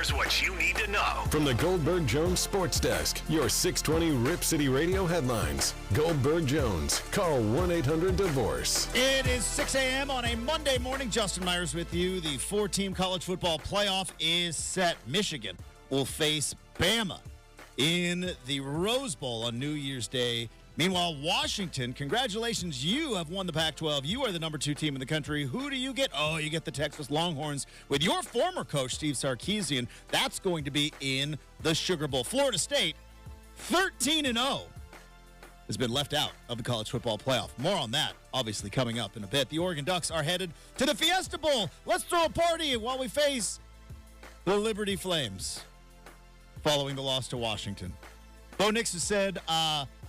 Here's what you need to know. From the Goldberg Jones Sports Desk, your 620 Rip City Radio headlines. Goldberg Jones. Call 1-800-DIVORCE. It is 6 a.m. on a Monday morning. Justin Myers with you. The four-team college football playoff is set. Michigan will face Bama in the Rose Bowl on New Year's Day. Meanwhile, Washington, congratulations, you have won the Pac-12. You are the number 2 team in the country. Who do you get? Oh, you get the Texas Longhorns with your former coach, Steve Sarkisian. That's going to be in the Sugar Bowl. Florida State, 13-0, has been left out of the college football playoff. More on that, obviously, coming up in a bit. The Oregon Ducks are headed to the Fiesta Bowl. Let's throw a party while we face the Liberty Flames following the loss to Washington. Bo Nix has said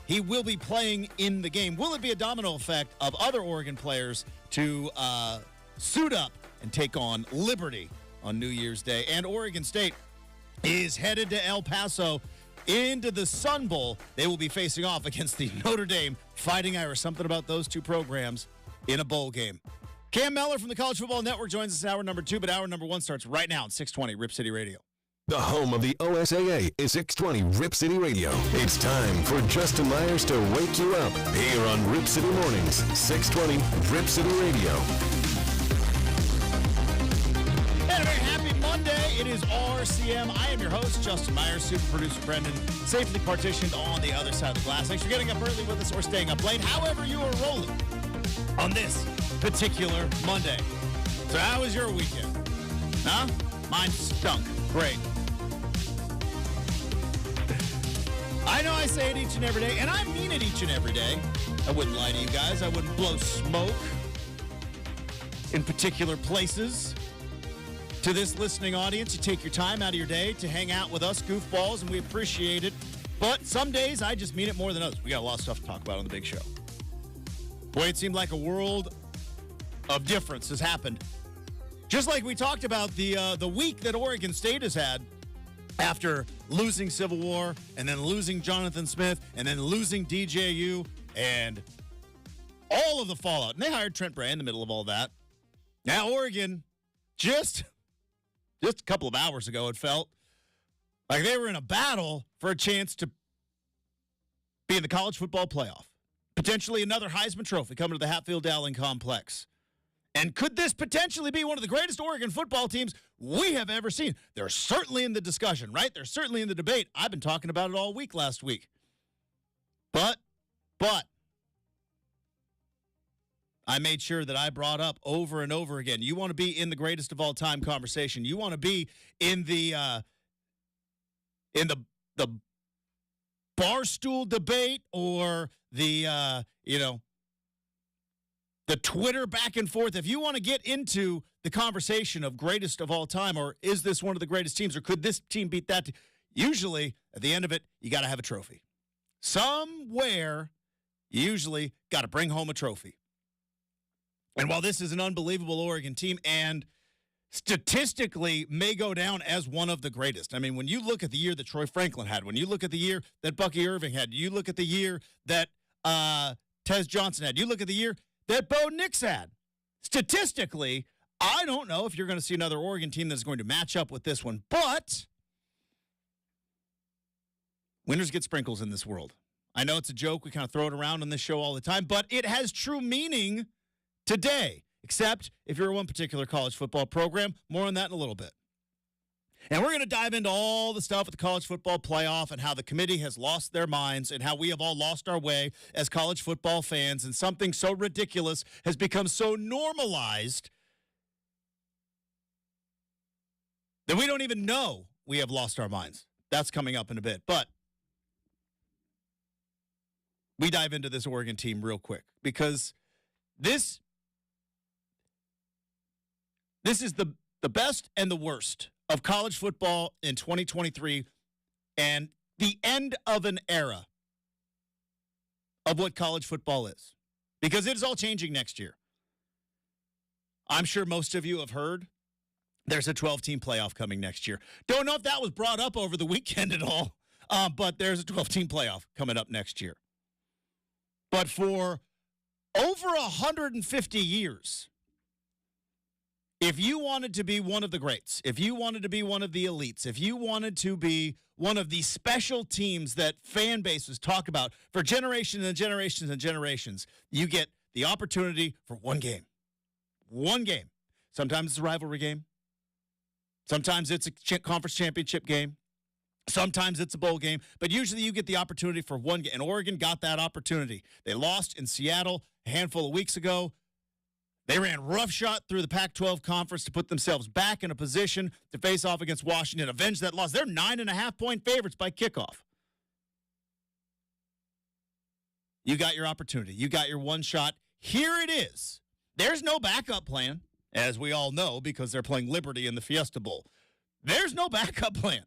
he will be playing in the game. Will it be a domino effect of other Oregon players to suit up and take on Liberty on New Year's Day? And Oregon State is headed to El Paso into the Sun Bowl. They will be facing off against the Notre Dame Fighting Irish. Something about those two programs in a bowl game. Cam Mellor from the College Football Network joins us in hour number 2, but hour number 1 starts right now at 620 Rip City Radio. The home of the OSAA is 620 Rip City Radio. It's time for Justin Myers to wake you up here on Rip City Mornings, 620 Rip City Radio. And a very happy Monday. It is RCM. I am your host, Justin Myers, super producer Brendan, safely partitioned on the other side of the glass. Thanks for getting up early with us or staying up late, however you are rolling on this particular Monday. So how was your weekend? Huh? Mine stunk. Great. I know I say it each and every day, and I mean it each and every day. I wouldn't lie to you guys. I wouldn't blow smoke in particular places. To this listening audience, you take your time out of your day to hang out with us goofballs, and we appreciate it. But some days, I just mean it more than others. We got a lot of stuff to talk about on the big show. Boy, it seemed like a world of difference has happened. Just like we talked about the week that Oregon State has had after losing Civil War and then losing Jonathan Smith and then losing DJU and all of the fallout. And they hired Trent Bray in the middle of all that. Now Oregon, just a couple of hours ago, it felt like they were in a battle for a chance to be in the college football playoff. Potentially another Heisman Trophy coming to the Hatfield-Dowling Complex. And could this potentially be one of the greatest Oregon football teams we have ever seen? They're certainly in the discussion, right? They're certainly in the debate. I've been talking about it all week last week. But, I made sure that I brought up over and over again, you want to be in the greatest of all time conversation. You want to be in the barstool debate or the Twitter back and forth. If you want to get into the conversation of greatest of all time, or is this one of the greatest teams, or could this team beat that? Usually, at the end of it, you got to have a trophy. Somewhere, you usually got to bring home a trophy. And while this is an unbelievable Oregon team and statistically may go down as one of the greatest. I mean, when you look at the year that Troy Franklin had, when you look at the year that Bucky Irving had, you look at the year that Tez Johnson had, you look at the year that Bo Nix had. Statistically, I don't know if you're going to see another Oregon team that's going to match up with this one, but winners get sprinkles in this world. I know it's a joke. We kind of throw it around on this show all the time, but it has true meaning today, except if you're one particular college football program. More on that in a little bit. And we're going to dive into all the stuff with the college football playoff and how the committee has lost their minds and how we have all lost our way as college football fans, and something so ridiculous has become so normalized that we don't even know we have lost our minds. That's coming up in a bit. But we dive into this Oregon team real quick because this is the best and the worst of college football in 2023 and the end of an era of what college football is, because it is all changing next year. I'm sure most of you have heard there's a 12-team playoff coming next year. Don't know if that was brought up over the weekend at all, but there's a 12-team playoff coming up next year. But for over 150 years, If you wanted to be one of the greats, if you wanted to be one of the elites, if you wanted to be one of the special teams that fan bases talk about for generations and generations and generations, you get the opportunity for one game. One game. Sometimes it's a rivalry game. Sometimes it's a conference championship game. Sometimes it's a bowl game. But usually you get the opportunity for one game. And Oregon got that opportunity. They lost in Seattle a handful of weeks ago. They ran roughshod through the Pac-12 conference to put themselves back in a position to face off against Washington, avenge that loss. They're 9.5-point favorites by kickoff. You got your opportunity. You got your one shot. Here it is. There's no backup plan, as we all know, because they're playing Liberty in the Fiesta Bowl. There's no backup plan.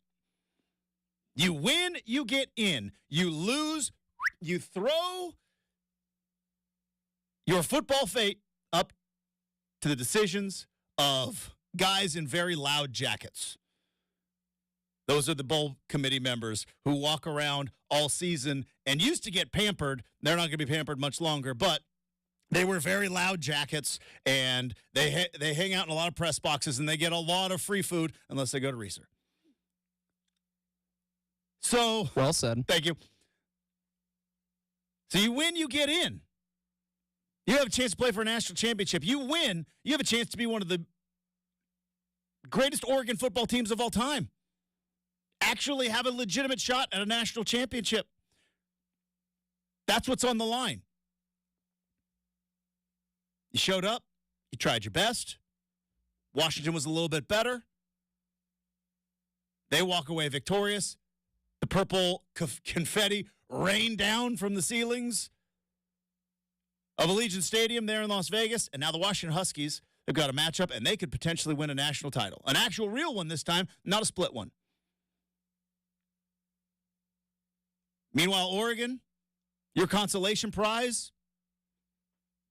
You win, you get in. You lose, you throw your football fate up to the decisions of guys in very loud jackets. Those are the bowl committee members who walk around all season and used to get pampered. They're not going to be pampered much longer, but they wear very loud jackets, and they hang out in a lot of press boxes, and they get a lot of free food unless they go to Reeser. So, well said. Thank you. So you win, you get in. You have a chance to play for a national championship. You win, you have a chance to be one of the greatest Oregon football teams of all time. Actually have a legitimate shot at a national championship. That's what's on the line. You showed up. You tried your best. Washington was a little bit better. They walk away victorious. The purple confetti rained down from the ceilings of Allegiant Stadium there in Las Vegas. And now the Washington Huskies have got a matchup, and they could potentially win a national title. An actual real one this time, not a split one. Meanwhile, Oregon, your consolation prize,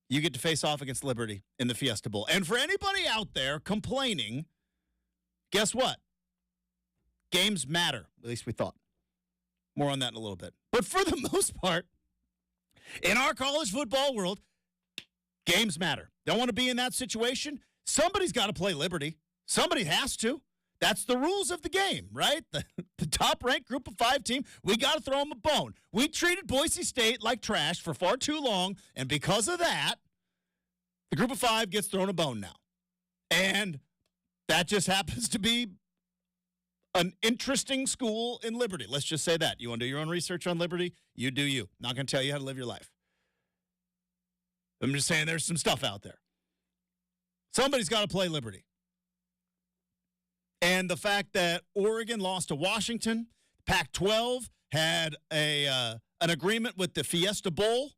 you get to face off against Liberty in the Fiesta Bowl. And for anybody out there complaining, guess what? Games matter. At least we thought. More on that in a little bit. But for the most part, in our college football world, games matter. Don't want to be in that situation? Somebody's got to play Liberty. Somebody has to. That's the rules of the game, right? The top-ranked Group of 5 team, we got to throw them a bone. We treated Boise State like trash for far too long, and because of that, the Group of 5 gets thrown a bone now. And that just happens to be an interesting school in Liberty. Let's just say that. You want to do your own research on Liberty? You do you. Not going to tell you how to live your life. I'm just saying there's some stuff out there. Somebody's got to play Liberty. And the fact that Oregon lost to Washington, Pac-12 had an agreement with the Fiesta Bowl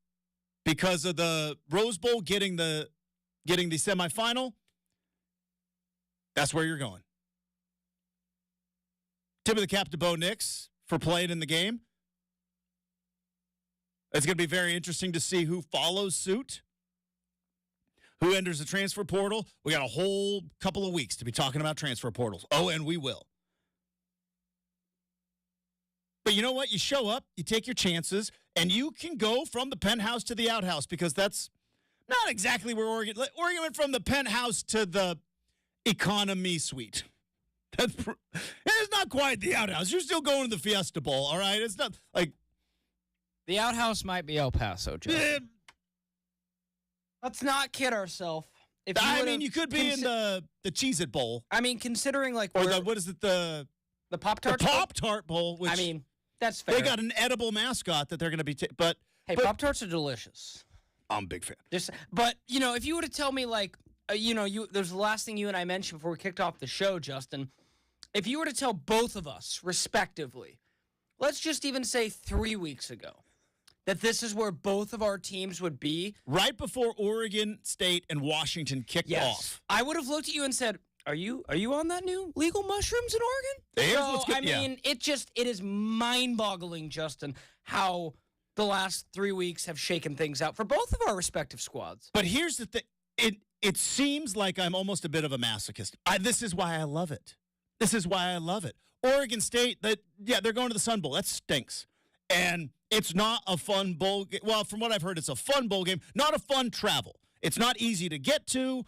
because of the Rose Bowl getting the semifinal. That's where you're going. Tip of the cap to Bo Nix for playing in the game. It's going to be very interesting to see who follows suit, who enters the transfer portal. We got a whole couple of weeks to be talking about transfer portals. Oh, and we will. But you know what? You show up, you take your chances, and you can go from the penthouse to the outhouse, because that's not exactly where Oregon went from the penthouse to the economy suite. It's not quite the outhouse. You're still going to the Fiesta Bowl, all right? It's not like the outhouse might be El Paso, Joe. Let's not kid ourselves. You could be in the Cheez-It Bowl. I mean, considering like or what is it, the Pop-Tart? The Pop-Tart Bowl. Which that's fair. They got an edible mascot that they're going to be. But Pop-Tarts are delicious. I'm a big fan. But if you were to tell me there's the last thing you and I mentioned before we kicked off the show, Justin. If you were to tell both of us, respectively, let's just even say 3 weeks ago, that this is where both of our teams would be. Right before Oregon State and Washington kicked off. I would have looked at you and said, Are you on that new legal mushrooms in Oregon? It is mind-boggling, Justin, how the last 3 weeks have shaken things out for both of our respective squads. But here's the thing. It seems like I'm almost a bit of a masochist. This is why I love it. Oregon State, they're going to the Sun Bowl. That stinks. And it's not a fun bowl game. Well, from what I've heard, it's a fun bowl game, not a fun travel. It's not easy to get to.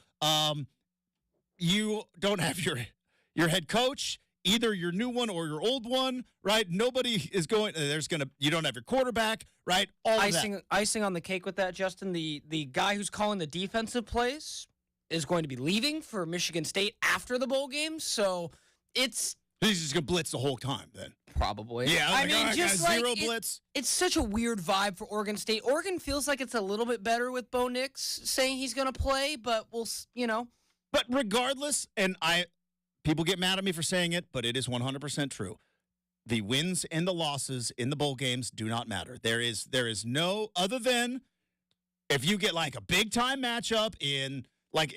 you don't have your head coach, either your new one or your old one, right? Nobody is going. You don't have your quarterback, right? All of that. Icing on the cake with that, Justin. The guy who's calling the defensive plays is going to be leaving for Michigan State after the bowl game, so he's just gonna blitz the whole time then. Probably. Yeah, I mean, just like zero blitz. It's such a weird vibe for Oregon State. Oregon feels like it's a little bit better with Bo Nix saying he's going to play, but But regardless, and people get mad at me for saying it, but it is 100% true. The wins and the losses in the bowl games do not matter. There is no other than if you get like a big time matchup in like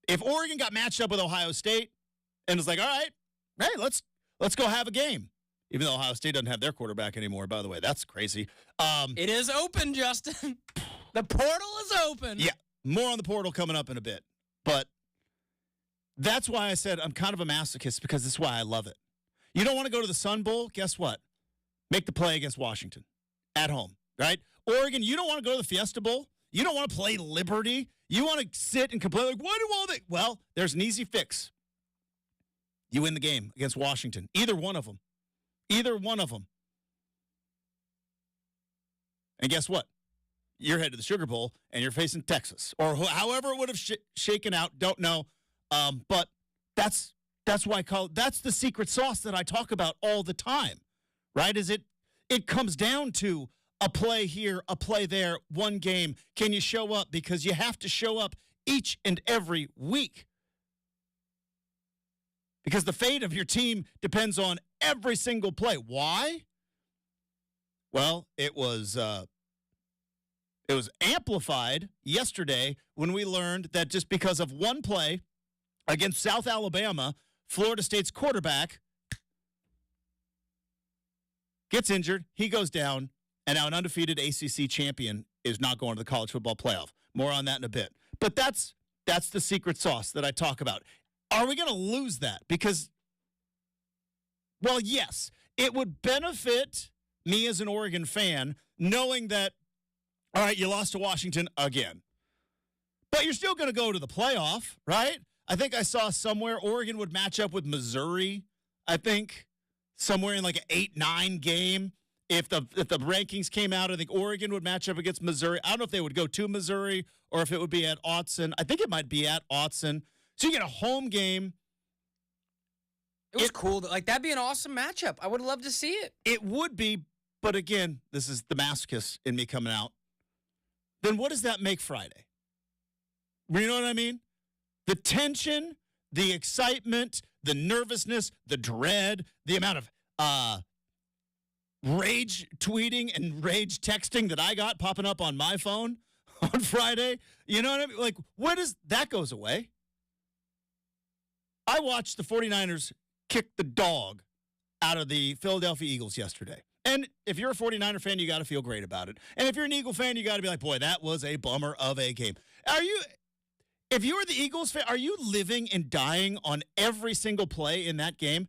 if Oregon got matched up with Ohio State and was like, all right, hey, let's go have a game. Even though Ohio State doesn't have their quarterback anymore, by the way. That's crazy. It is open, Justin. The portal is open. Yeah, more on the portal coming up in a bit. But that's why I said I'm kind of a masochist, because that's why I love it. You don't want to go to the Sun Bowl? Guess what? Make the play against Washington at home, right? Oregon, you don't want to go to the Fiesta Bowl? You don't want to play Liberty? You want to sit and complain like, why do all that? Well, there's an easy fix. You win the game against Washington. Either one of them. Either one of them. And guess what? You're headed to the Sugar Bowl, and you're facing Texas. Or however it would have shaken out, don't know. But that's why that's the secret sauce that I talk about all the time, right? It comes down to a play here, a play there, one game. Can you show up? Because you have to show up each and every week. Because the fate of your team depends on every single play. Why? Well, it was amplified yesterday when we learned that just because of one play against South Alabama, Florida State's quarterback gets injured, he goes down, and now an undefeated ACC champion is not going to the college football playoff. More on that in a bit. But that's the secret sauce that I talk about. Are we going to lose that? Because, well, yes, it would benefit me as an Oregon fan knowing that, all right, you lost to Washington again. But you're still going to go to the playoff, right? I think I saw somewhere Oregon would match up with Missouri, I think, somewhere in like an 8-9 game. If the rankings came out, I think Oregon would match up against Missouri. I don't know if they would go to Missouri or if it would be at Autzen. I think it might be at Autzen. So you get a home game. It was cool. That'd be an awesome matchup. I would love to see it. It would be, but again, this is the masochist in me coming out. Then what does that make Friday? You know what I mean? The tension, the excitement, the nervousness, the dread, the amount of rage tweeting and rage texting that I got popping up on my phone on Friday. You know what I mean? Like, where does that goes away? I watched the 49ers kick the dog out of the Philadelphia Eagles yesterday. And if you're a 49er fan, you got to feel great about it. And if you're an Eagle fan, you got to be like, boy, that was a bummer of a game. If you were the Eagles fan, are you living and dying on every single play in that game?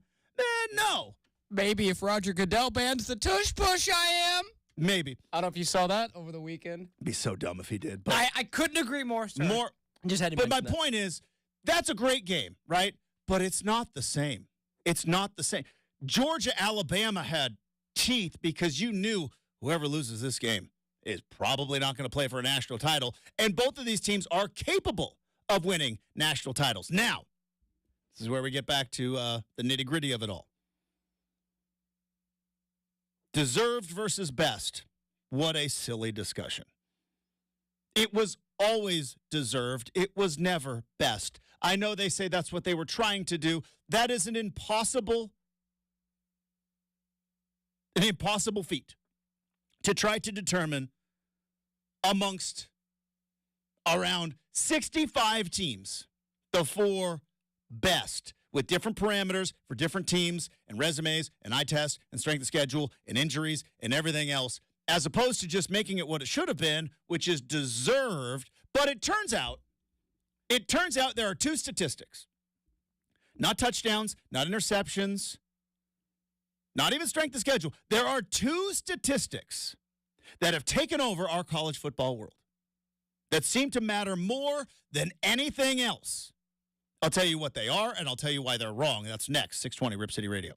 No. Maybe if Roger Goodell bans the tush push, I am. Maybe. I don't know if you saw that over the weekend. It'd be so dumb if he did. But I couldn't agree more. Sir. Just had to. But my point is, that's a great game, right? But it's not the same. It's not the same. Georgia, Alabama had teeth because you knew whoever loses this game is probably not going to play for a national title. And both of these teams are capable of winning national titles. Now, this is where we get back to the nitty-gritty of it all. Deserved versus best. What a silly discussion. It was always deserved. It was never best. I know they say that's what they were trying to do. That is an impossible feat to try to determine amongst around 65 teams, the 4 best, with different parameters for different teams and resumes and eye tests and strength of schedule and injuries and everything else, as opposed to just making it what it should have been, which is deserved. But it turns out there are 2 statistics. Not touchdowns, not interceptions, not even strength of schedule. There are 2 statistics that have taken over our college football world that seem to matter more than anything else. I'll tell you what they are, and I'll tell you why they're wrong. That's next, 620 Rip City Radio.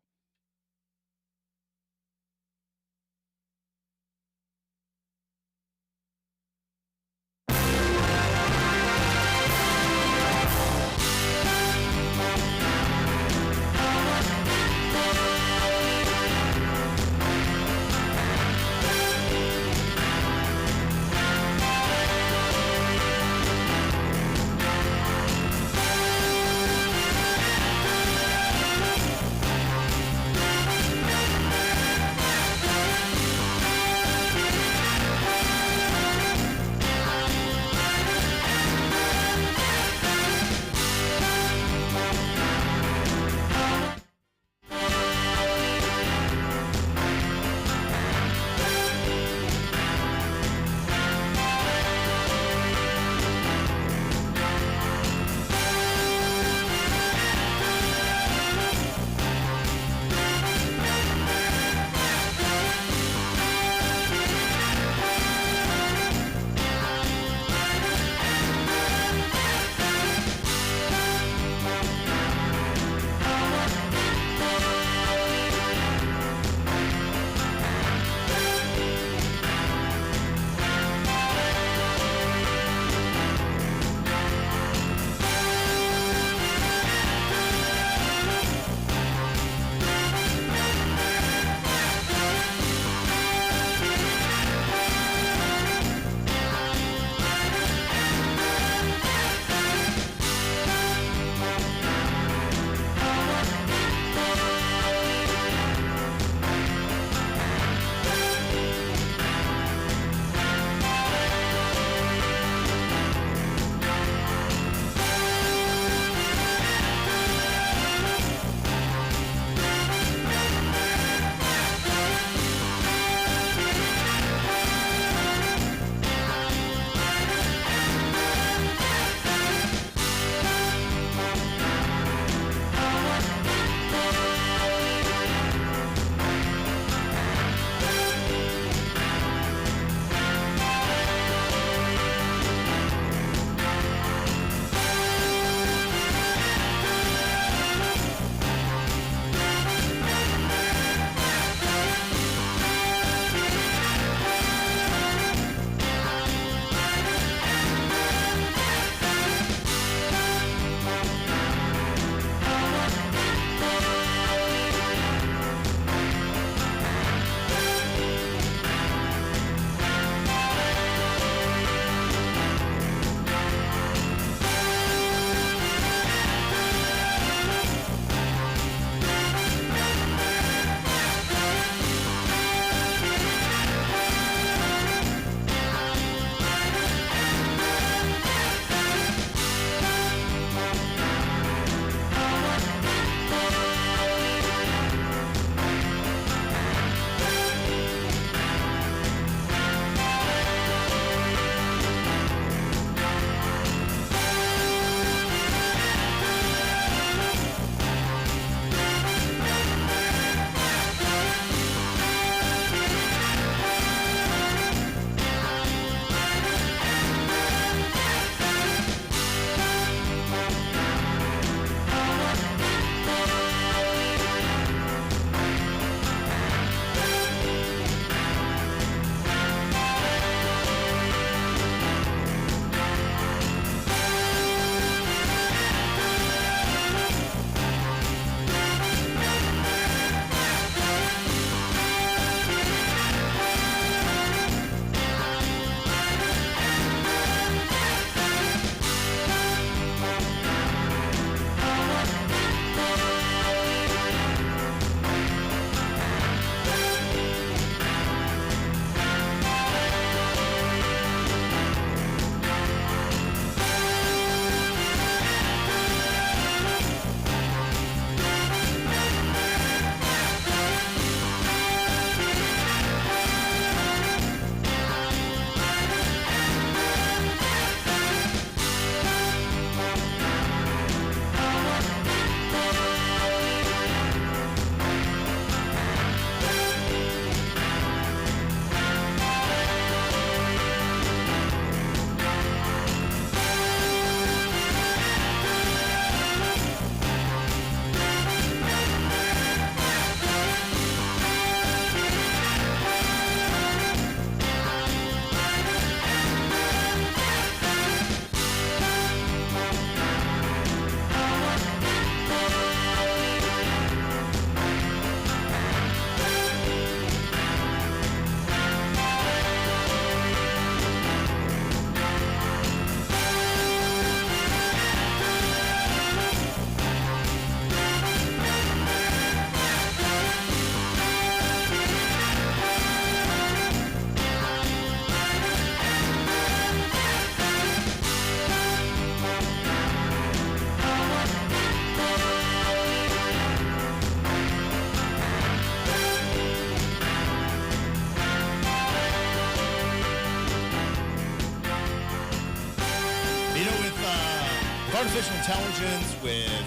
artificial intelligence, with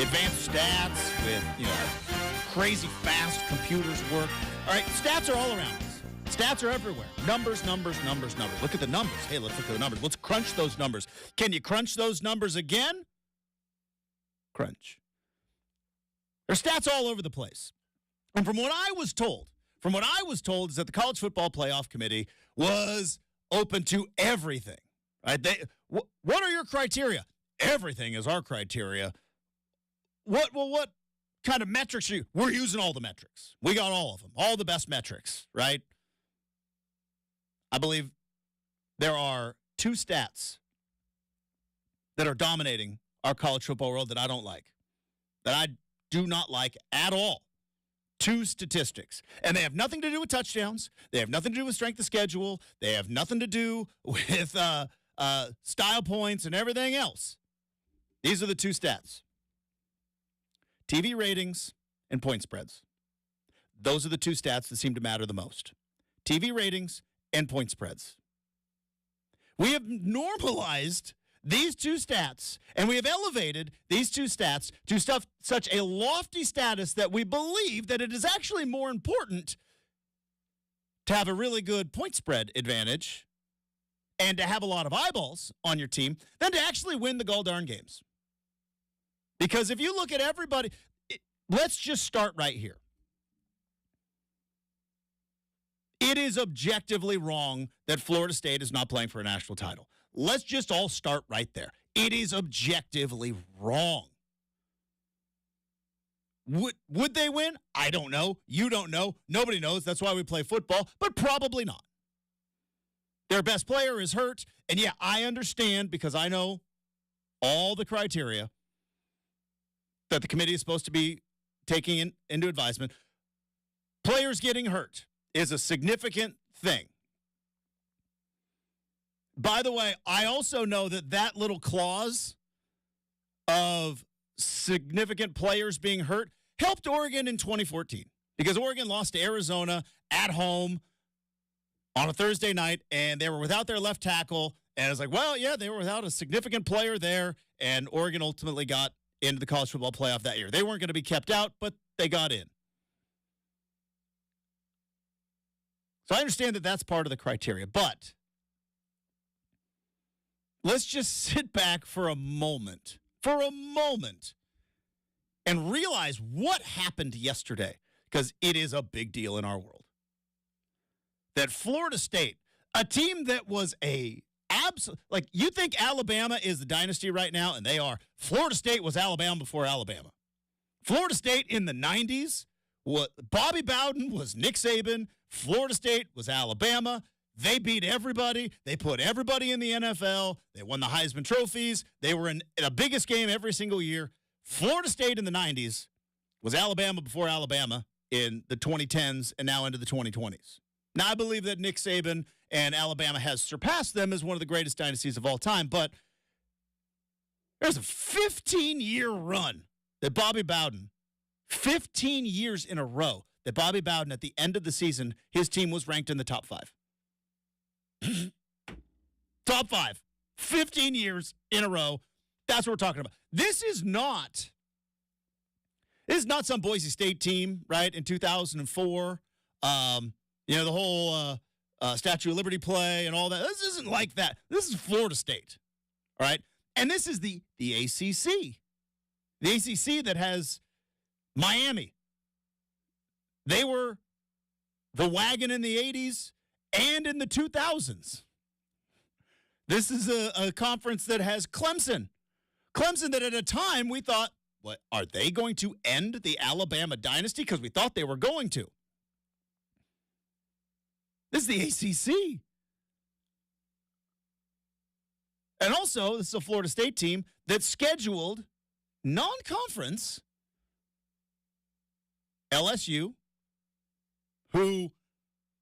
advanced stats, with, crazy fast computers work. All right, stats are all around us. Stats are everywhere. Numbers. Look at the numbers. Hey, let's look at the numbers. Let's crunch those numbers. Can you crunch those numbers again? Crunch. There's stats all over the place. And from what I was told is that the College Football Playoff Committee was open to everything. Right? What are your criteria? Everything is our criteria. What kind of metrics are you? We're using all the metrics. We got all of them, all the best metrics, right? I believe there are two stats that are dominating our college football world that I don't like, that I do not like at all. Two statistics. And they have nothing to do with touchdowns. They have nothing to do with strength of schedule. They have nothing to do with style points and everything else. These are the two stats. TV ratings and point spreads. Those are the two stats that seem to matter the most. TV ratings and point spreads. We have normalized these two stats, and we have elevated these two stats to such a lofty status that we believe that it is actually more important to have a really good point spread advantage and to have a lot of eyeballs on your team than to actually win the goal-darn games. Because if you look at everybody, let's just start right here. It is objectively wrong that Florida State is not playing for a national title. Let's just all start right there. It is objectively wrong. Would they win? I don't know. You don't know. Nobody knows. That's why we play football, but probably not. Their best player is hurt, and yeah, I understand because I know all the criteria that the committee is supposed to be taking into advisement. Players getting hurt is a significant thing. By the way, I also know that little clause of significant players being hurt helped Oregon in 2014 because Oregon lost to Arizona at home on a Thursday night, and they were without their left tackle. And it's like, well, yeah, they were without a significant player there, and Oregon ultimately got into the college football playoff that year. They weren't going to be kept out, but they got in. So I understand that that's part of the criteria, but let's just sit back for a moment, and realize what happened yesterday, because it is a big deal in our world. That Florida State, a team that was you think Alabama is the dynasty right now, and they are. Florida State was Alabama before Alabama. Florida State in the 90s, Bobby Bowden was Nick Saban. Florida State was Alabama. They beat everybody. They put everybody in the NFL. They won the Heisman trophies. They were in the biggest game every single year. Florida State in the 90s was Alabama before Alabama in the 2010s and now into the 2020s. Now, I believe that Nick Saban and Alabama has surpassed them as one of the greatest dynasties of all time, but there's a 15-year run that Bobby Bowden, 15 years in a row, that Bobby Bowden, at the end of the season, his team was ranked in the top 5. Top 5. 15 years in a row. That's what we're talking about. This is not some Boise State team, right, in 2004. The whole Statue of Liberty play and all that. This isn't like that. This is Florida State, all right? And this is the ACC. The ACC that has Miami. They were the wagon in the 80s and in the 2000s. This is a conference that has Clemson. Clemson that at a time we thought, what, are they going to end the Alabama dynasty? Because we thought they were going to. This is the ACC. And also, this is a Florida State team that scheduled non-conference LSU, who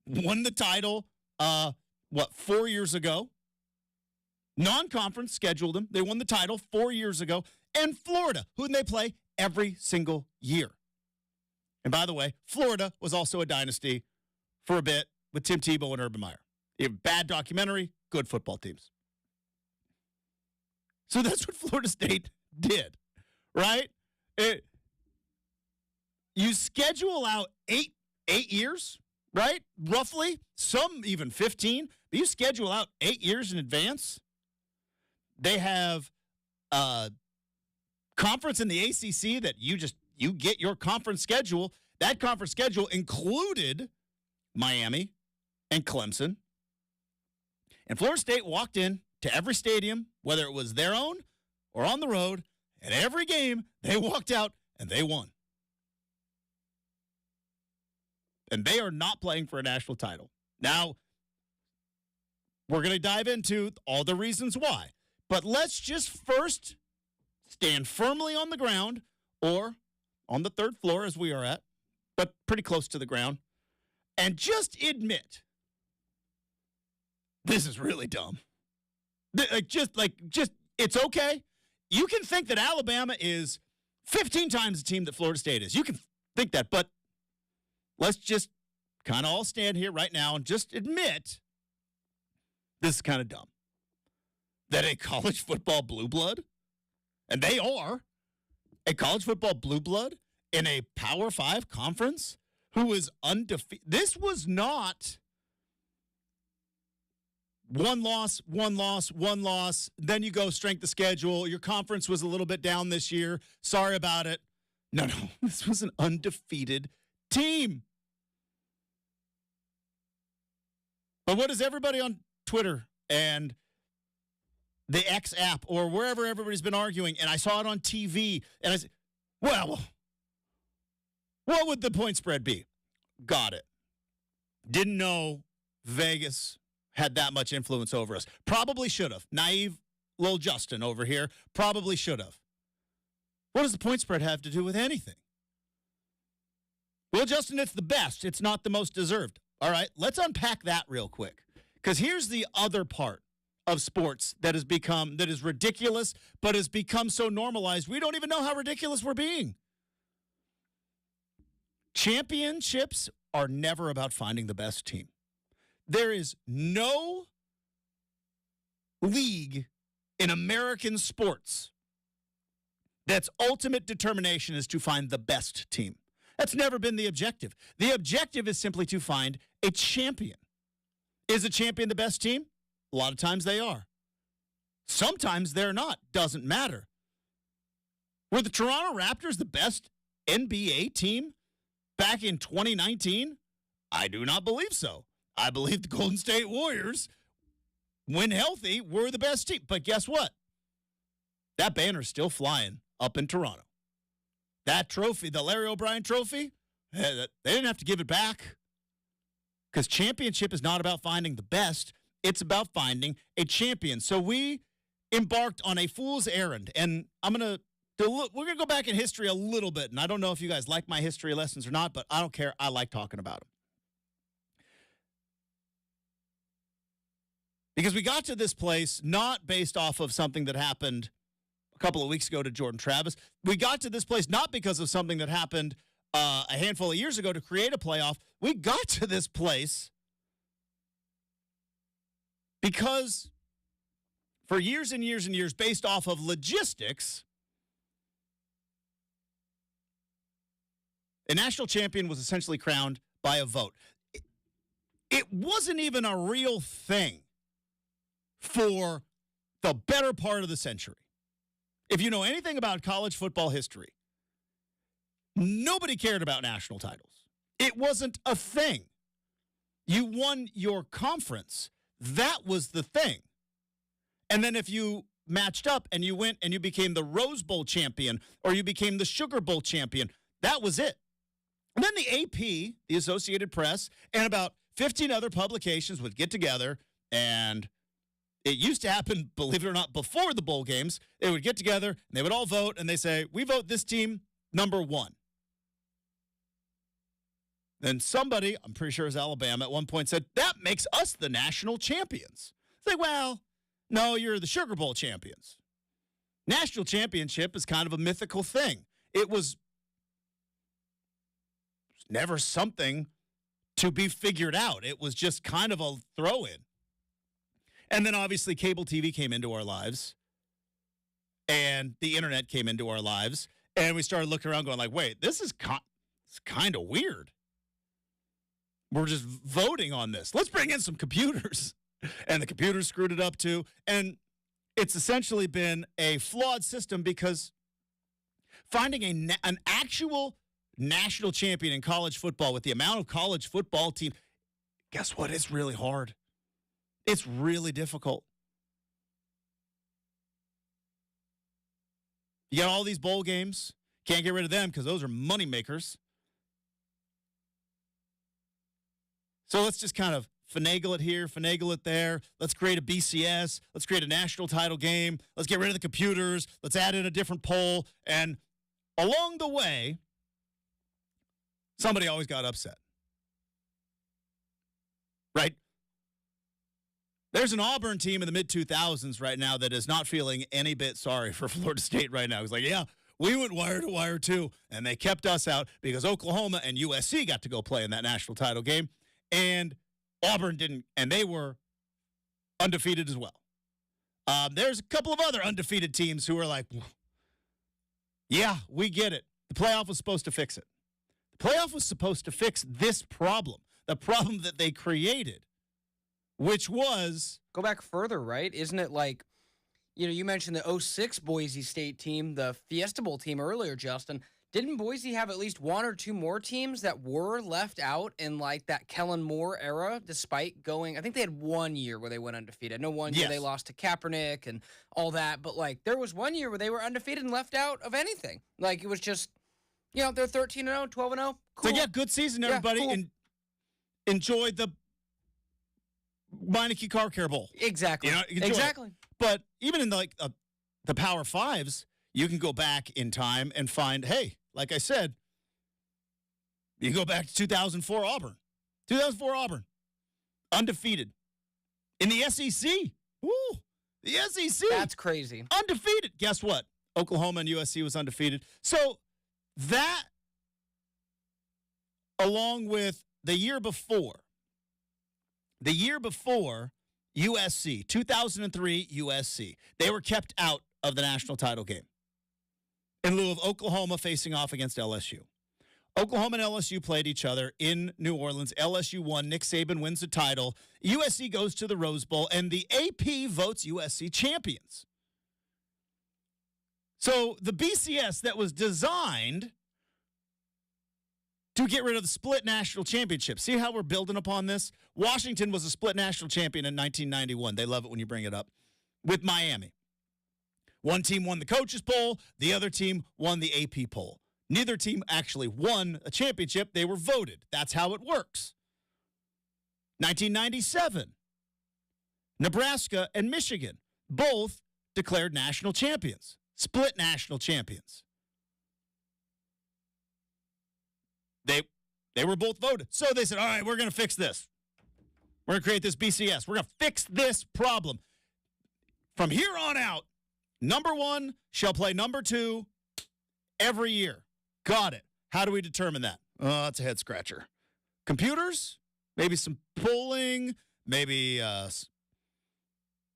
won the title, 4 years ago. Non-conference scheduled them. They won the title 4 years ago. And Florida, who they play every single year. And by the way, Florida was also a dynasty for a bit with Tim Tebow and Urban Meyer. You have bad documentary, good football teams. So that's what Florida State did, right? You schedule out eight years, right? Roughly, some even 15. But you schedule out 8 years in advance. They have a conference in the ACC that you get your conference schedule. That conference schedule included Miami and Clemson. And Florida State walked in to every stadium, whether it was their own or on the road, and every game they walked out and they won. And they are not playing for a national title. Now, we're going to dive into all the reasons why. But let's just first stand firmly on the ground or on the third floor as we are at, but pretty close to the ground, and just admit this is really dumb. Just it's okay. You can think that Alabama is 15 times the team that Florida State is. You can think that, but let's just kind of all stand here right now and just admit this is kind of dumb. That a college football blue blood, and they are a college football blue blood in a Power 5 conference who is undefeated. This was not one loss, then you go strength of schedule. Your conference was a little bit down this year. Sorry about it. No. This was an undefeated team. But what does everybody on Twitter and the X app or wherever everybody's been arguing, and I saw it on TV, and I said, well, what would the point spread be? Got it. Didn't know Vegas had that much influence over us. Probably should have. Naive little Justin over here probably should have. What does the point spread have to do with anything? Well, Justin, it's the best. It's not the most deserved. All right, let's unpack that real quick. Because here's the other part of sports that is ridiculous, but has become so normalized, we don't even know how ridiculous we're being. Championships are never about finding the best team. There is no league in American sports that's ultimate determination is to find the best team. That's never been the objective. The objective is simply to find a champion. Is a champion the best team? A lot of times they are. Sometimes they're not. Doesn't matter. Were the Toronto Raptors the best NBA team back in 2019? I do not believe so. I believe the Golden State Warriors, when healthy, were the best team. But guess what? That banner's still flying up in Toronto. That trophy, the Larry O'Brien trophy, they didn't have to give it back. Because championship is not about finding the best. It's about finding a champion. So we embarked on a fool's errand. And we're going to go back in history a little bit. And I don't know if you guys like my history lessons or not, but I don't care. I like talking about them. Because we got to this place not based off of something that happened a couple of weeks ago to Jordan Travis. We got to this place not because of something that happened a handful of years ago to create a playoff. We got to this place because for years and years and years, based off of logistics, a national champion was essentially crowned by a vote. It wasn't even a real thing for the better part of the century. If you know anything about college football history, nobody cared about national titles. It wasn't a thing. You won your conference. That was the thing. And then if you matched up and you went and you became the Rose Bowl champion or you became the Sugar Bowl champion, that was it. And then the AP, the Associated Press, and about 15 other publications would get together, and it used to happen, believe it or not, before the bowl games. They would get together, and they would all vote, and they say, we vote this team number one. Then somebody, I'm pretty sure it was Alabama, at one point said, that makes us the national champions. It's like, well, no, you're the Sugar Bowl champions. National championship is kind of a mythical thing. It was never something to be figured out. It was just kind of a throw-in. And then obviously cable TV came into our lives. and the internet came into our lives, and we started looking around going like, wait, this is it's kind of weird. We're just voting on this. Let's bring in some computers. And the computers screwed it up too. And it's essentially been a flawed system because finding an actual national champion in college football with the amount of college football team, guess what? It's really hard. It's really difficult. You got all these bowl games. Can't get rid of them because those are money makers. So let's just kind of finagle it here, finagle it there. Let's create a BCS. Let's create a national title game. Let's get rid of the computers. Let's add in a different poll. And along the way, somebody always got upset. Right? There's an Auburn team in the mid-2000s right now that is not feeling any bit sorry for Florida State right now. It's like, yeah, we went wire to wire too, and they kept us out because Oklahoma and USC got to go play in that national title game, and Auburn didn't, and they were undefeated as well. There's a couple of other undefeated teams who are like, yeah, we get it. The playoff was supposed to fix it. The playoff was supposed to fix this problem, the problem that they created, which was... Go back further, right? Isn't it like, you mentioned the 06 Boise State team, the Fiesta Bowl team earlier, Justin. Didn't Boise have at least one or two more teams that were left out in like that Kellen Moore era, despite going, I think they had 1 year where they went undefeated. I know one year they lost to Kaepernick and all that, but like there was 1 year where they were undefeated and left out of anything. Like it was just, they're 13-0, 12-0. Cool. So yeah, good season, everybody. Yeah, cool. And enjoyed the Meineke Car Care Bowl. Exactly. Exactly. But even in the Power Fives, you can go back in time and find, hey, like I said, you go back to 2004 Auburn. 2004 Auburn. Undefeated. In the SEC. Woo! The SEC. That's crazy. Undefeated. Guess what? Oklahoma and USC was undefeated. So that, along with the year before USC, 2003 USC, they were kept out of the national title game in lieu of Oklahoma facing off against LSU. Oklahoma and LSU played each other in New Orleans. LSU won. Nick Saban wins the title. USC goes to the Rose Bowl, and the AP votes USC champions. So the BCS that was designed to get rid of the split national championship. See how we're building upon this? Washington was a split national champion in 1991. They love it when you bring it up. With Miami. One team won the coaches poll. The other team won the AP poll. Neither team actually won a championship. They were voted. That's how it works. 1997. Nebraska and Michigan both declared national champions. Split national champions. They were both voted. So they said, all right, we're going to fix this. We're going to create this BCS. We're going to fix this problem. From here on out, number one shall play number two every year. Got it. How do we determine that? Oh, that's a head scratcher. Computers? Maybe some polling. Maybe, I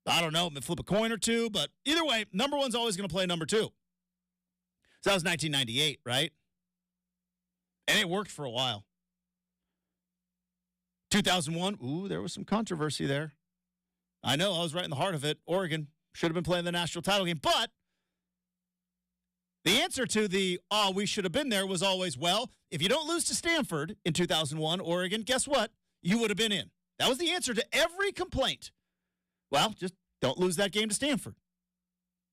don't know, flip a coin or two. But either way, number one's always going to play number two. So that was 1998, right? And it worked for a while. 2001, there was some controversy there. I know, I was right in the heart of it. Oregon should have been playing the national title game. But the answer to the, we should have been there was always, well, if you don't lose to Stanford in 2001, Oregon, guess what? You would have been in. That was the answer to every complaint. Well, just don't lose that game to Stanford.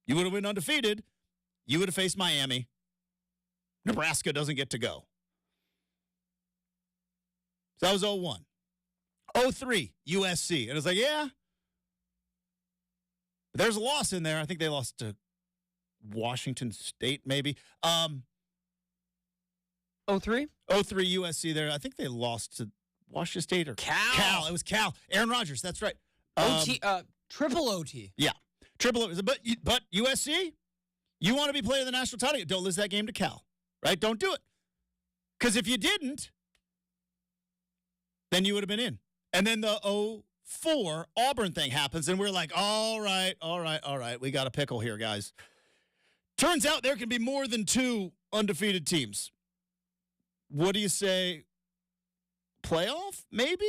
You would have been undefeated. You would have faced Miami. Nebraska doesn't get to go. So that was 01. 03, USC. And it's like, yeah. But there's a loss in there. I think they lost to Washington State, maybe. 03? 03 USC there. I think they lost to Washington State or Cal. It was Cal. Aaron Rodgers, that's right. OT, triple OT. Yeah. Triple OT. But USC, you want to be playing the national title. Don't lose that game to Cal, right? Don't do it. Because if you didn't, then you would have been in. And then the 04 Auburn thing happens, and we're like, all right. We got a pickle here, guys. Turns out there can be more than 2 undefeated teams. What do you say? Playoff? Maybe?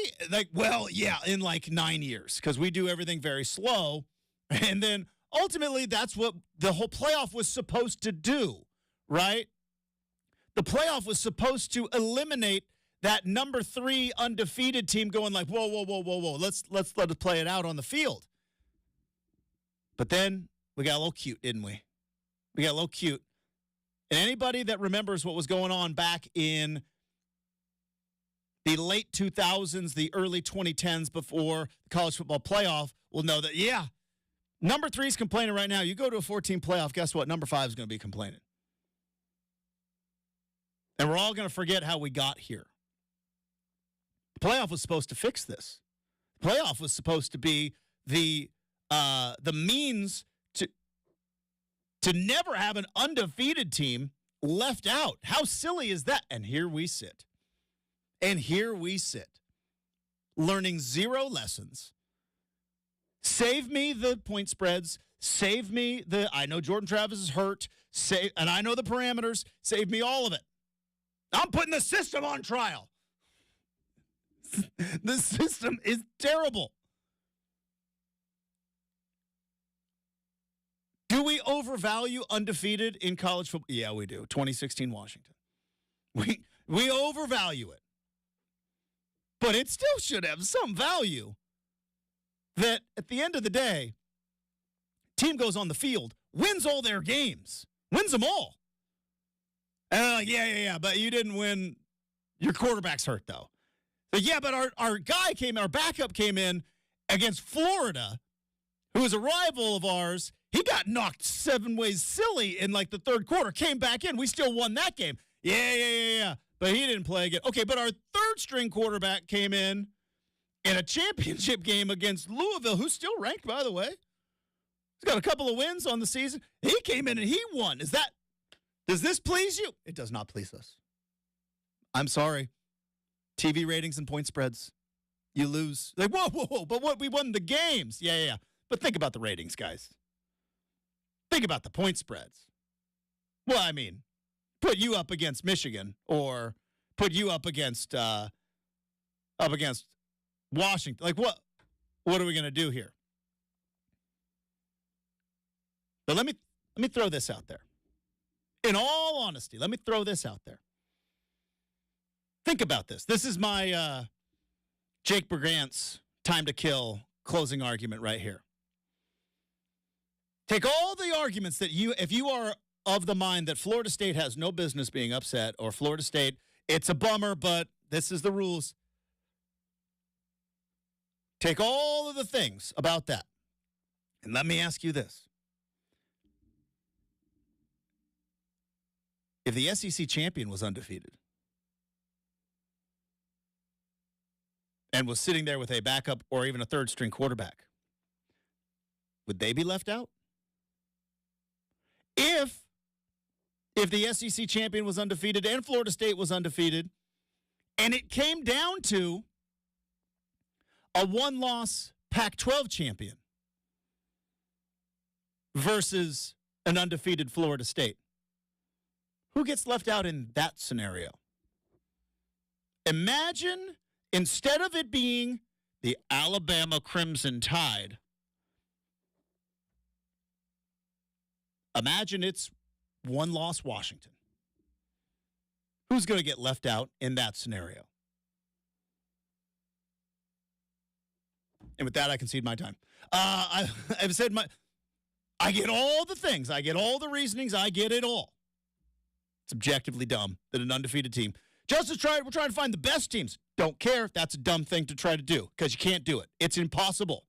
In 9 years, because we do everything very slow. And then ultimately, that's what the whole playoff was supposed to do, right? The playoff was supposed to eliminate that number 3 undefeated team going like, whoa. Let's let it play it out on the field. But then we got a little cute, didn't we? We got a little cute. And anybody that remembers what was going on back in the late 2000s, the early 2010s before the college football playoff will know that, number 3 is complaining right now. You go to a 14 playoff, guess what? Number 5 is going to be complaining. And we're all going to forget how we got here. The playoff was supposed to fix this. The playoff was supposed to be the means to never have an undefeated team left out. How silly is that? And here we sit. Learning 0 lessons. Save me the point spreads. Save me I know Jordan Travis is hurt. And I know the parameters. Save me all of it. I'm putting the system on trial. The system is terrible. Do we overvalue undefeated in college football? Yeah, we do. 2016 Washington. We overvalue it. But it still should have some value that at the end of the day, team goes on the field, wins all their games, wins them all. And but you didn't win. Your quarterback's hurt, though. But our backup came in against Florida, who is a rival of ours. He got knocked 7 ways silly in the third quarter, came back in. We still won that game. Yeah. But he didn't play again. Okay, but our third-string quarterback came in a championship game against Louisville, who's still ranked, by the way. He's got a couple of wins on the season. He came in and he won. Does this please you? It does not please us. I'm sorry. TV ratings and point spreads. You lose. Whoa. But what? We won the games. Yeah. But think about the ratings, guys. Think about the point spreads. Well, I mean, put you up against Michigan or put you up against Washington. What are we going to do here? But let me throw this out there. In all honesty, let me throw this out there. Think about this. This is my Jake Brigant's time to kill closing argument right here. Take all the arguments that if you are of the mind that Florida State has no business being upset, or Florida State, it's a bummer, but this is the rules. Take all of the things about that. And let me ask you this. If the SEC champion was undefeated and was sitting there with a backup or even a third-string quarterback, would they be left out? If the SEC champion was undefeated and Florida State was undefeated, and it came down to a one-loss Pac-12 champion versus an undefeated Florida State, who gets left out in that scenario? Imagine, instead of it being the Alabama Crimson Tide, imagine it's one-loss Washington. Who's going to get left out in that scenario? And with that, I concede my time. I've said I get all the things. I get all the reasonings. I get it all. It's objectively dumb that an undefeated team. We're trying to find the best teams. Don't care. That's a dumb thing to try to do because you can't do it. It's impossible.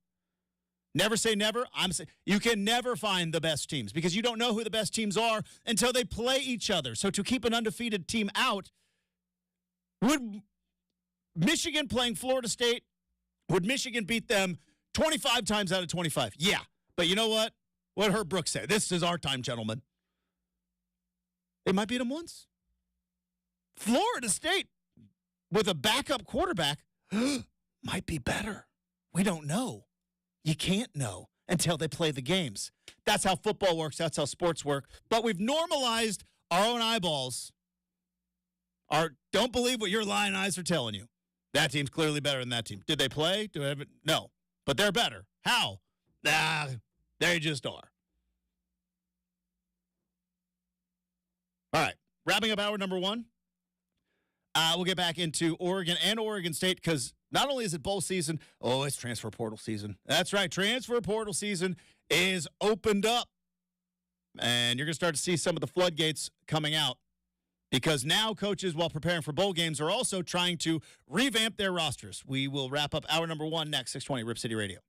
Never say never. I'm saying you can never find the best teams because you don't know who the best teams are until they play each other. So to keep an undefeated team out, would Michigan playing Florida State, would Michigan beat them 25 times out of 25? Yeah. But you know what? What Herb Brooks said. This is our time, gentlemen. They might beat them once. Florida State with a backup quarterback might be better. We don't know. You can't know until they play the games. That's how football works. That's how sports work. But we've normalized our own eyeballs. Don't believe what your lying eyes are telling you. That team's clearly better than that team. Did they play? No. But they're better. How? They just are. All right. Wrapping up hour number 1. We'll get back into Oregon and Oregon State because not only is it bowl season, it's transfer portal season. That's right. Transfer portal season is opened up. And you're going to start to see some of the floodgates coming out because now coaches, while preparing for bowl games, are also trying to revamp their rosters. We will wrap up hour number 1 next, 620 Rip City Radio.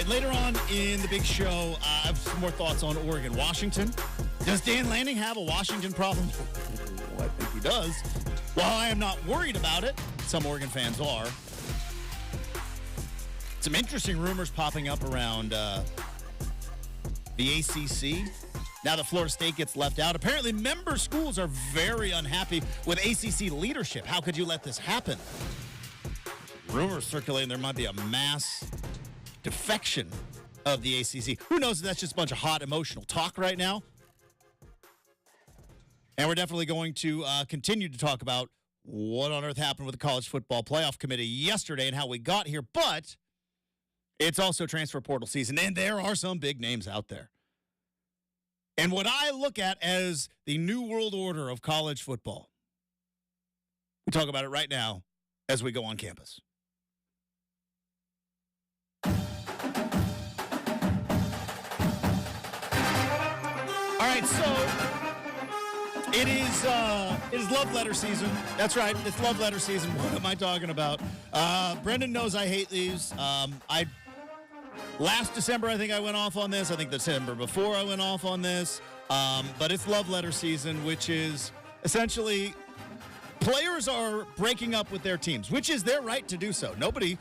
Later on in the big show, I have some more thoughts on Oregon. Washington. Does Dan Lanning have a Washington problem? Well, I think he does. While I am not worried about it, some Oregon fans are. Some interesting rumors popping up around the ACC. Now that Florida State gets left out, apparently member schools are very unhappy with ACC leadership. How could you let this happen? Rumors circulating there might be a mass defection of the ACC. Who knows if that's just a bunch of hot emotional talk right now? And we're definitely going to continue to talk about what on earth happened with the College Football Playoff Committee yesterday and how we got here. But it's also transfer portal season, and there are some big names out there. And what I look at as the new world order of college football, we talk about it right now as we go on campus. All right, so it is love letter season. That's right, it's love letter season. What am I talking about? Brendan knows I hate these. Last December, I think I went off on this. I think the December before I went off on this. But it's love letter season, which is essentially players are breaking up with their teams, which is their right to do so. Nobody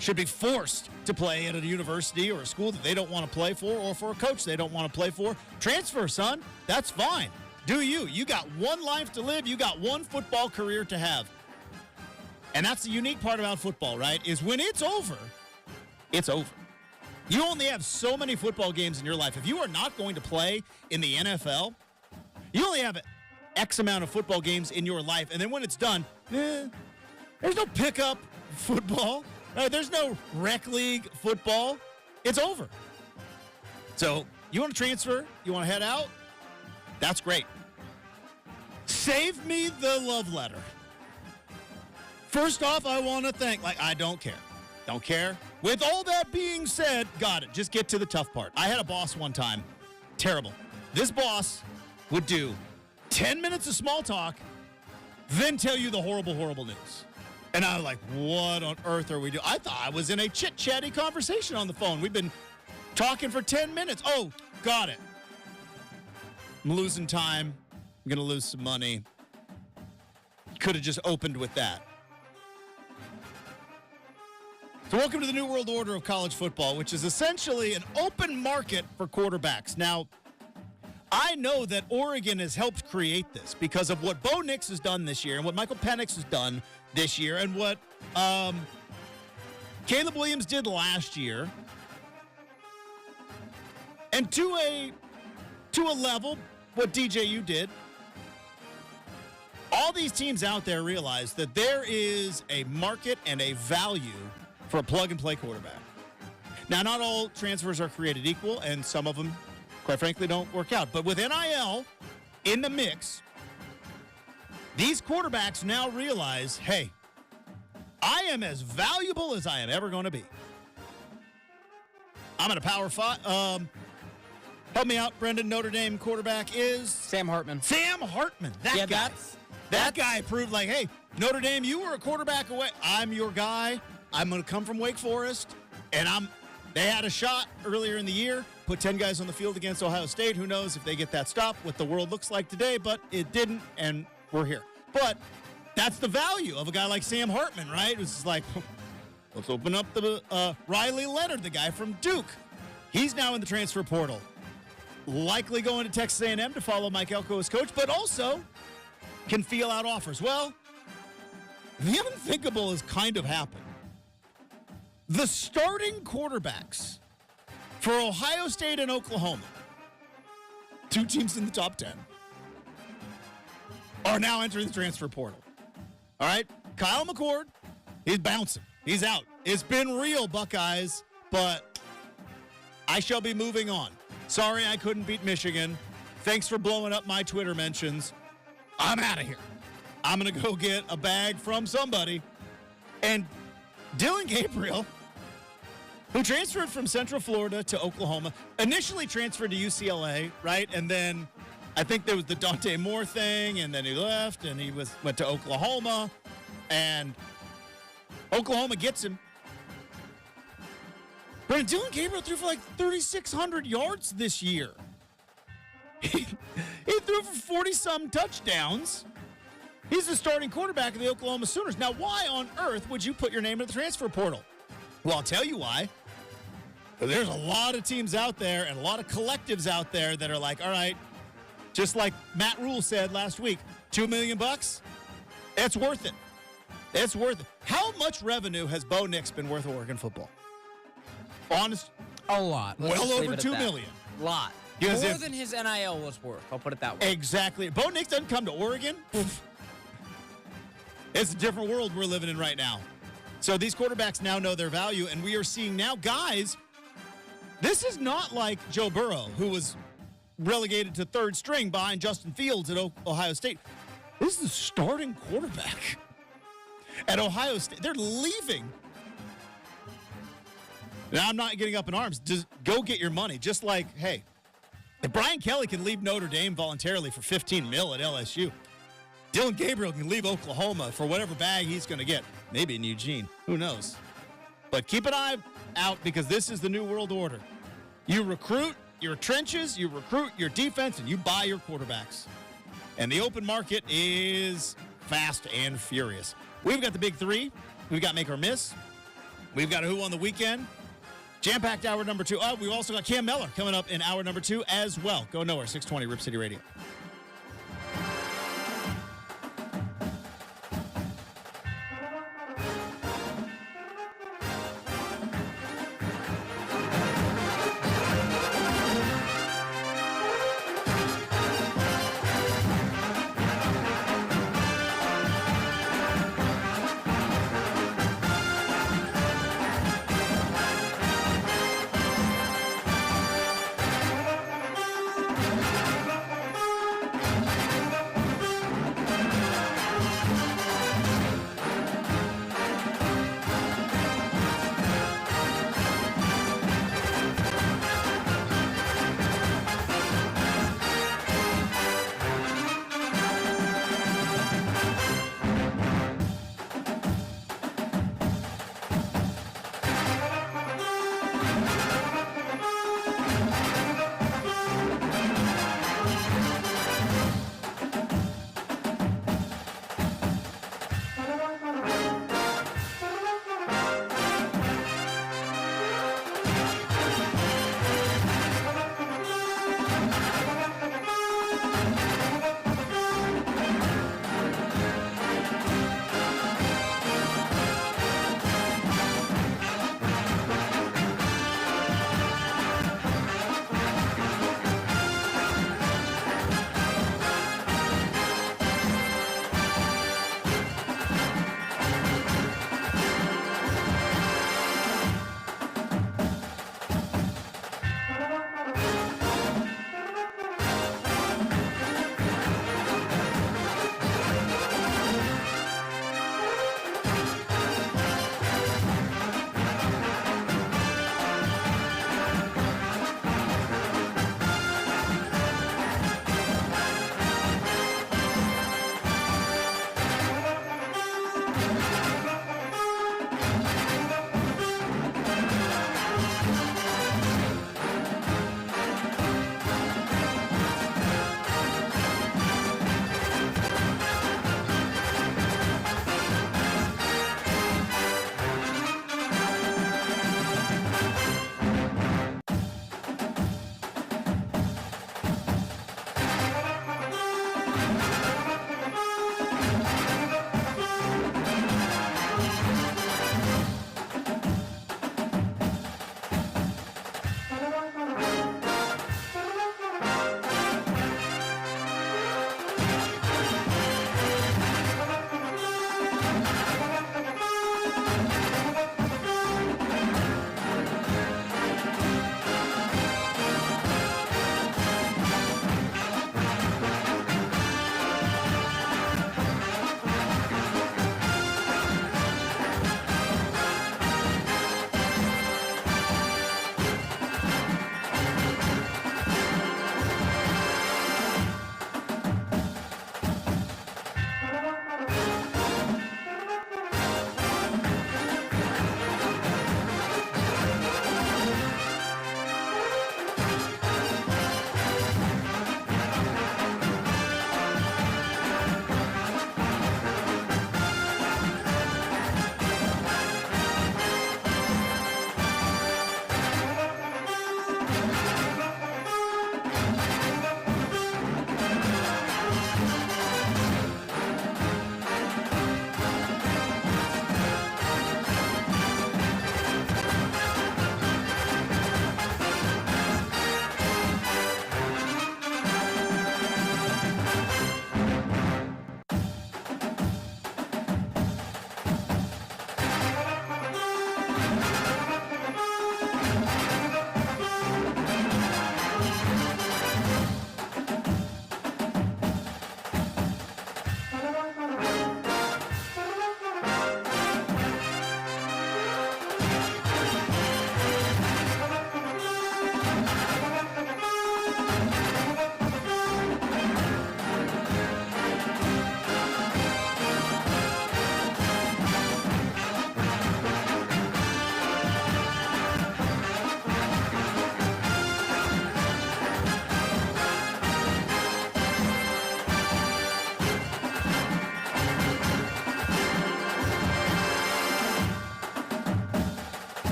should be forced to play at a university or a school that they don't want to play for, or for a coach they don't want to play for. Transfer, son. That's fine. Do you. You got one life to live. You got one football career to have. And that's the unique part about football, right? Is when it's over, it's over. You only have so many football games in your life. If you are not going to play in the NFL, you only have X amount of football games in your life. And then when it's done, there's no pickup football. There's no rec league football. It's over. So you want to transfer? You want to head out? That's great. Save me the love letter. First off, I want to thank, I don't care. Don't care. With all that being said, got it. Just get to the tough part. I had a boss one time. Terrible. This boss would do 10 minutes of small talk, then tell you the horrible, horrible news. And I was like, what on earth are we doing? I thought I was in a chit-chatty conversation on the phone. We've been talking for 10 minutes. Oh, got it. I'm losing time. I'm going to lose some money. Could have just opened with that. So welcome to the new world order of college football, which is essentially an open market for quarterbacks. Now, I know that Oregon has helped create this because of what Bo Nix has done this year and what Michael Penix has done this year and what Caleb Williams did last year. And to a level, what DJU did, all these teams out there realize that there is a market and a value for a plug-and-play quarterback. Now, not all transfers are created equal, and some of them, quite frankly, don't work out. But with NIL in the mix, these quarterbacks now realize, hey, I am as valuable as I am ever going to be. I'm in a Power 5. Help me out, Brendan. Notre Dame quarterback is? Sam Hartman. Sam Hartman. That guy. That guy proved like, hey, Notre Dame, you were a quarterback away. I'm your guy. I'm going to come from Wake Forest. And they had a shot earlier in the year, put 10 guys on the field against Ohio State. Who knows if they get that stop, what the world looks like today, but it didn't, and we're here. But that's the value of a guy like Sam Hartman, right? It was just like, let's open up the Riley Leonard, the guy from Duke. He's now in the transfer portal. Likely going to Texas A&M to follow Mike Elko as coach, but also can feel out offers. Well, the unthinkable has kind of happened. The starting quarterbacks for Ohio State and Oklahoma, two teams in the top 10, are now entering the transfer portal. All right? Kyle McCord, he's bouncing. He's out. It's been real, Buckeyes, but I shall be moving on. Sorry I couldn't beat Michigan. Thanks for blowing up my Twitter mentions. I'm out of here. I'm going to go get a bag from somebody. And Dylan Gabriel, who transferred from Central Florida to Oklahoma, initially transferred to UCLA, right? And then I think there was the Dante Moore thing, and then he left, and he went to Oklahoma, and Oklahoma gets him. But Dylan Gabriel threw for like 3,600 yards this year. He threw for 40-some touchdowns. He's the starting quarterback of the Oklahoma Sooners. Now, why on earth would you put your name in the transfer portal? Well, I'll tell you why. There's a lot of teams out there and a lot of collectives out there that are like, all right, just like Matt Rule said last week, $2 million? It's worth it. It's worth it. How much revenue has Bo Nix been worth of Oregon football? Honest? A lot. Well over $2 million. Lot. More than his NIL was worth. I'll put it that way. Exactly. Bo Nix doesn't come to Oregon. It's a different world we're living in right now. So these quarterbacks now know their value, and we are seeing now guys. This is not like Joe Burrow, who was relegated to third string behind Justin Fields at Ohio State. This is the starting quarterback at Ohio State. They're leaving. Now, I'm not getting up in arms. Just go get your money. Just like, hey, if Brian Kelly can leave Notre Dame voluntarily for $15 million at LSU, Dylan Gabriel can leave Oklahoma for whatever bag he's going to get. Maybe in Eugene. Who knows? But keep an eye out because this is the new world order. You recruit your trenches, you recruit your defense, and you buy your quarterbacks. And the open market is fast and furious. We've got the big three. We've got Make or Miss. We've got Who on the Weekend. Jam-packed hour number 2. Oh, we've also got Cam Miller coming up in hour number 2 as well. Go nowhere, 620 Rip City Radio.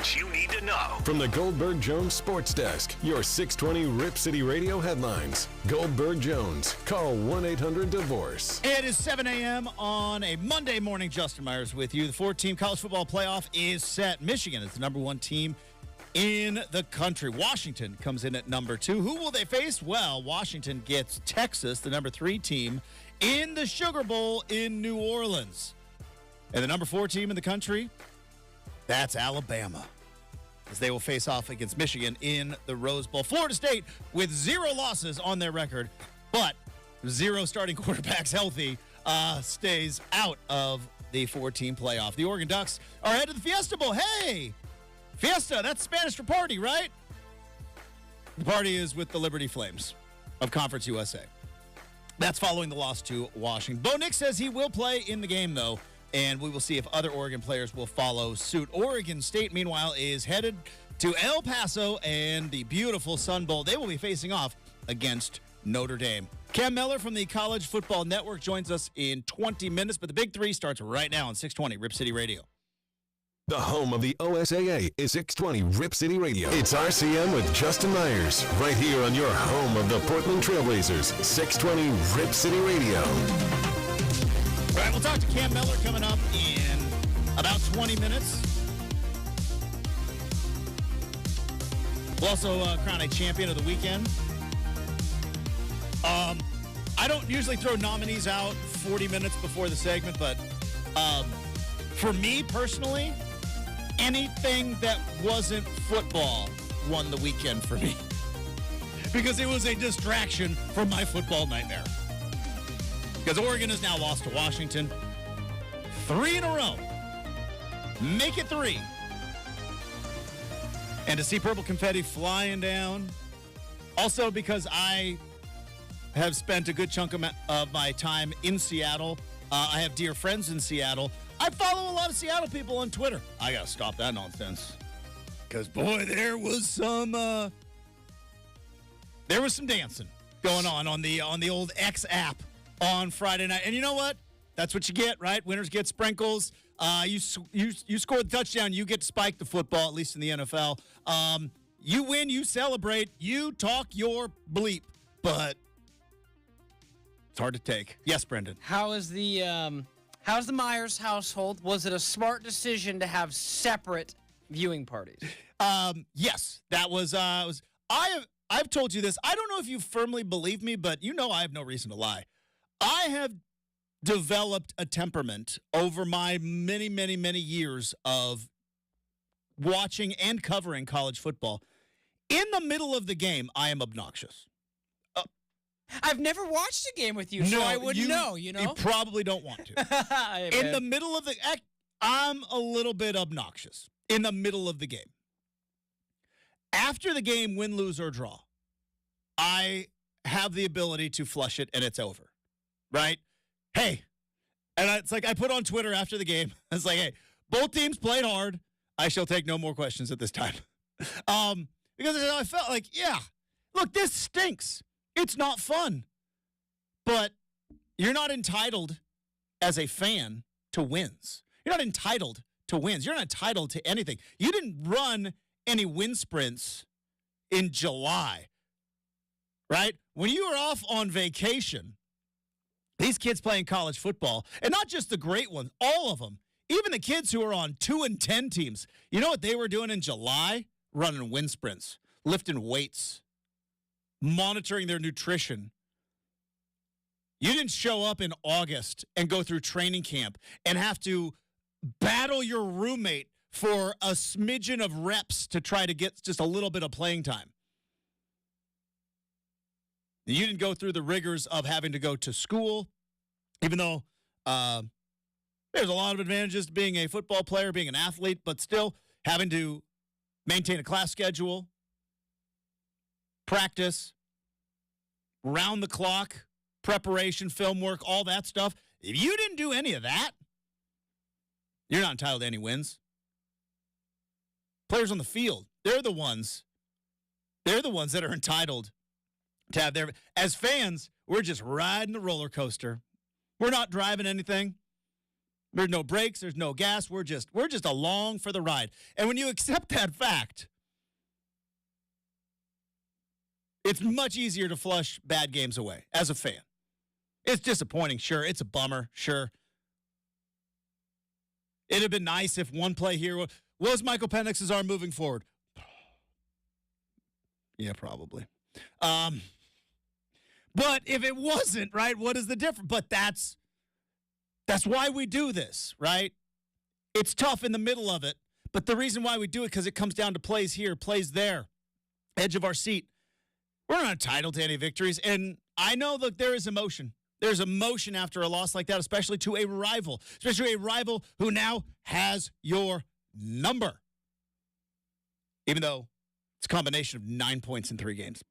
what you need to know. From the Goldberg Jones Sports Desk, your 620 Rip City Radio headlines. Goldberg Jones. Call 1-800-DIVORCE. It is 7 a.m. on a Monday morning. Justin Myers with you. The 4-team college football playoff is set. Michigan is the number one team in the country. Washington comes in at number 2. Who will they face? Well, Washington gets Texas, the number 3 team, in the Sugar Bowl in New Orleans. And the number 4 team in the country, that's Alabama, as they will face off against Michigan in the Rose Bowl. Florida State with 0 losses on their record, but 0 starting quarterbacks healthy, stays out of the 4-team playoff. The Oregon Ducks are headed to the Fiesta Bowl. Hey! Fiesta, that's Spanish for party, right? The party is with the Liberty Flames of Conference USA. That's following the loss to Washington. Bo Nix says he will play in the game, though, and we will see if other Oregon players will follow suit. Oregon State, meanwhile, is headed to El Paso and the beautiful Sun Bowl. They will be facing off against Notre Dame. Cam Miller from the College Football Network joins us in 20 minutes, but the Big Three starts right now on 620 Rip City Radio. The home of the OSAA is 620 Rip City Radio. It's RCM with Justin Myers, right here on your home of the Portland Trailblazers, 620 Rip City Radio. All right, we'll talk to Cam Miller coming up in about 20 minutes. We'll also crown a champion of the weekend. I don't usually throw nominees out 40 minutes before the segment, but for me personally, anything that wasn't football won the weekend for me. Because it was a distraction from my football nightmare. Because Oregon has now lost to Washington 3 in a row. Make it 3. And to see purple confetti flying down. Also because I have spent a good chunk of my time in Seattle. I have dear friends in Seattle. I follow a lot of Seattle people on Twitter. I got to stop that nonsense. Because, boy, there was some dancing going on the old X app on Friday night. And you know what? That's what you get, right? Winners get sprinkles. You score the touchdown, you get to spike the football, at least in the NFL. You win, you celebrate, you talk your bleep. But it's hard to take. Yes, Brendan. How's the Myers household? Was it a smart decision to have separate viewing parties? Yes, that was. I've told you this. I don't know if you firmly believe me, but you know I have no reason to lie. I have developed a temperament over my many, many, many years of watching and covering college football. In the middle of the game, I am obnoxious. I've never watched a game with you, so I wouldn't know, you know? You probably don't want to. In the middle of the act, I'm a little bit obnoxious in the middle of the game. After the game, win, lose, or draw, I have the ability to flush it, and it's over, right? Hey, and it's like I put on Twitter after the game, it's like, hey, both teams played hard. I shall take no more questions at this time. Because I felt like, yeah, look, this stinks. It's not fun. But you're not entitled as a fan to wins. You're not entitled to wins. You're not entitled to anything. You didn't run any wind sprints in July, right? When you were off on vacation, these kids playing college football, and not just the great ones, all of them, even the kids who are on 2-10 teams, you know what they were doing in July? Running wind sprints, lifting weights, monitoring their nutrition. You didn't show up in August and go through training camp and have to battle your roommate for a smidgen of reps to try to get just a little bit of playing time. You didn't go through the rigors of having to go to school, even though there's a lot of advantages to being a football player, being an athlete, but still having to maintain a class schedule, practice, round the clock, preparation, film work, all that stuff. If you didn't do any of that, you're not entitled to any wins. Players on the field, they're the ones that are entitled to have their, as fans, we're just riding the roller coaster. We're not driving anything. There's no brakes. There's no gas. We're just along for the ride. And when you accept that fact, it's much easier to flush bad games away as a fan. It's disappointing, sure. It's a bummer, sure. It'd have been nice if one play here was Michael Penix's arm moving forward. Yeah, probably. But if it wasn't, right, what is the difference? But that's why we do this, right? It's tough in the middle of it, but the reason why we do it because it comes down to plays here, plays there, edge of our seat. We're not entitled to any victories, and I know that there is emotion. There's emotion after a loss like that, especially to a rival, who now has your number. Even though it's a combination of 9 points in 3 games.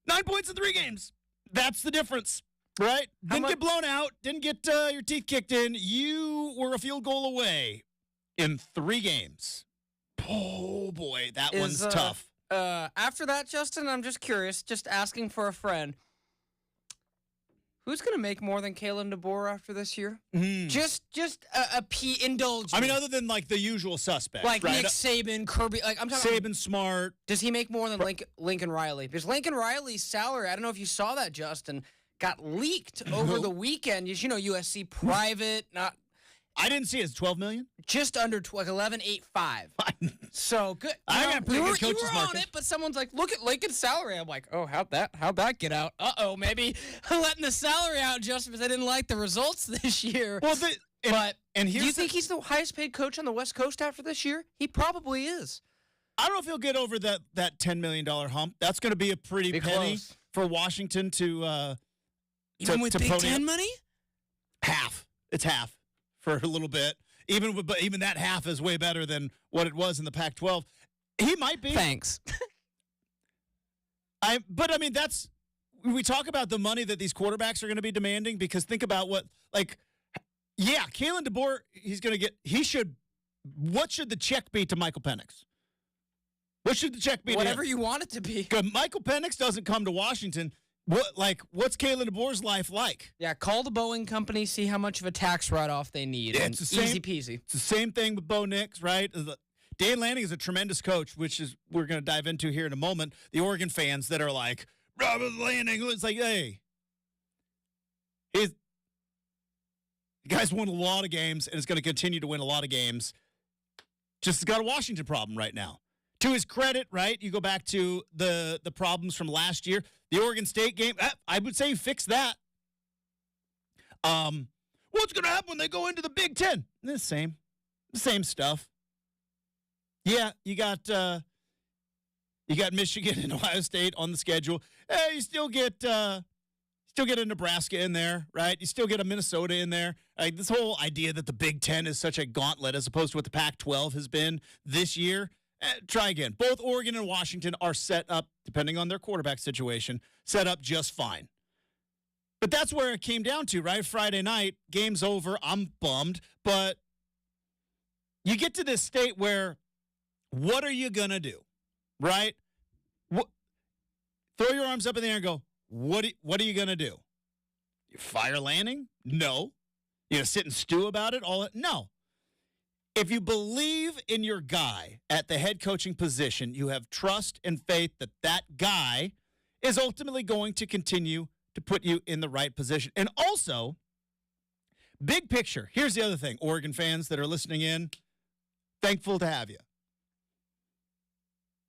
9 points in 3 games. That's the difference, right? Didn't get blown out. Didn't get your teeth kicked in. You were a field goal away in 3 games. Oh, boy, that one's tough. After that, Justin, I'm just curious, just asking for a friend. Who's going to make more than Kalen DeBoer after this year? Just a indulge. I mean, other than like the usual suspects, like right? Nick Saban, Kirby. Like I'm talking. Saban, Smart. Does he make more than Lincoln Riley? Because Lincoln Riley's salary, I don't know if you saw that, Justin, got leaked over the weekend. You know, USC private, not. I didn't see it. It's $12 million. Just under 11.85. So good. I got pretty good coaches you were on it, but someone's like, "Look at Lincoln's salary." I'm like, "Oh, how'd that get out? Maybe letting the salary out just because I didn't like the results this year." Well, do you think he's the highest paid coach on the West Coast after this year? He probably is. I don't know if he'll get over that $10 million hump. That's going to be a pretty penny for Washington to even with Big Ten money. Half. It's half. For a little bit, but even that half is way better than what it was in the Pac-12. He might be. Thanks. But I mean, we talk about the money that these quarterbacks are going to be demanding because think about Kalen DeBoer, he's going to get. What should the check be to Michael Penix? What should the check be? Whatever you want it to be. Because Michael Penix doesn't come to Washington. What's Kalen DeBoer's life like? Yeah, call the Boeing company, see how much of a tax write-off they need. Yeah, it's the same, easy peasy. It's the same thing with Bo Nix, right? Dan Lanning is a tremendous coach, which is we're going to dive into here in a moment. The Oregon fans that are like, Robert Lanning, it's like, hey, the guy's won a lot of games and is going to continue to win a lot of games. Just got a Washington problem right now. To his credit, right, you go back to the problems from last year. The Oregon State game, I would say he fixed that. What's going to happen when they go into the Big Ten? The same stuff. Yeah, you got Michigan and Ohio State on the schedule. You still get a Nebraska in there, right? You still get a Minnesota in there. This whole idea that the Big Ten is such a gauntlet as opposed to what the Pac-12 has been this year. Try again. Both Oregon and Washington are set up, depending on their quarterback situation, set up just fine. But that's where it came down to, right? Friday night, game's over. I'm bummed. But you get to this state where what are you going to do, right? Throw your arms up in the air and go, what are you going to do? You fire Lanning? No. You know, sit and stew about it? No. If you believe in your guy at the head coaching position, you have trust and faith that that guy is ultimately going to continue to put you in the right position. And also, big picture, here's the other thing, Oregon fans that are listening in, thankful to have you.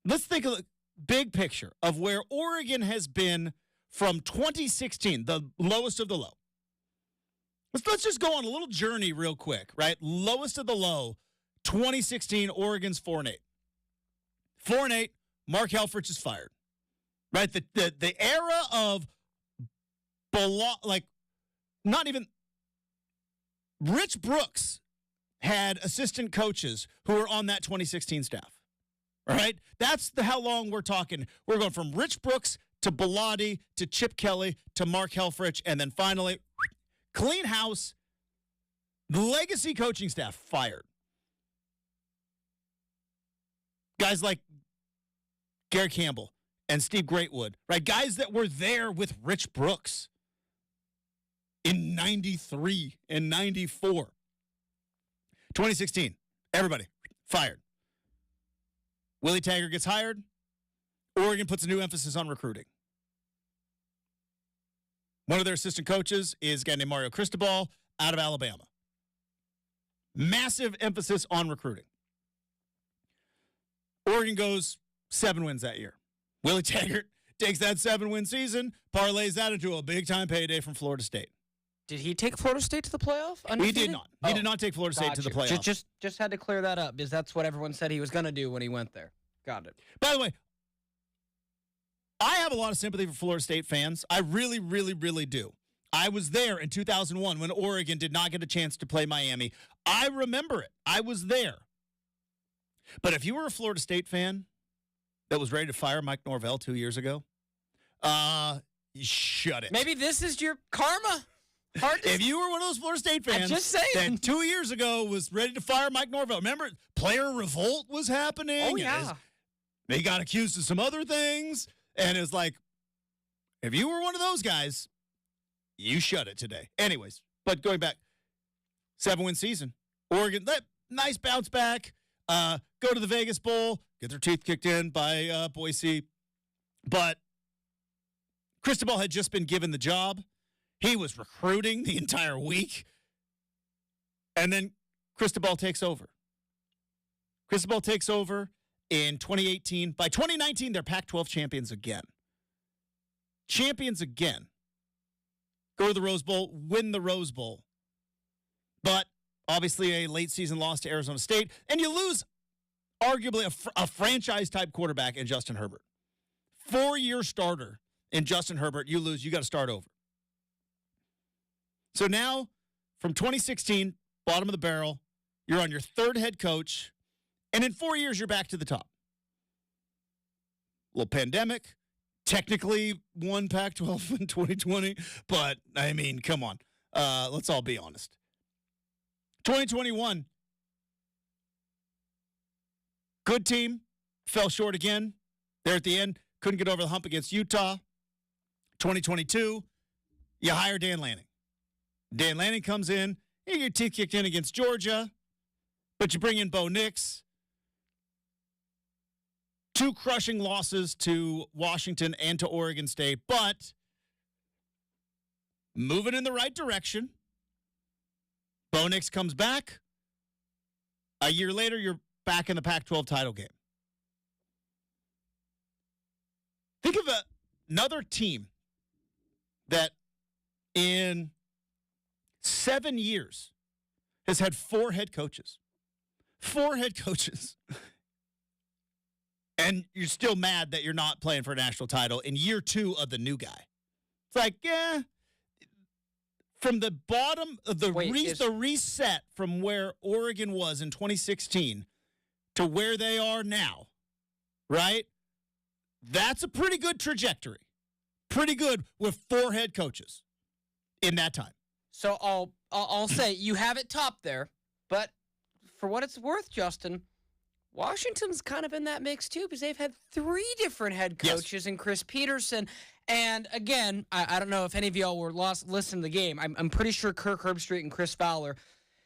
Let's think of the big picture of where Oregon has been from 2016, the lowest of the low. Let's just go on a little journey real quick, right? Lowest of the low, 2016, Oregon's 4-8. 4-8, Mark Helfrich is fired, right? The era of, not even, Rich Brooks had assistant coaches who were on that 2016 staff, right? That's how long we're talking. We're going from Rich Brooks to Bellotti to Chip Kelly to Mark Helfrich, and then finally, clean house, legacy coaching staff fired. Guys like Gary Campbell and Steve Greatwood, right? Guys that were there with Rich Brooks. in 93 and 94. 2016, everybody fired. Willie Taggart gets hired. Oregon puts a new emphasis on recruiting. One of their assistant coaches is a guy named Mario Cristobal out of Alabama. Massive emphasis on recruiting. Oregon goes 7 wins that year. Willie Taggart takes that 7-win season, parlays that into a big-time payday from Florida State. Did he take Florida State to the playoff? Undefeated? He did not. He did not take Florida State to the playoff. Just had to clear that up because that's what everyone said he was going to do when he went there. Got it. By the way, I have a lot of sympathy for Florida State fans. I really, really, really do. I was there in 2001 when Oregon did not get a chance to play Miami. I remember it. I was there. But if you were a Florida State fan that was ready to fire Mike Norvell 2 years ago, shut it. Maybe this is your karma. If you were one of those Florida State fans that 2 years ago was ready to fire Mike Norvell, remember player revolt was happening? Oh, yeah. They got accused of some other things. And it's like, if you were one of those guys, you shut it today. Anyways, but going back, 7-win season. Oregon, nice bounce back. Go to the Vegas Bowl, get their teeth kicked in by Boise. But Cristobal had just been given the job. He was recruiting the entire week. And then Cristobal takes over. Cristobal takes over in 2018. By 2019, they're Pac-12 champions again. Champions again. Go to the Rose Bowl, win the Rose Bowl. But obviously a late season loss to Arizona State. And you lose arguably a franchise-type quarterback in Justin Herbert. 4-year starter in Justin Herbert. You lose, you got to start over. So now, from 2016, bottom of the barrel, you're on your third head coach, and in 4 years, you're back to the top. Little pandemic, technically won Pac-12 in 2020, but, I mean, come on. Let's all be honest. 2021, good team, fell short again. There at the end, couldn't get over the hump against Utah. 2022, you hire Dan Lanning. Dan Lanning comes in, you get your teeth kicked in against Georgia, but you bring in Bo Nix. 2 crushing losses to Washington and to Oregon State, but moving in the right direction. Bo Nix comes back. A year later, you're back in the Pac-12 title game. Think of another team that in 7 years has had 4 head coaches. 4 head coaches. And you're still mad that you're not playing for a national title in year 2 of the new guy. It's like, yeah. From the bottom of the reset from where Oregon was in 2016 to where they are now, right? That's a pretty good trajectory. Pretty good with 4 head coaches in that time. So I'll say you have it top there, but for what it's worth, Justin, Washington's kind of in that mix too because they've had 3 different head coaches in Chris Peterson. And again, I don't know if any of y'all were listening to the game. I'm pretty sure Kirk Herbstreit and Chris Fowler.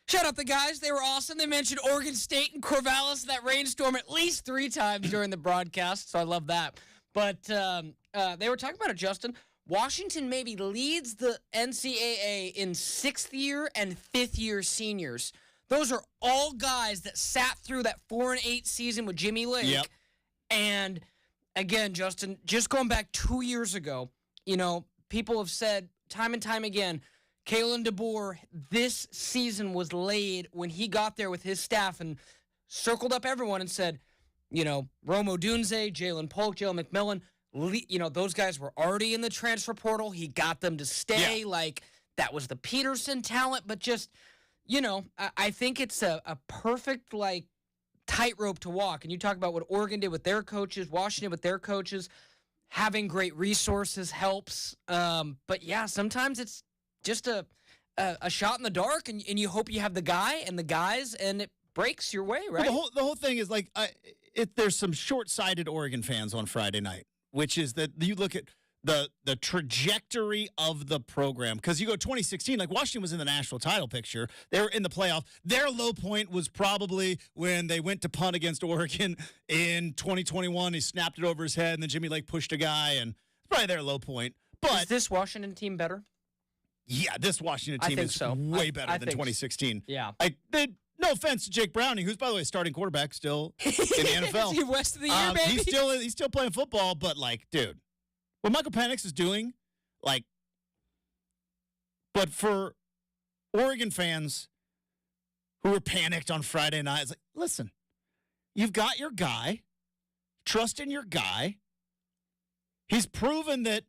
Shout out the guys. They were awesome. They mentioned Oregon State and Corvallis, that rainstorm, at least 3 times during the broadcast, so I love that. But they were talking about it, Justin. Washington maybe leads the NCAA in 6th year and 5th year seniors. Those are all guys that sat through that 4-8 season with Jimmy Lake. Yep. And again, Justin, just going back 2 years ago, you know, people have said time and time again, Kalen DeBoer, this season was laid when he got there with his staff and circled up everyone and said, you know, Rome Odunze, Jalen Polk, Jalen McMillan, you know, those guys were already in the transfer portal. He got them to stay. Yeah. Like, that was the Peterson talent. But just, you know, I think it's a perfect, like, tightrope to walk. And you talk about what Oregon did with their coaches, Washington with their coaches. Having great resources helps. But, yeah, sometimes it's just a shot in the dark, and you hope you have the guy and the guys, and it breaks your way, right? Well, the whole thing is, like, there's some short-sighted Oregon fans on Friday night, which is that you look at the trajectory of the program. Because you go 2016, like Washington was in the national title picture. They were in the playoff. Their low point was probably when they went to punt against Oregon in 2021. He snapped it over his head, and then Jimmy Lake pushed a guy, and it's probably their low point. But is this Washington team better? Yeah, this Washington team is way better than 2016. Yeah. No offense to Jake Browning, who's, by the way, starting quarterback still in the NFL. Is he West of the year, baby? He's still playing football, but, like, dude, what Michael Penix is doing, like, but for Oregon fans who were panicked on Friday night, it's like, listen, you've got your guy. Trust in your guy. He's proven that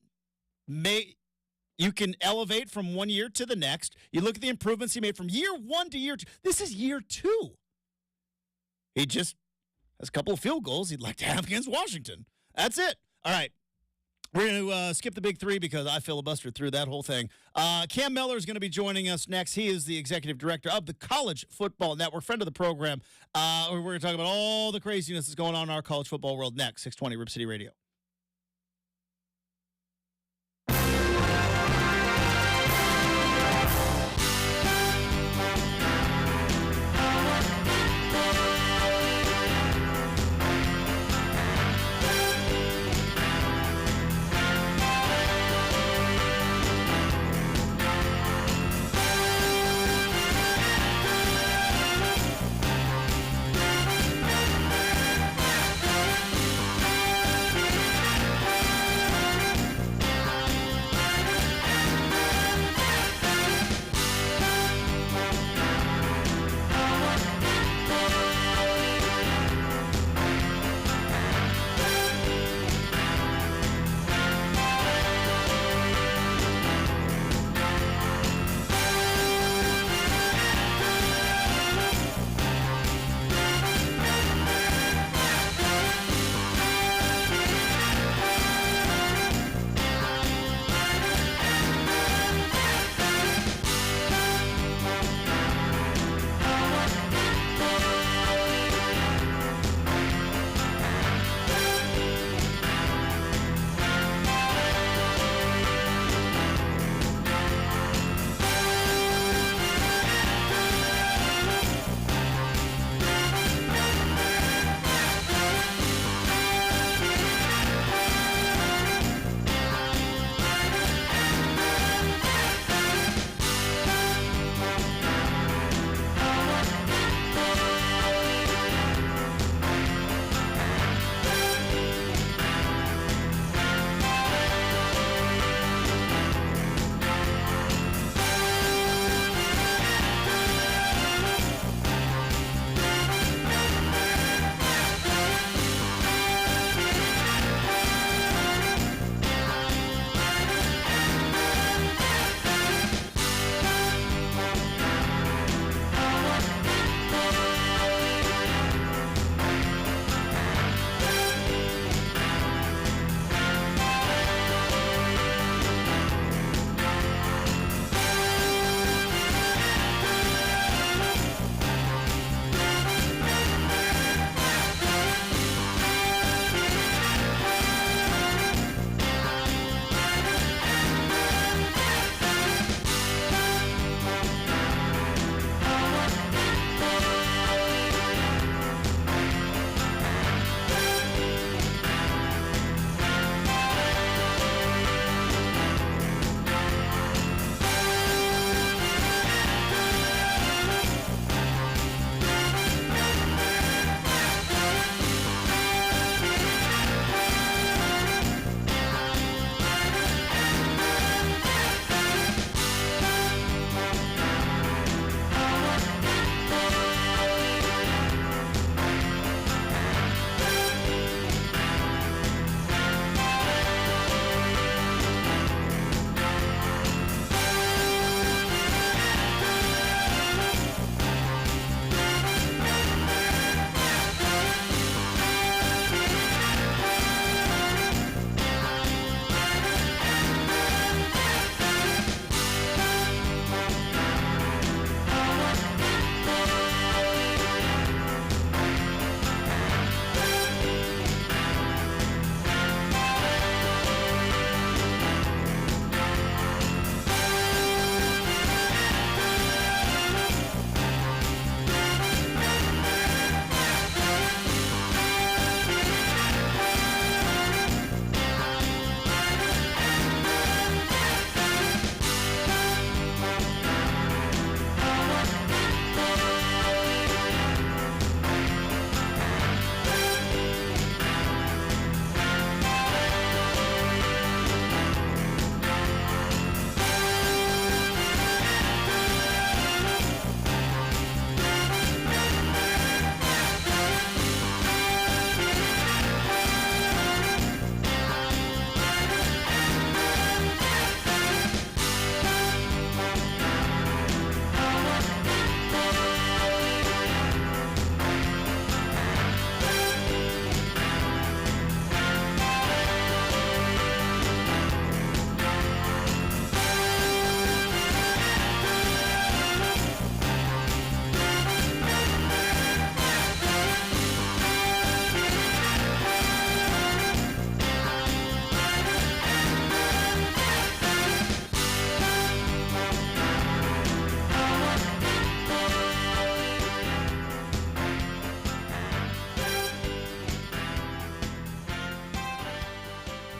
you can elevate from one year to the next. You look at the improvements he made from year one to year two. This is year two. He just has a couple of field goals he'd like to have against Washington. That's it. All right. We're going to skip the big three because I filibustered through that whole thing. Cam Miller is going to be joining us next. He is the executive director of the College Football Network, friend of the program. We're going to talk about all the craziness that's going on in our college football world next. 620 Rip City Radio.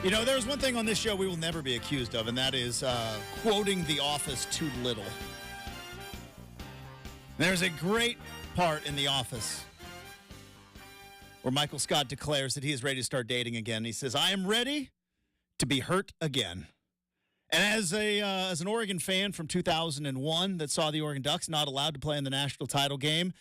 You know, there's one thing on this show we will never be accused of, and that is quoting The Office too little. There's a great part in The Office where Michael Scott declares that he is ready to start dating again. He says, "I am ready to be hurt again." And as an Oregon fan from 2001 that saw the Oregon Ducks not allowed to play in the national title game,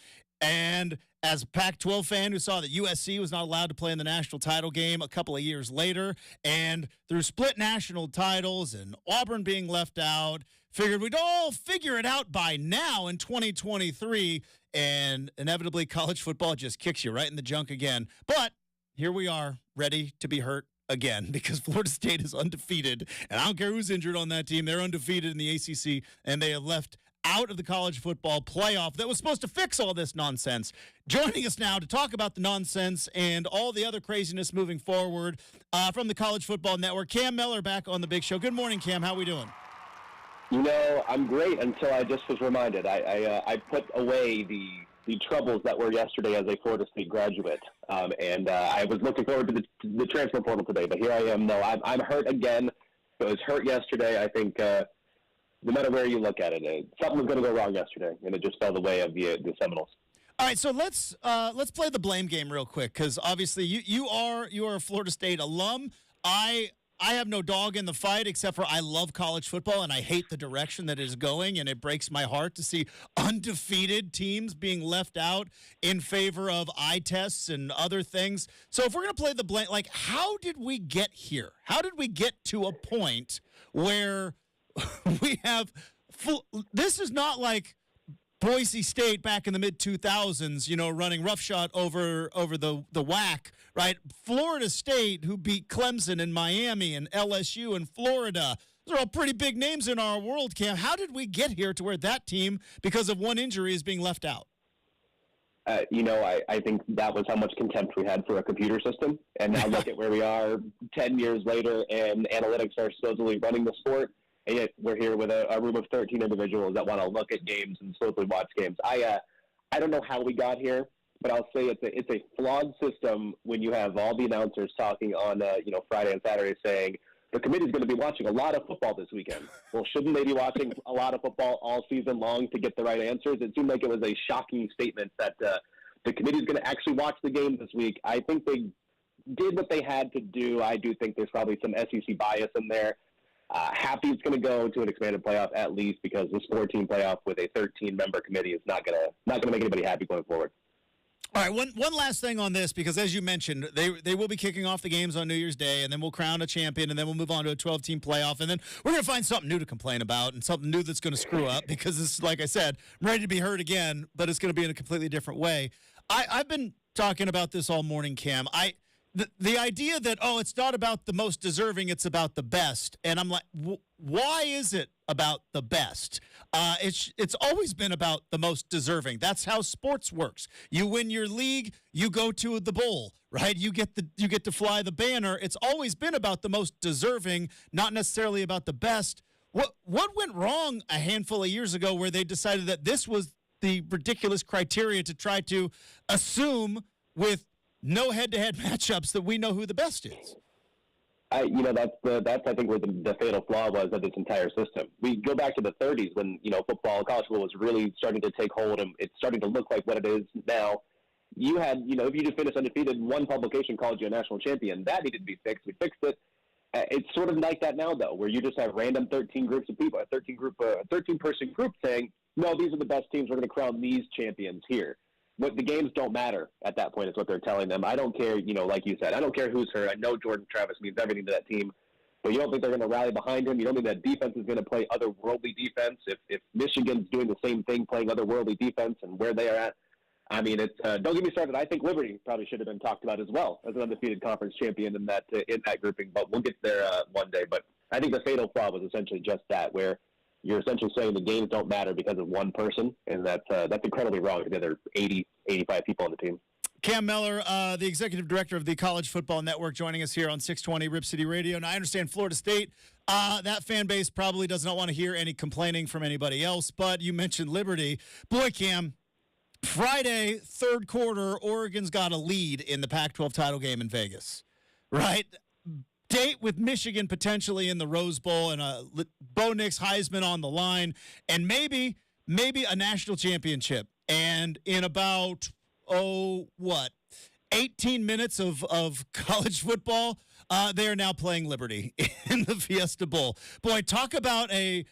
and as a Pac-12 fan who saw that USC was not allowed to play in the national title game a couple of years later, and through split national titles and Auburn being left out, figured we'd all figure it out by now in 2023, and inevitably college football just kicks you right in the junk again. But here we are, ready to be hurt again, because Florida State is undefeated, and I don't care who's injured on that team. They're undefeated in the ACC, and they have left out of the college football playoff that was supposed to fix all this nonsense. Joining us now to talk about the nonsense and all the other craziness moving forward from the College Football Network, Cam Miller back on the Big Show. Good morning, Cam. How we doing? You know, I'm great until I just was reminded. I put away the troubles that were yesterday as a Florida State graduate, and I was looking forward to the transfer portal today. But here I am. No, I'm hurt again. I was hurt yesterday. I think no matter where you look at it, something was going to go wrong yesterday, and it just fell the way of the Seminoles. All right, so let's play the blame game real quick, because obviously you are a Florida State alum. I have no dog in the fight, except for I love college football, and I hate the direction that it is going, and it breaks my heart to see undefeated teams being left out in favor of eye tests and other things. So if we're going to play the blame, like, how did we get here? How did we get to a point where we have this is not like Boise State back in the mid-2000s, you know, running roughshod over the WAC, right? Florida State, who beat Clemson and Miami and LSU and Florida. Those are all pretty big names in our world, Cam. How did we get here to where that team, because of one injury, is being left out? You know, I think that was how much contempt we had for a computer system. And now look at where we are 10 years later, and analytics are supposedly running the sport. And yet we're here with a room of 13 individuals that want to look at games and supposedly watch games. I don't know how we got here, but I'll say it's a flawed system when you have all the announcers talking on Friday and Saturday saying the committee's going to be watching a lot of football this weekend. Well, shouldn't they be watching a lot of football all season long to get the right answers? It seemed like it was a shocking statement that the committee's going to actually watch the game this week. I think they did what they had to do. I do think there's probably some SEC bias in there. Happy it's going to go to an expanded playoff at least, because this 14 playoff with a 13-member committee is not going to make anybody happy going forward. All right, one last thing on this, because as you mentioned, they will be kicking off the games on New Year's Day, and then we'll crown a champion, and then we'll move on to a 12-team playoff, and then we're going to find something new to complain about and something new that's going to screw up, because this, like I said, I'm ready to be hurt again, but it's going to be in a completely different way. I've been talking about this all morning, Cam. The idea that, it's not about the most deserving, it's about the best. And I'm like, why is it about the best? It's always been about the most deserving. That's how sports works. You win your league, you go to the bowl, right? You get to fly the banner. It's always been about the most deserving, not necessarily about the best. What went wrong a handful of years ago where they decided that this was the ridiculous criteria to try to assume with no head-to-head matchups that we know who the best is? That's I think where the fatal flaw was of this entire system. We go back to the 30s when football, college football was really starting to take hold, and it's starting to look like what it is now. You had if you just finished undefeated, one publication called you a national champion. That needed to be fixed. We fixed it. It's sort of like that now, though, where you just have random 13 groups of people, a 13-person group saying, no, these are the best teams. We're going to crown these champions here. But the games don't matter at that point is what they're telling them. I don't care, like you said, I don't care who's hurt. I know Jordan Travis means everything to that team, but you don't think they're going to rally behind him. You don't think that defense is going to play otherworldly defense. If Michigan's doing the same thing, playing otherworldly defense and where they are at, I mean, it's don't get me started. I think Liberty probably should have been talked about as well as an undefeated conference champion in that grouping, but we'll get there one day. But I think the fatal flaw was essentially just that, where you're essentially saying the games don't matter because of one person, and that's incredibly wrong to the other 80, 85 people on the team. Cam Miller, the executive director of the College Football Network, joining us here on 620 Rip City Radio. And I understand Florida State, that fan base probably does not want to hear any complaining from anybody else, but you mentioned Liberty. Boy, Cam, Friday, third quarter, Oregon's got a lead in the Pac-12 title game in Vegas, right? State with Michigan potentially in the Rose Bowl and Bo Nix Heisman on the line, and maybe a national championship. And in about 18 minutes of college football, they are now playing Liberty in the Fiesta Bowl. Boy, talk about a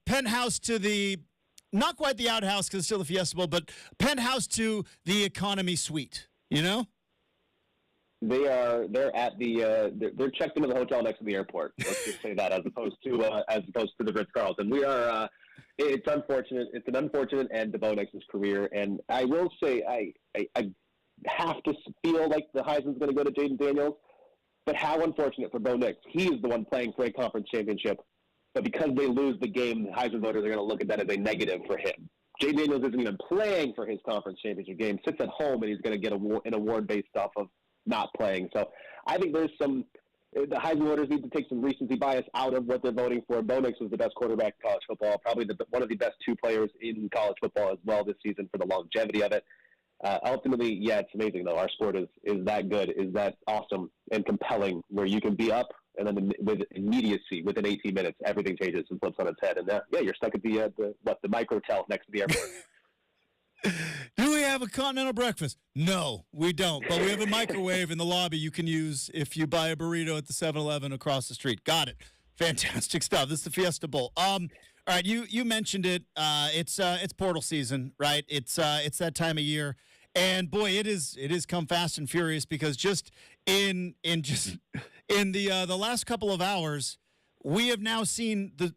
penthouse to the, not quite the outhouse because it's still the Fiesta Bowl, but penthouse to the economy suite, you know? They're at they're checked into the hotel next to the airport. Let's just say that, as opposed to the Ritz-Carlton. We are. It's unfortunate. It's an unfortunate end to Bo Nix's career, and I will say I have to feel like the Heisman's going to go to Jaden Daniels, but how unfortunate for Bo Nix. He is the one playing for a conference championship, but because they lose the game, the Heisman voters are going to look at that as a negative for him. Jaden Daniels isn't even playing for his conference championship game, sits at home, and he's going to get an award based off of not playing. So I think the Heisman voters need to take some recency bias out of what they're voting for. Bo Nix was the best quarterback in college football, probably one of the best two players in college football as well this season for the longevity of it. Ultimately, yeah, it's amazing, though. Our sport is that good, is that awesome and compelling, where you can be up, and then with immediacy, within 18 minutes, everything changes and flips on its head. And you're stuck at the microtel next to the airport. Do we have a continental breakfast? No, we don't. But we have a microwave in the lobby you can use if you buy a burrito at the 7-Eleven across the street. Got it. Fantastic stuff. This is the Fiesta Bowl. All right, you mentioned it. It's portal season, right? It's that time of year, and boy, it is come fast and furious, because just in the last couple of hours, we have now seen the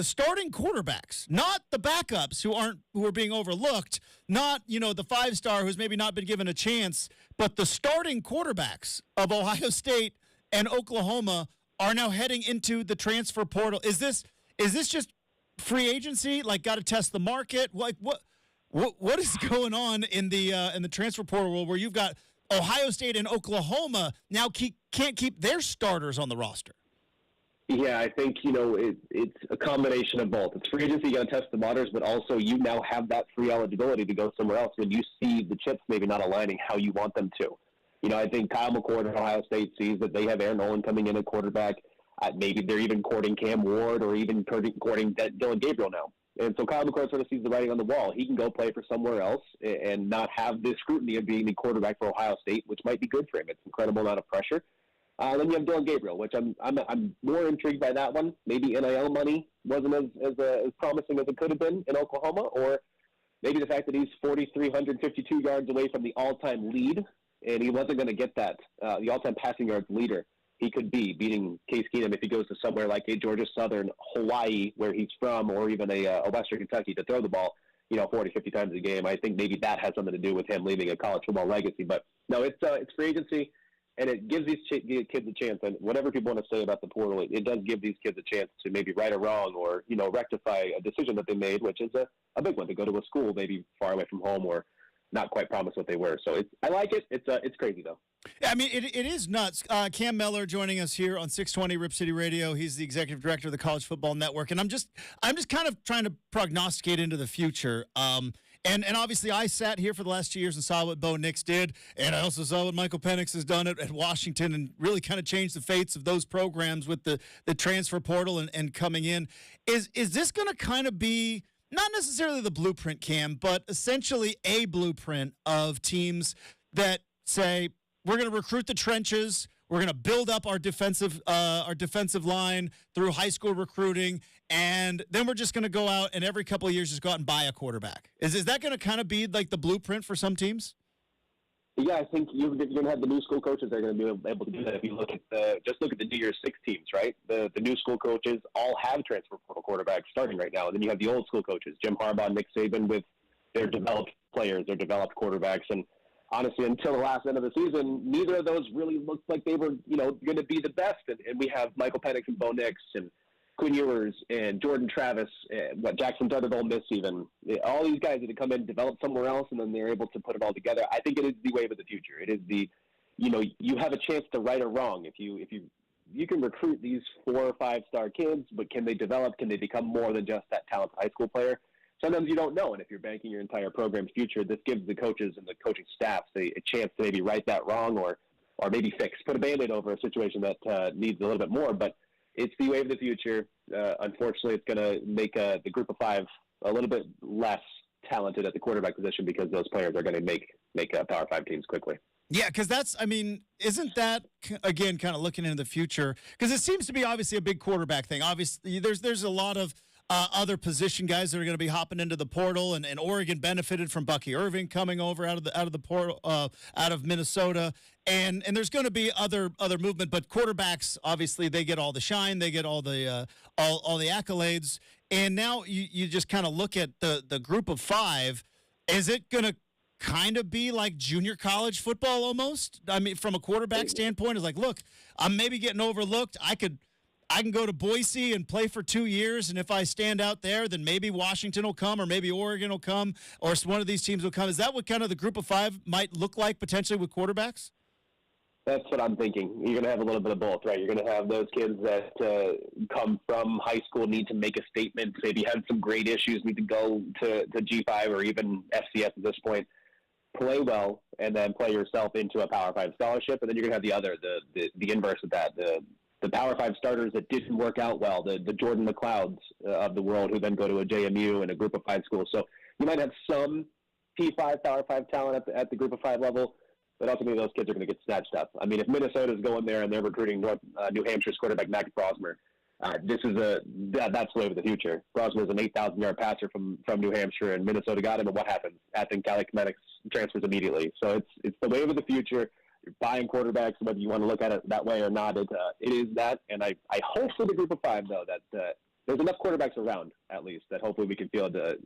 starting quarterbacks, not the backups who are being overlooked, not the 5-star who's maybe not been given a chance, but the starting quarterbacks of Ohio State and Oklahoma are now heading into the transfer portal. Is this just free agency? Like, got to test the market? Like, what is going on in the transfer portal world, where you've got Ohio State and Oklahoma now can't keep their starters on the roster? Yeah, I think, it's a combination of both. It's free agency, you got to test the waters, but also you now have that free eligibility to go somewhere else when you see the chips maybe not aligning how you want them to. I think Kyle McCord at Ohio State sees that they have Aaron Nolan coming in at quarterback. Maybe they're even courting Cam Ward, or even courting Dylan Gabriel now. And so Kyle McCord sort of sees the writing on the wall. He can go play for somewhere else and not have the scrutiny of being the quarterback for Ohio State, which might be good for him. It's an incredible amount of pressure. Then you have Dylan Gabriel, which I'm more intrigued by that one. Maybe NIL money wasn't as promising as it could have been in Oklahoma, or maybe the fact that he's 4,352 yards away from the all-time lead, and he wasn't going to get that, the all-time passing yards leader he could be, beating Case Keenum if he goes to somewhere like a Georgia Southern, Hawaii, where he's from, or even a Western Kentucky to throw the ball, 40, 50 times a game. I think maybe that has something to do with him leaving a college football legacy. But no, it's free agency. And it gives these kids a chance. And whatever people want to say about the portal, it does give these kids a chance to maybe right a wrong, or, rectify a decision that they made, which is a big one, to go to a school maybe far away from home, or not quite promise what they were. So I like it. It's crazy, though. I mean, it is nuts. Cam Mellor joining us here on 620 Rip City Radio. He's the executive director of the College Football Network. And I'm just kind of trying to prognosticate into the future. And obviously, I sat here for the last 2 years and saw what Bo Nix did, and I also saw what Michael Penix has done at Washington, and really kind of changed the fates of those programs with the transfer portal and coming in. Is this going to kind of be not necessarily the blueprint, Cam, but essentially a blueprint of teams that say, we're going to recruit the trenches, we're going to build up our defensive line through high school recruiting, and then we're just going to go out and every couple of years just go out and buy a quarterback? Is that going to kind of be like the blueprint for some teams? Yeah, I think you're going to have the new school coaches that are going to be able to do that. If you look at the New Year's Six teams, right? The new school coaches all have transfer portal quarterbacks starting right now. And then you have the old school coaches, Jim Harbaugh, Nick Saban, with their developed players, their developed quarterbacks. And honestly, until the last end of the season, neither of those really looked like they were, going to be the best. And we have Michael Penix and Bo Nix and Quinn Ewers and Jordan Travis, and Jackson Dart at Ole Miss, even all these guys that come in, develop somewhere else, and then they're able to put it all together. I think it is the wave of the future. It is you have a chance to right or wrong if you can recruit these 4 or 5-star kids, but can they develop? Can they become more than just that talented high school player? Sometimes you don't know, and if you're banking your entire program's future, this gives the coaches and the coaching staffs a chance to maybe right that wrong, or or maybe fix, put a Band-Aid over a situation that needs a little bit more. But it's the wave of the future. Unfortunately, it's going to make the group of five a little bit less talented at the quarterback position because those players are going to make Power 5 teams quickly. Yeah, because isn't that, again, kind of looking into the future? Because it seems to be obviously a big quarterback thing. Obviously, there's a lot of other position guys that are going to be hopping into the portal, and Oregon benefited from Bucky Irving coming over out of the portal, out of Minnesota, and there's going to be other movement. But quarterbacks, obviously, they get all the shine, they get all the accolades, and now you just kind of look at the group of five. Is it going to kind of be like junior college football almost? I mean, from a quarterback standpoint, it's like, look, I'm maybe getting overlooked. I can go to Boise and play for 2 years, and if I stand out there, then maybe Washington will come, or maybe Oregon will come, or one of these teams will come. Is that what kind of the group of five might look like potentially with quarterbacks? That's what I'm thinking. You're going to have a little bit of both, right? You're going to have those kids that come from high school, need to make a statement, maybe have some grade issues, need to go to G5 or even FCS at this point, play well, and then play yourself into a Power 5 scholarship. And then you're going to have the inverse of that, the Power 5 starters that didn't work out well, the Jordan McLeods of the world who then go to a JMU and a group of five school. So you might have some P5, Power 5 talent at the group of five level, but ultimately those kids are going to get snatched up. I mean, if Minnesota's going there and they're recruiting New Hampshire's quarterback Mac Brosmer, that's the way of the future. Brosmer is an 8,000-yard passer from New Hampshire, and Minnesota got him, and what happens? Athens Calicommatics transfers immediately. So it's the wave of the future. You're buying quarterbacks, whether you want to look at it that way or not. It is that, and I hope for the group of five, though, that there's enough quarterbacks around, at least, that hopefully we can field a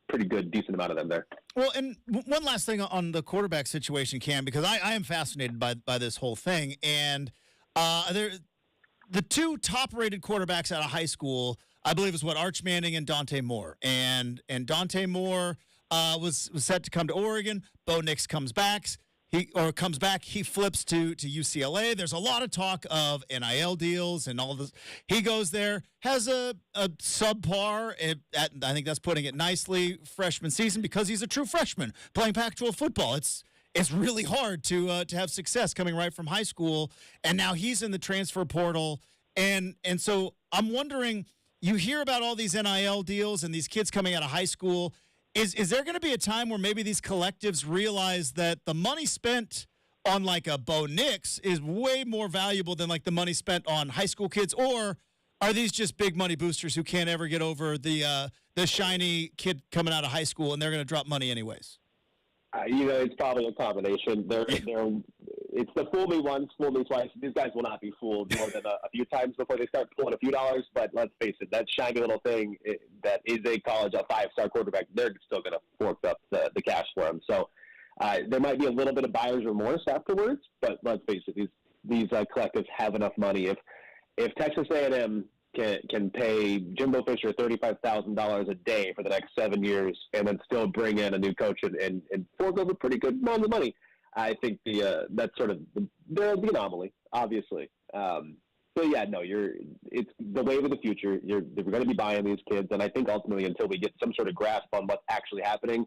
pretty good, decent amount of them there. Well, and one last thing on the quarterback situation, Cam, because I am fascinated by this whole thing, and the two top-rated quarterbacks out of high school, I believe, is Arch Manning and Dante Moore, and Dante Moore was set to come to Oregon. Bo Nix comes back. He flips to UCLA. There's a lot of talk of NIL deals and all this. He goes there, has a subpar, I think that's putting it nicely, freshman season, because he's a true freshman playing Pac-12 football. It's really hard to have success coming right from high school, and now he's in the transfer portal. And so I'm wondering, you hear about all these NIL deals and these kids coming out of high school. Is there going to be a time where maybe these collectives realize that the money spent on like a Bo Nix is way more valuable than like the money spent on high school kids? Or are these just big money boosters who can't ever get over the shiny kid coming out of high school, and they're going to drop money anyways? It's probably a combination. It's the fool me once, fool me twice. These guys will not be fooled more than a few times before they start pulling a few dollars. But let's face it, that shiny little thing that is a five-star quarterback, they're still going to fork up the cash for him. So there might be a little bit of buyer's remorse afterwards. But let's face it, these collectives have enough money. If Texas A&M can pay Jimbo Fisher $35,000 a day for the next 7 years and then still bring in a new coach and fork over pretty good amount of money, I think that's sort of the anomaly, obviously. But yeah, no, it's the wave of the future. We're going to be buying these kids, and I think ultimately until we get some sort of grasp on what's actually happening,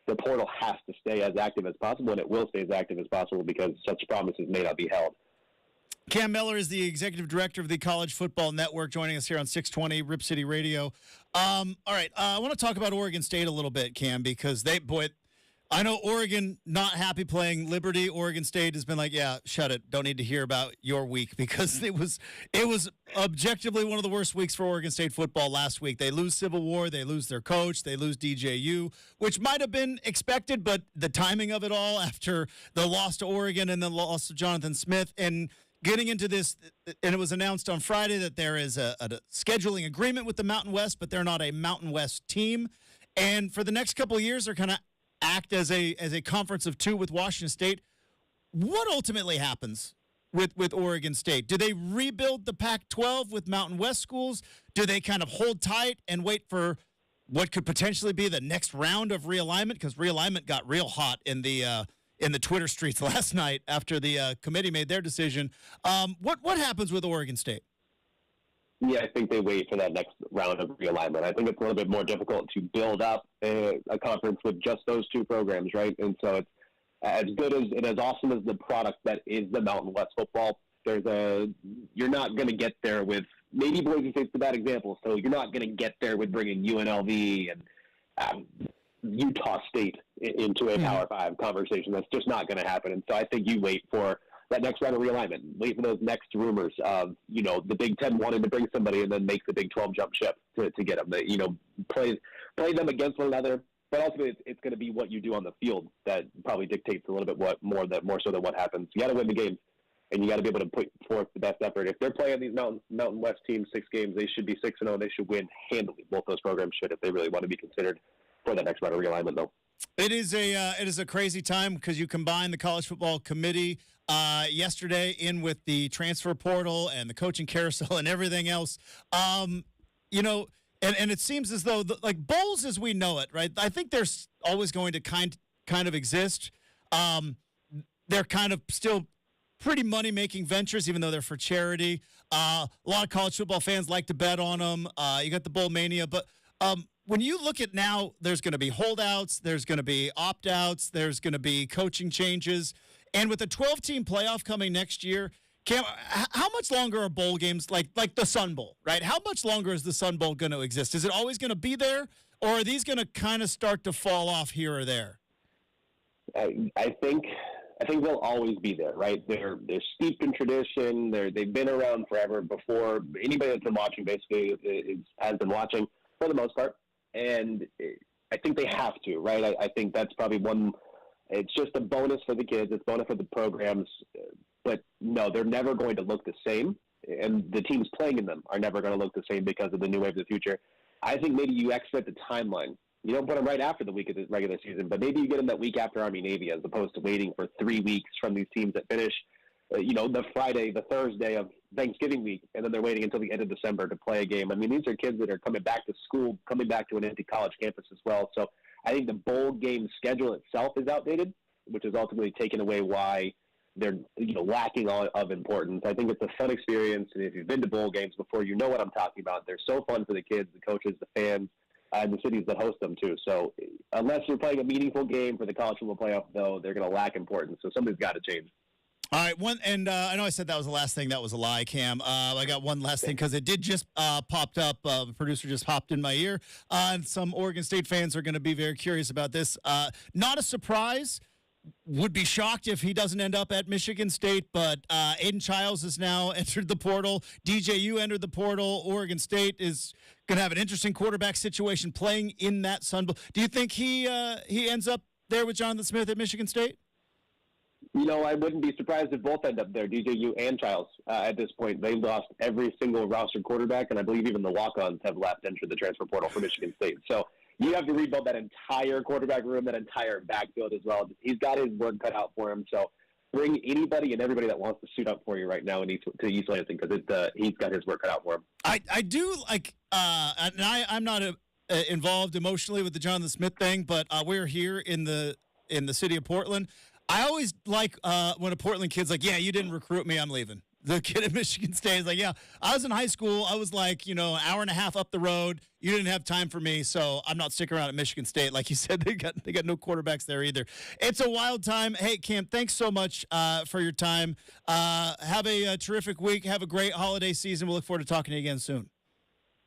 the portal has to stay as active as possible, and it will stay as active as possible because such promises may not be held. Cam Miller is the executive director of the College Football Network, joining us here on 620 Rip City Radio. All right, I want to talk about Oregon State a little bit, Cam, because I know Oregon not happy playing Liberty. Oregon State has been like, yeah, shut it. Don't need to hear about your week, because it was objectively one of the worst weeks for Oregon State football last week. They lose Civil War. They lose their coach. They lose DJU, which might have been expected, but the timing of it all after the loss to Oregon and the loss to Jonathan Smith and getting into this, and it was announced on Friday that there is a scheduling agreement with the Mountain West, but they're not a Mountain West team. And for the next couple of years, they're kind of act as a conference of two with Washington State. What ultimately happens with Oregon State? Do they rebuild the Pac-12 with Mountain West schools? Do they kind of hold tight and wait for what could potentially be the next round of realignment? Because realignment got real hot in the Twitter streets last night after the committee made their decision. What happens with Oregon State? Yeah, I think they wait for that next round of realignment. I think it's a little bit more difficult to build up a conference with just those two programs, right? And so it's as good as and as awesome as the product that is the Mountain West football, you're not going to get there with maybe Boise State's the bad example. So you're not going to get there with bringing UNLV and Utah State into a Power 5 conversation. That's just not going to happen. And so I think you wait for that next round of realignment. Wait for those next rumors of, the Big Ten wanting to bring somebody and then make the Big 12 jump ship to get them. Play them against one another. But ultimately, it's going to be what you do on the field that probably dictates a little bit more so than what happens. You got to win the games, and you got to be able to put forth the best effort. If they're playing these Mountain West teams 6 games, they should be 6-0. They should win handily. Both those programs should, if they really want to be considered for that next round of realignment, though. It is a crazy time because you combine the college football committee yesterday in with the transfer portal and the coaching carousel and everything else. And it seems as though bowls as we know it, right? I think they're always going to kind of exist. They're kind of still pretty money-making ventures, even though they're for charity. A lot of college football fans like to bet on them. You got the bowl mania, but when you look at now, there's going to be holdouts, there's going to be opt-outs, there's going to be coaching changes, and with the 12-team playoff coming next year. Cam, how much longer are bowl games like the Sun Bowl, right? How much longer is the Sun Bowl going to exist? Is it always going to be there, or are these going to kind of start to fall off here or there? I think they'll always be there, right? They're steeped in tradition. They've been around forever. Before anybody that's been watching, basically, has been watching for the most part, and I think they have to, right? I think that's probably one. It's just a bonus for the kids. It's a bonus for the programs. But no, they're never going to look the same, and the teams playing in them are never going to look the same because of the new wave of the future. I think maybe you expedite the timeline. You don't put them right after the week of the regular season, but maybe you get them that week after Army-Navy as opposed to waiting for 3 weeks from these teams that finish, the Friday, the Thursday of Thanksgiving week, and then they're waiting until the end of December to play a game. I mean, these are kids that are coming back to school, coming back to an empty college campus as well. So I think the bowl game schedule itself is outdated, which is ultimately taken away why they're lacking of importance. I think it's a fun experience, and if you've been to bowl games before, you know what I'm talking about. They're so fun for the kids, the coaches, the fans, and the cities that host them too. So unless you're playing a meaningful game for the college football playoff, though, they're going to lack importance. So something's got to change. All right, I know I said that was the last thing. That was a lie, Cam. I got one last thing because it did just popped up. The producer just hopped in my ear. And some Oregon State fans are going to be very curious about this. Not a surprise. Would be shocked if he doesn't end up at Michigan State, but Aiden Childs has now entered the portal. DJU entered the portal. Oregon State is going to have an interesting quarterback situation playing in that Sun Bowl. Do you think he ends up there with Jonathan Smith at Michigan State? I wouldn't be surprised if both end up there, DJU and Childs. At this point, they lost every single roster quarterback, and I believe even the walk-ons have left, entered the transfer portal for Michigan State. So you have to rebuild that entire quarterback room, that entire backfield as well. He's got his work cut out for him. So bring anybody and everybody that wants to suit up for you right now to East Lansing because he's got his work cut out for him. I do like, and I'm not involved emotionally with the Jonathan Smith thing, but we're here in the city of Portland. I always like when a Portland kid's like, yeah, you didn't recruit me, I'm leaving. The kid at Michigan State is like, yeah, I was in high school. I was like, an hour and a half up the road. You didn't have time for me, so I'm not sticking around at Michigan State. Like you said, they got no quarterbacks there either. It's a wild time. Hey, Cam, thanks so much for your time. Have a terrific week. Have a great holiday season. We'll look forward to talking to you again soon.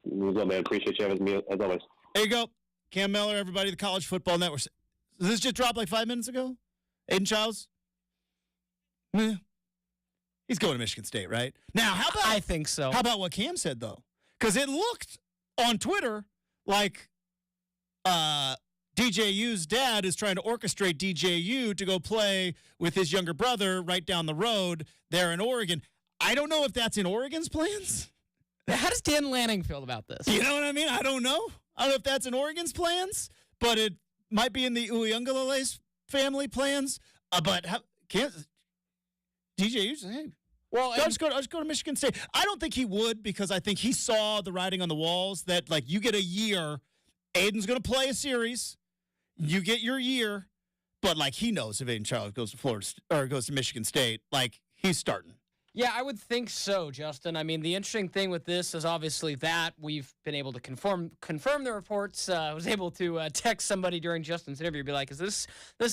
You as well, man. Appreciate you having me, as always. There you go. Cam Miller, everybody, the College Football Network. Did this just drop like 5 minutes ago? Aiden Childs? He's going to Michigan State, right? Now, how about... I think so. How about what Cam said, though? Because it looked on Twitter like DJU's dad is trying to orchestrate DJU to go play with his younger brother right down the road there in Oregon. I don't know if that's in Oregon's plans. How does Dan Lanning feel about this? You know what I mean? I don't know. I don't know if that's in Oregon's plans, but it might be in the Uyunglele's family plans. But can't DJU's, hey, well, I'll just go to Michigan State. I don't think he would because I think he saw the writing on the walls that, like, you get a year. Aiden's going to play a series. You get your year. But, like, he knows if Aiden Childs goes to Florida or goes to Michigan State, like, he's starting. Yeah, I would think so, Justin. I mean, the interesting thing with this is obviously that we've been able to confirm the reports. I was able to text somebody during Justin's interview, be like, "Is this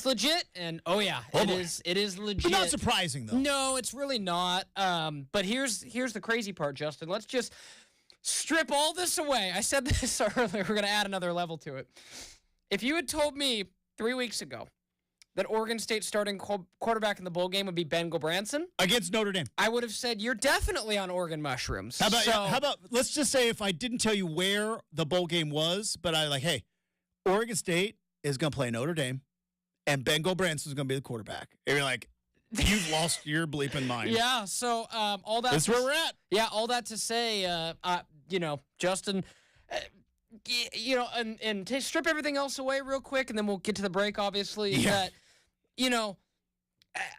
legit?" And oh yeah, it is. It is legit. But not surprising though. No, it's really not. But here's the crazy part, Justin. Let's just strip all this away. I said this earlier. We're gonna add another level to it. If you had told me 3 weeks ago that Oregon State's starting quarterback in the bowl game would be Ben Gilbranson against Notre Dame, I would have said you're definitely on Oregon mushrooms. How about let's just say if I didn't tell you where the bowl game was, but I like, hey, Oregon State is going to play Notre Dame, and Ben Gilbranson is going to be the quarterback. And you're like, you've lost your bleeping mind. Yeah. So all that. That's where we're at. Yeah. All that to say, Justin. And to strip everything else away real quick, and then we'll get to the break. Obviously, that.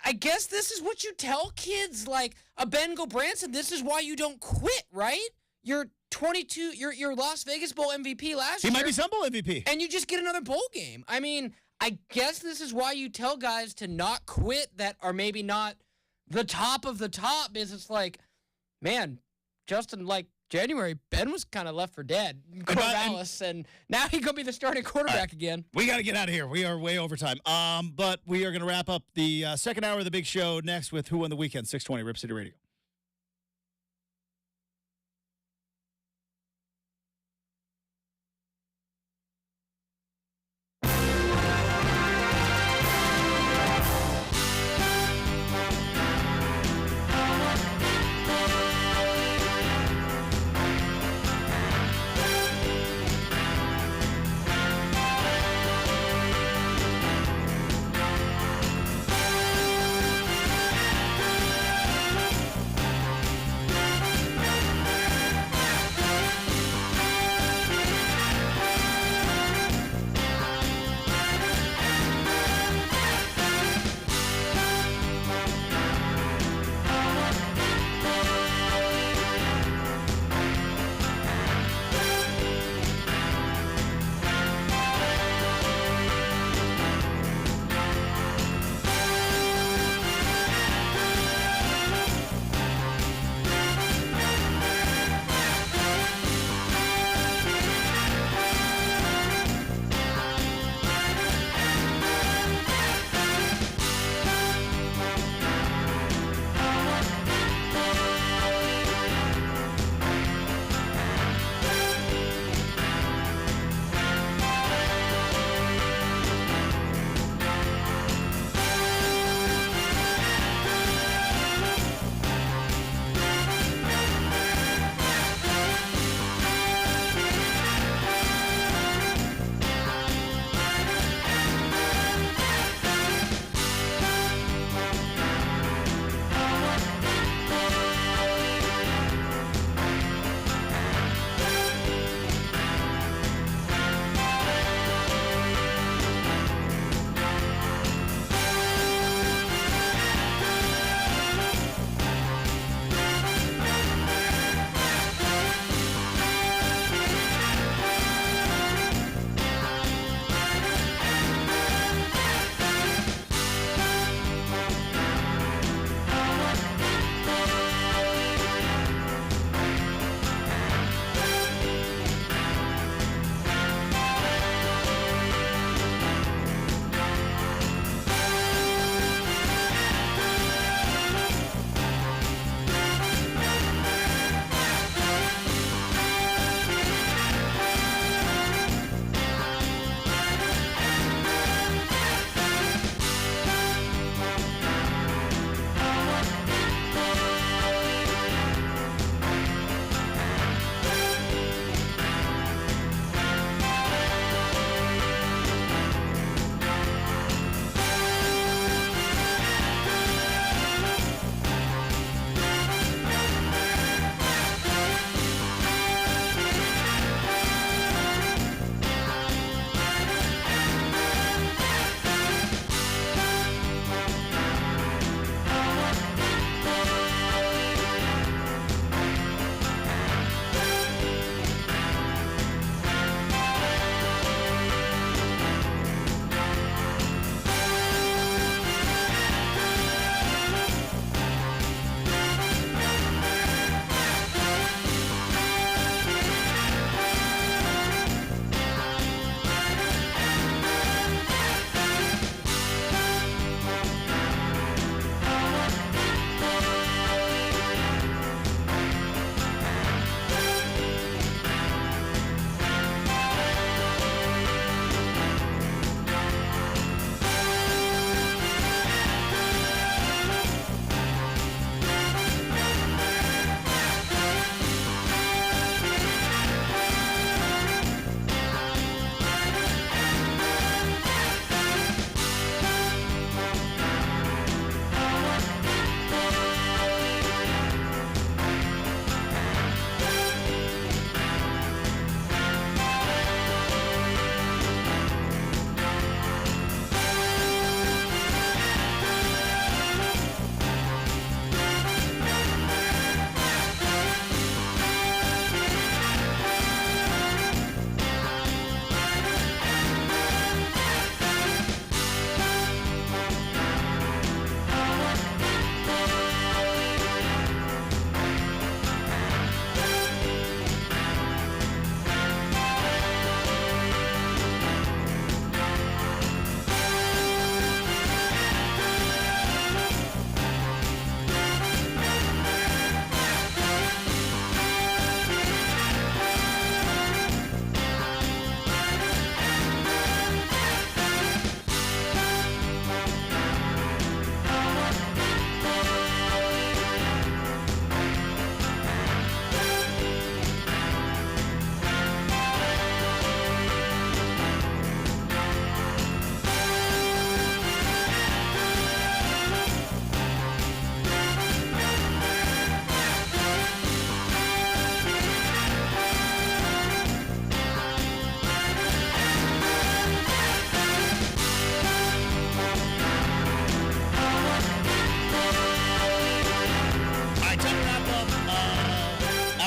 I guess this is what you tell kids like a Ben Gilbranson. This is why you don't quit, right? You're 22. You're Las Vegas Bowl MVP last year. He might be some bowl MVP. And you just get another bowl game. I mean, I guess this is why you tell guys to not quit that are maybe not the top of the top. Is it's like, man, Justin, like January, Ben was kind of left for dead. Corvallis, and now he could be the starting quarterback again. We got to get out of here. We are way over time. But we are going to wrap up the second hour of the big show next with Who Won the Weekend, 620 Rip City Radio.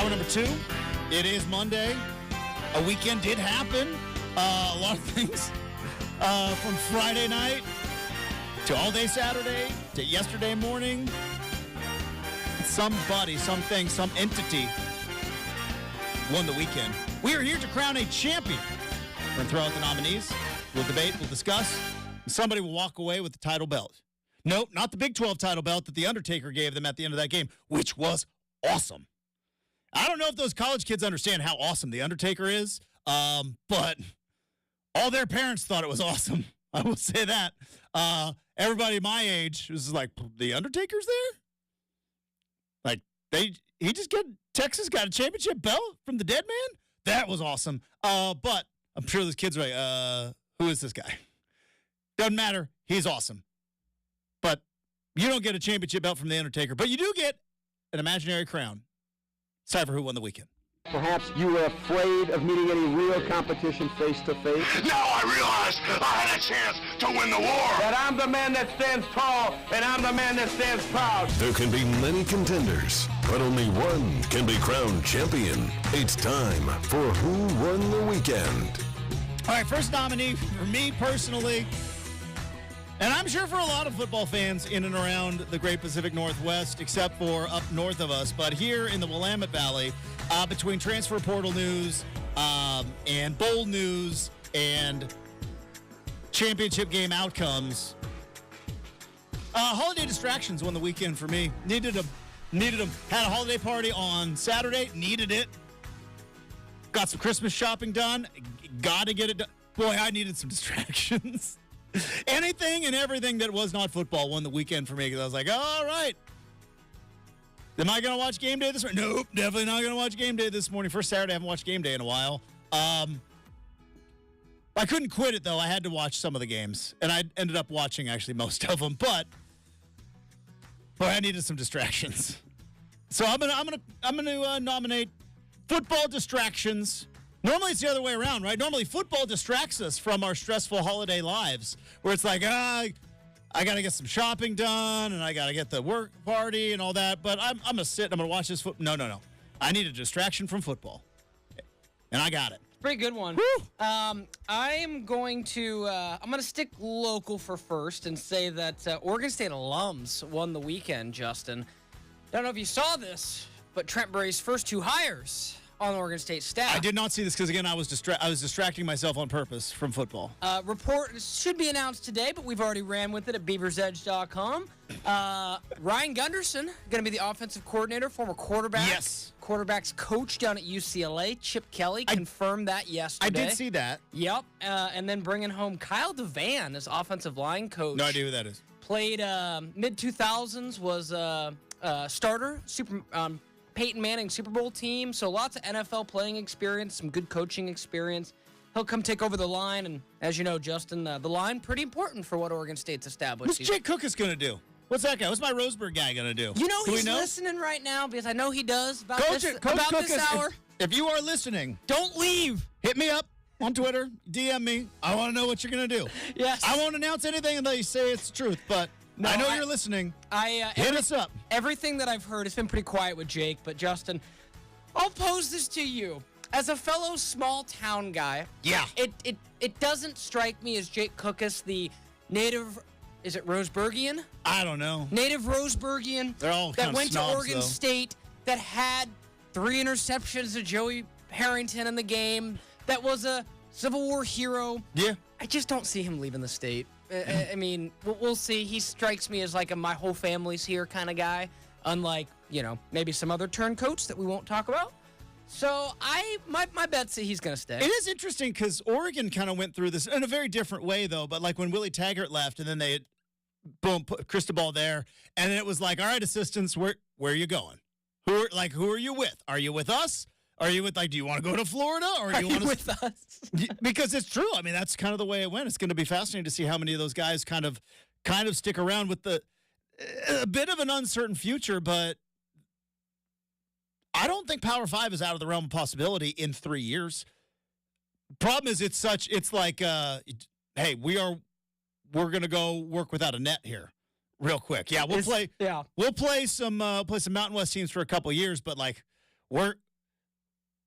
Hour number 2. It is Monday. A weekend did happen. A lot of things. From Friday night to all day Saturday to yesterday morning. Somebody, something, some entity won the weekend. We are here to crown a champion. We're going to throw out the nominees. We'll debate, we'll discuss. And somebody will walk away with the title belt. Nope, not the Big 12 title belt that The Undertaker gave them at the end of that game, which was awesome. I don't know if those college kids understand how awesome The Undertaker is, but all their parents thought it was awesome. I will say that. Everybody my age was like, The Undertaker's there? Like, Texas got a championship belt from the dead man? That was awesome. But I'm sure those kids are like, who is this guy? Doesn't matter. He's awesome. But you don't get a championship belt from The Undertaker, but you do get an imaginary crown. It's time for Who Won the Weekend. Perhaps you were afraid of meeting any real competition face to face. Now I realize I had a chance to win the war. That I'm the man that stands tall, and I'm the man that stands proud. There can be many contenders, but only one can be crowned champion. It's time for Who Won the Weekend. All right, first nominee for me personally, and I'm sure for a lot of football fans in and around the Great Pacific Northwest, except for up north of us, but here in the Willamette Valley, between transfer portal news and bowl news and championship game outcomes, holiday distractions won the weekend for me. Needed them. Had a holiday party on Saturday. Needed it. Got some Christmas shopping done. Got to get it done. Boy, I needed some distractions. Anything and everything that was not football won the weekend for me because I was like, all right. Am I going to watch game day this morning? Nope, definitely not going to watch game day this morning. First Saturday, I haven't watched game day in a while. I couldn't quit it, though. I had to watch some of the games, and I ended up watching, actually, most of them. But boy, I needed some distractions. So I'm gonna nominate football distractions. Normally it's the other way around, right? Normally football distracts us from our stressful holiday lives, where it's like, I got to get some shopping done, and I got to get the work party and all that. But I'm going to sit and I'm going to watch this No. I need a distraction from football. And I got it. Pretty good one. Woo! I'm going to stick local for first and say that Oregon State alums won the weekend, Justin. Don't know if you saw this, but Trent Bray's first 2 hires on Oregon State staff. I did not see this because, again, I was distracting myself on purpose from football. Report should be announced today, but we've already ran with it at beaversedge.com. Ryan Gunderson, going to be the offensive coordinator, former quarterback. Yes. Quarterback's coach down at UCLA. Chip Kelly confirmed that yesterday. I did see that. Yep. And then bringing home Kyle Devan as offensive line coach. No idea who that is. Played mid-2000s, was starter, Peyton Manning Super Bowl team, so lots of NFL playing experience, some good coaching experience. He'll come take over the line, and as you know, Justin, the line, pretty important for what Oregon State's established. What's Jake Cook is going to do? What's that guy? What's my Roseburg guy going to do? You know he's listening right now, because I know he does about Coach this hour. If you are listening, don't leave. Hit me up on Twitter, DM me. I want to know what you're going to do. Yes. I won't announce anything until you say it's the truth, but I know you're listening. Hit us up. Everything that I've heard, it's been pretty quiet with Jake, but Justin, I'll pose this to you. As a fellow small town guy, yeah, it doesn't strike me as Jake Cookus, the native, is it Roseburgian? I don't know. Native Roseburgian They're all that went snobs, to Oregon though. State, that had 3 interceptions to Joey Harrington in the game, that was a Civil War hero. Yeah. I just don't see him leaving the state. I mean, we'll see. He strikes me as like a my whole family's here kind of guy, unlike, maybe some other turncoats that we won't talk about. So my bet's that he's going to stay. It is interesting because Oregon kind of went through this in a very different way, though. But like when Willie Taggart left, and then they, boom, put Cristobal there, and then it was like, all right, assistants, where are you going? Who are you with? Are you with us? Are you with, do you want to go to Florida? Or are do you want to with us? Because it's true. I mean, that's kind of the way it went. It's going to be fascinating to see how many of those guys kind of stick around with a bit of an uncertain future, but I don't think Power 5 is out of the realm of possibility in 3 years. Problem is, it's like, hey, we're going to go work without a net here real quick. Yeah, we'll play some Mountain West teams for a couple of years, but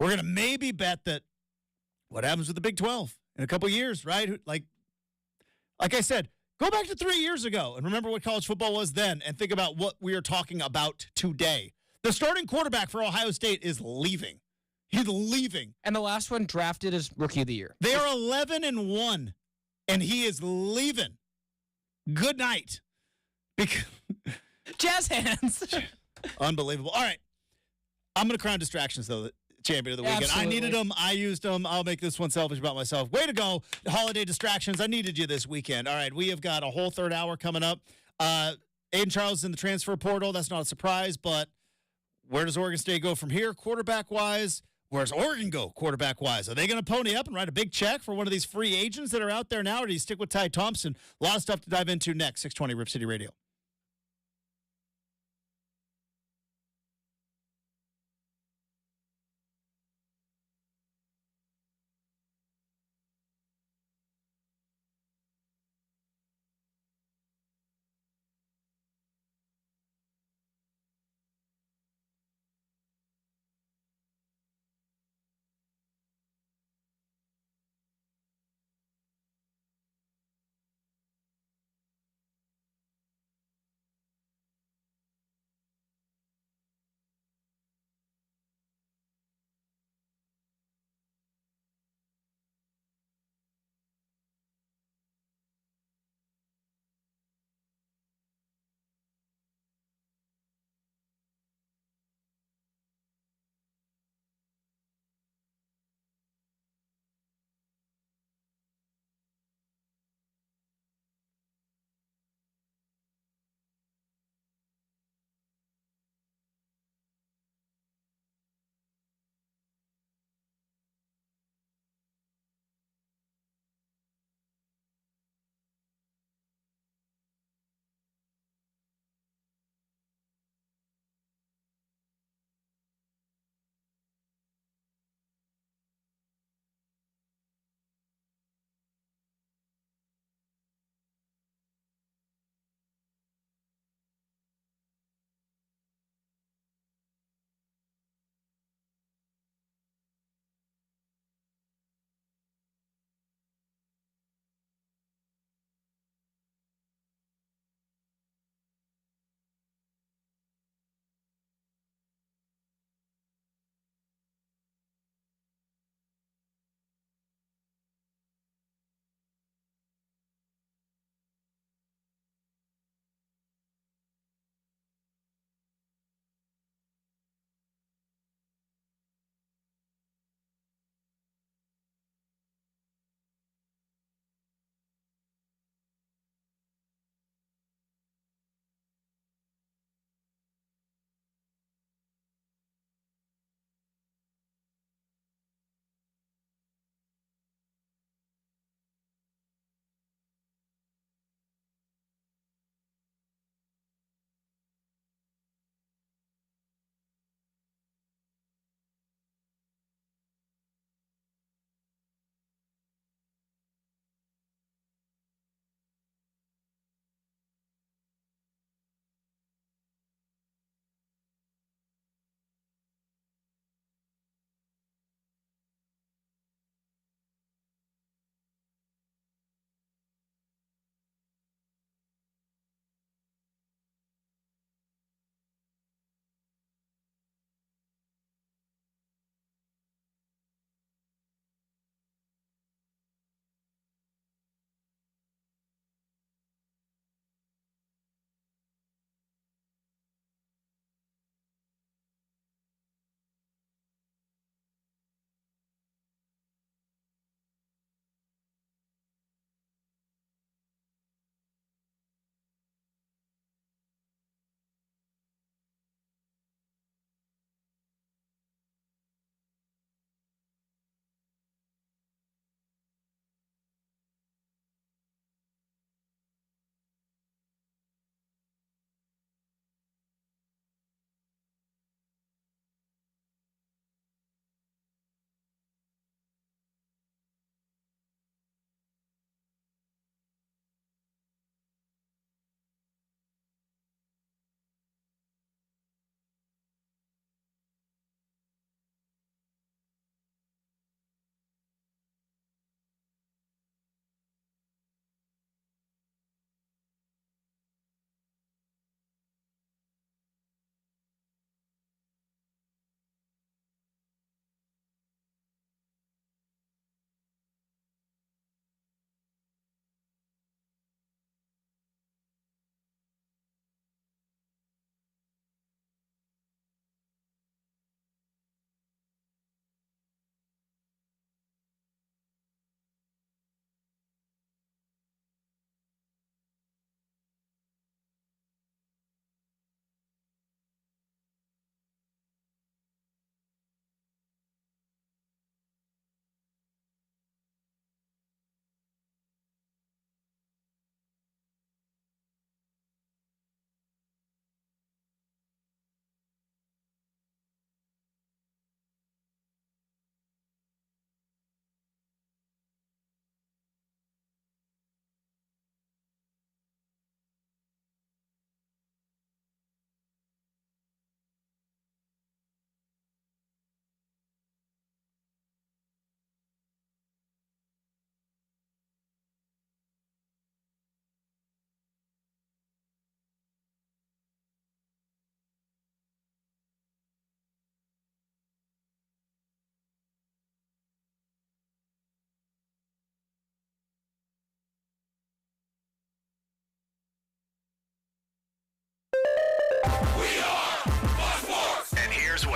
We're going to maybe bet that what happens with the Big 12 in a couple years, right? Like I said, go back to 3 years ago and remember what college football was then and think about what we are talking about today. The starting quarterback for Ohio State is leaving. He's leaving. And the last one drafted as Rookie of the Year. They are 11-1, and he is leaving. Good night. Jazz hands. Unbelievable. All right. I'm going to crown distractions, though, the champion of the weekend. Absolutely. I needed them. I used them. I'll make this one selfish about myself. Way to go. Holiday distractions. I needed you this weekend. All right. We have got a whole third hour coming up. Aiden Charles is in the transfer portal. That's not a surprise, but where does Oregon State go from here quarterback-wise? Where does Oregon go quarterback-wise? Are they going to pony up and write a big check for one of these free agents that are out there now, or do you stick with Ty Thompson? A lot of stuff to dive into next. 620 Rip City Radio.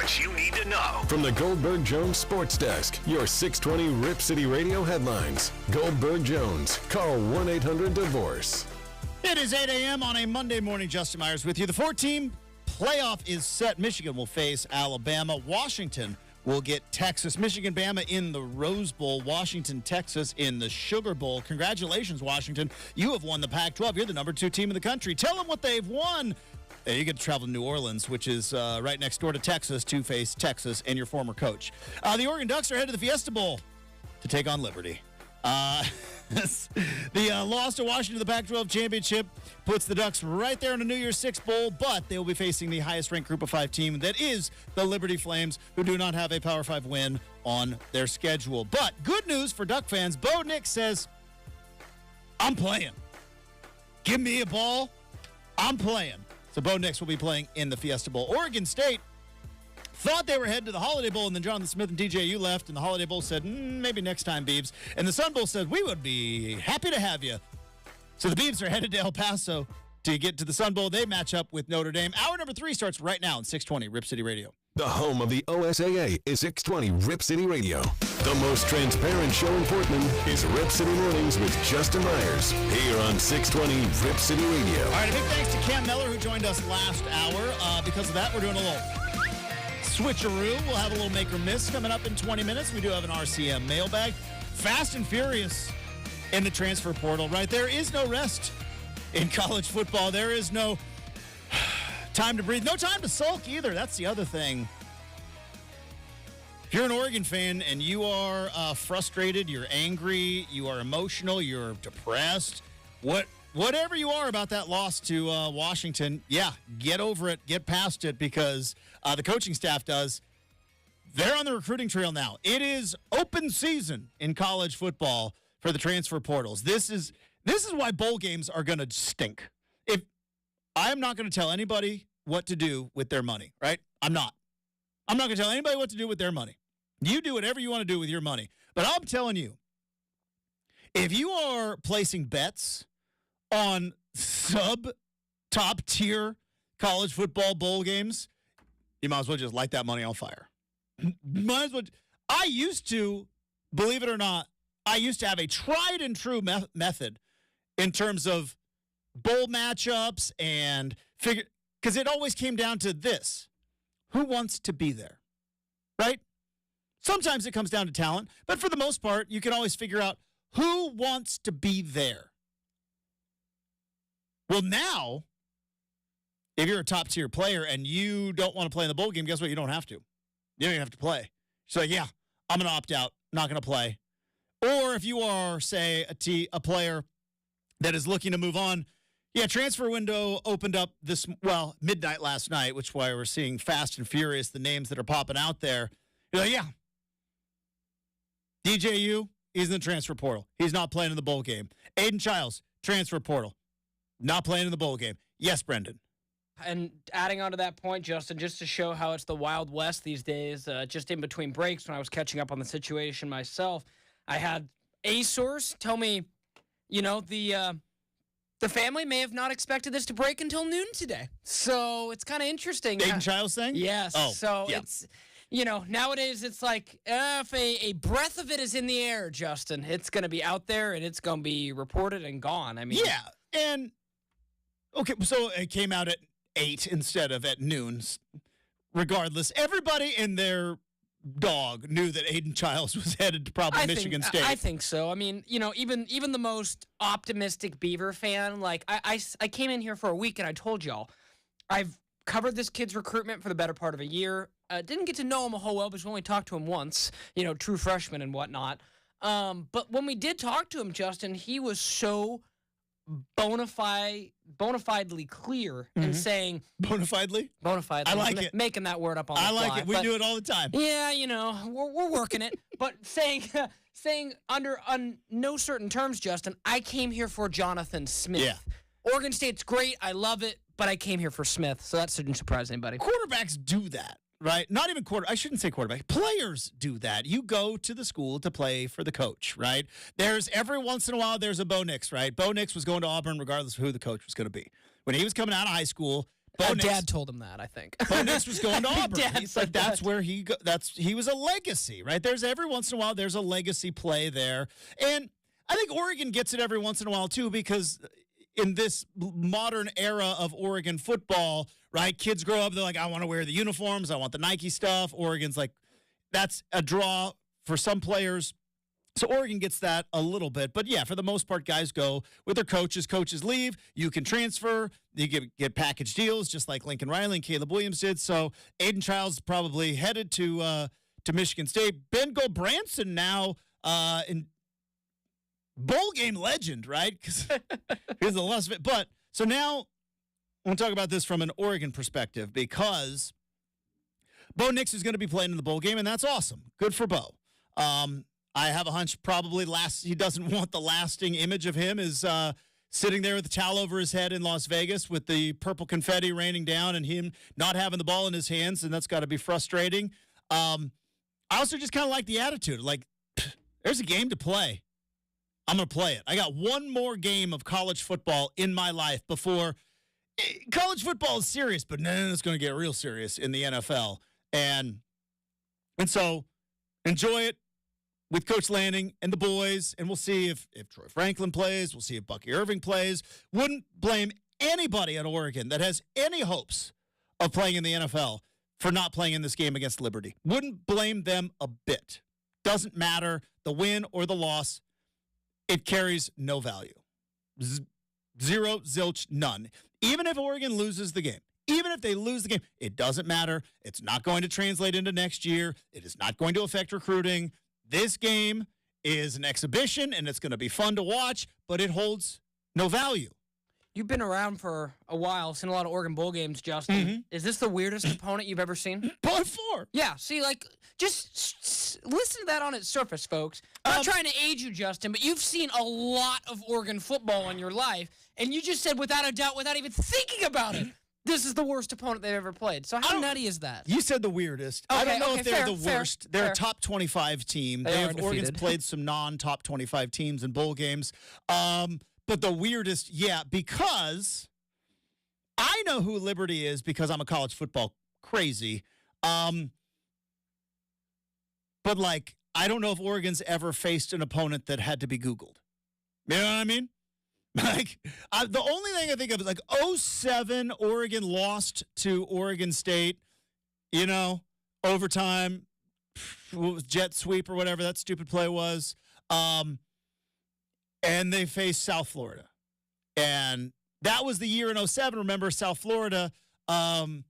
what you need to know. From the Goldberg-Jones Sports Desk, your 620 Rip City Radio headlines. Goldberg-Jones. Call 1-800-DIVORCE. It is 8 a.m. on a Monday morning. Justin Myers with you. The 4-team playoff is set. Michigan will face Alabama. Washington will get Texas. Michigan, Bama in the Rose Bowl. Washington, Texas in the Sugar Bowl. Congratulations, Washington. You have won the Pac-12. You're the number 2 team in the country. Tell them what they've won. You get to travel to New Orleans, which is right next door to Texas, to face Texas and your former coach. The Oregon Ducks are headed to the Fiesta Bowl to take on Liberty. The loss to Washington in the Pac-12 championship puts the Ducks right there in the New Year's Six Bowl, but they will be facing the highest-ranked Group of 5 team, that is the Liberty Flames, who do not have a Power 5 win on their schedule. But good news for Duck fans. Bo Nix says, I'm playing. Give me a ball. I'm playing. So Bo Nix will be playing in the Fiesta Bowl. Oregon State thought they were headed to the Holiday Bowl, and then Jonathan Smith and DJU left, and the Holiday Bowl said, maybe next time, Beebs. And the Sun Bowl said, we would be happy to have you. So the Beebs are headed to El Paso to get to the Sun Bowl. They match up with Notre Dame. Hour number 3 starts right now on 620 Rip City Radio. The home of the OSAA is 620 Rip City Radio. The most transparent show in Portland is Rip City Mornings with Justin Myers, here on 620 Rip City Radio. All right, a big thanks to Cam Miller, who joined us last hour. Because of that, we're doing a little switcheroo. We'll have a little make or miss coming up in 20 minutes. We do have an RCM mailbag. Fast and furious in the transfer portal, right? There is no rest in college football. There is no time to breathe. No time to sulk either. That's the other thing. If you're an Oregon fan and you are frustrated, you're angry, you are emotional, you're depressed, whatever you are about that loss to Washington, yeah, get over it, get past it, because the coaching staff does. They're on the recruiting trail now. It is open season in college football for the transfer portals. This is why bowl games are going to stink. If I am not going to tell anybody what to do with their money, right? I'm not going to tell anybody what to do with their money. You do whatever you want to do with your money. But I'm telling you, if you are placing bets on top tier college football bowl games, you might as well just light that money on fire. Might as well. I used to, believe it or not, I used to have a tried and true method in terms of bowl matchups and figure, because it always came down to this: who wants to be there, right? Sometimes it comes down to talent, but for the most part, you can always figure out who wants to be there. Well, now, if you're a top-tier player and you don't want to play in the bowl game, guess what? You don't have to. You don't even have to play. So, yeah, I'm going to opt out, not going to play. Or if you are, say, a player that is looking to move on, yeah, transfer window opened up midnight last night, which is why we're seeing fast and furious, the names that are popping out there. You're like, yeah, DJU, he's in the transfer portal. He's not playing in the bowl game. Aiden Childs, transfer portal. Not playing in the bowl game. Yes, Brendan. And adding on to that point, Justin, just to show how it's the Wild West these days, just in between breaks when I was catching up on the situation myself, I had a source tell me, the family may have not expected this to break until noon today. So it's kind of interesting. Aiden Childs thing? Yes. Oh, so yeah. It's, nowadays it's like if a breath of it is in the air, Justin, it's going to be out there and it's going to be reported and gone. I mean, yeah. And, okay, so it came out at 8 instead of at noon. Regardless, everybody and their dog knew that Aiden Childs was headed to probably Michigan State. I think so. I mean, even the most optimistic Beaver fan, like I came in here for a week and I told y'all, I've covered this kid's recruitment for the better part of a year. Didn't get to know him a whole well because we only talked to him once, true freshman and whatnot. But when we did talk to him, Justin, he was so bona fidely clear in saying bona fidely. I like it. Making that word up on the fly. I like it. We do it all the time. Yeah, we're working it. But saying under on no certain terms, Justin, I came here for Jonathan Smith. Yeah. Oregon State's great. I love it, but I came here for Smith, so that shouldn't surprise anybody. Quarterbacks do that. Right? Not even I shouldn't say quarterback. Players do that. You go to the school to play for the coach, right? There's every once in a while, there's a Bo Nix, right? Bo Nix was going to Auburn regardless of who the coach was going to be. When he was coming out of high school, Dad told him that, I think. Bo Nix was going to Auburn. Dad He's like, said that's that. where he was a legacy, right? There's every once in a while, there's a legacy play there. And I think Oregon gets it every once in a while, too, because in this modern era of Oregon football, right, kids grow up, they're like, I want to wear the uniforms, I want the Nike stuff. Oregon's like, that's a draw for some players. So Oregon gets that a little bit. But, yeah, for the most part, guys go with their coaches. Coaches leave. You can transfer. You get package deals just like Lincoln Riley and Caleb Williams did. So Aiden Childs probably headed to Michigan State. Ben Gulbranson now in bowl game legend, right? Because he's the loss of it. But so now I want to talk about this from an Oregon perspective because Bo Nix is going to be playing in the bowl game, and that's awesome. Good for Bo. I have a hunch probably he doesn't want the lasting image of him is sitting there with the towel over his head in Las Vegas with the purple confetti raining down and him not having the ball in his hands, and that's got to be frustrating. I also just kind of like the attitude. Like, there's a game to play. I'm going to play it. I got one more game of college football in my life before college football is serious, but then it's going to get real serious in the NFL. And so enjoy it with Coach Lanning and the boys, and we'll see if Troy Franklin plays. We'll see if Bucky Irving plays. Wouldn't blame anybody at Oregon that has any hopes of playing in the NFL for not playing in this game against Liberty. Wouldn't blame them a bit. Doesn't matter the win or the loss. It carries no value. Zero, zilch, none. Even if Oregon loses the game, even if they lose the game, it doesn't matter. It's not going to translate into next year. It is not going to affect recruiting. This game is an exhibition, and it's going to be fun to watch, but it holds no value. You've been around for a while, seen a lot of Oregon Bowl games, Justin. Mm-hmm. Is this the weirdest opponent you've ever seen? By far. Yeah, see, like, just listen to that on its surface, folks. I'm not trying to aid you, Justin, but you've seen a lot of Oregon football in your life, and you just said without a doubt, without even thinking about it, this is the worst opponent they've ever played. So how nutty is that? You said the weirdest. I don't know if they're the worst. They're fair. a top 25 team. Oregon's played some non-top 25 teams in bowl games. But the weirdest, yeah, because I know who Liberty is because I'm a college football crazy. But, like, I don't know if Oregon's ever faced an opponent that had to be Googled. You know what I mean? Like, the only thing I think of is, like, 2007, Oregon lost to Oregon State, overtime, jet sweep or whatever that stupid play was. And they faced South Florida. And that was the year in 2007. Remember, South Florida. Jim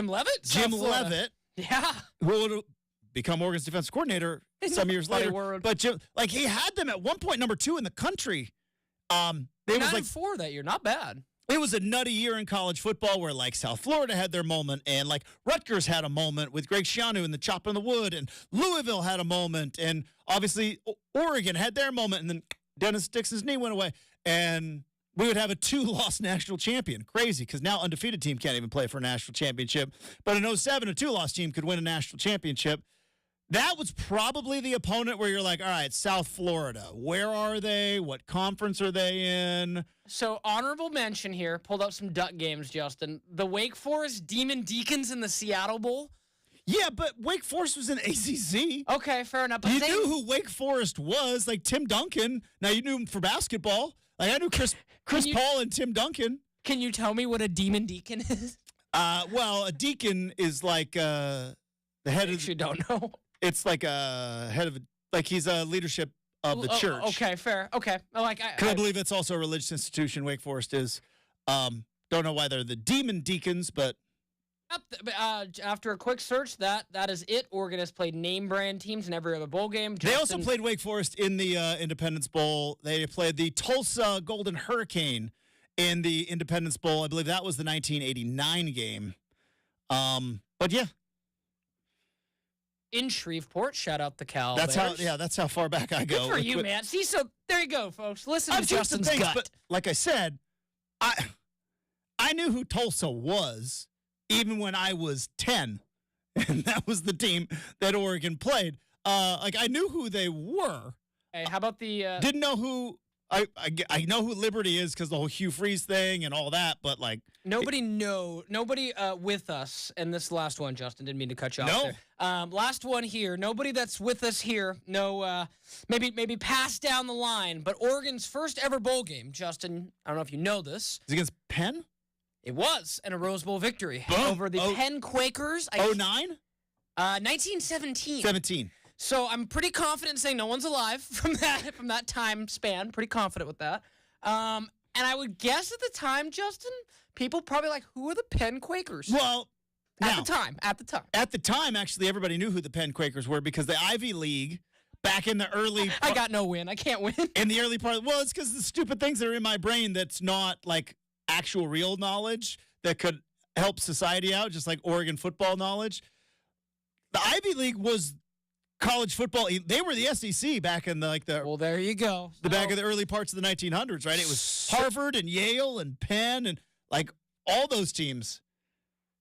Leavitt? Jim Leavitt. Yeah. Who would become Oregon's defensive coordinator some years later. But Jim, like, he had them at one point number 2 in the country. They was like 4 that year, not bad. It was a nutty year in college football where, like, South Florida had their moment, and, like, Rutgers had a moment with Greg Schiano and the Chop in the Wood, and Louisville had a moment, and obviously Oregon had their moment, and then Dennis Dixon's knee went away, and we would have a 2-loss national champion. Crazy, because now undefeated team can't even play for a national championship. But in 2007, a 2-loss team could win a national championship. That was probably the opponent where you're like, all right, South Florida. Where are they? What conference are they in? So, honorable mention here. Pulled up some Duck games, Justin. The Wake Forest Demon Deacons in the Seattle Bowl. Yeah, but Wake Forest was in ACC. Okay, fair enough. But you knew who Wake Forest was, like Tim Duncan. Now, you knew him for basketball. Like, I knew Chris Paul and Tim Duncan. Can you tell me what a Demon Deacon is? Well, a deacon is like the head of... You don't know. It's like a head of, like, he's a leadership of the church. Okay, fair. Okay. Because I believe it's also a religious institution, Wake Forest is. Don't know why they're the demon deacons, but. After a quick search, that is it. Oregon has played name brand teams in every other bowl game. They also played Wake Forest in the Independence Bowl. They played the Tulsa Golden Hurricane in the Independence Bowl. I believe that was the 1989 game. But yeah. In Shreveport, shout out the Cal. That's how far back I go. Good for you, man. See, so there you go, folks. Listen to Justin's gut. But like I said, I knew who Tulsa was even when I was 10, and that was the team that Oregon played. Like, I knew who they were. Hey, how about the didn't know who I know who Liberty is because the whole Hugh Freeze thing and all that, but like Nobody with us, and this last one, Justin, didn't mean to cut you off No. there. Last one here. Nobody that's with us here. No, maybe pass down the line. But Oregon's first ever bowl game, Justin. I don't know if you know this. is it against Penn? It was in a Rose Bowl victory Boom. over the Penn Quakers. 09? 1917. 17. So I'm pretty confident in saying no one's alive from that time span. Pretty confident with that. And I would guess at the time, Justin, people probably like, who are the Penn Quakers? Well, At the time. At the time, actually, everybody knew who the Penn Quakers were because the Ivy League, back in the early... I got no win. I can't win. In the early part... Well, it's because the stupid things that are in my brain that's not, like, actual real knowledge that could help society out, just like Oregon football knowledge. The Ivy League was college football. They were the SEC back in Well, there you go. back in the early parts of the 1900s, right? It was Harvard and Yale and Penn and, like, all those teams.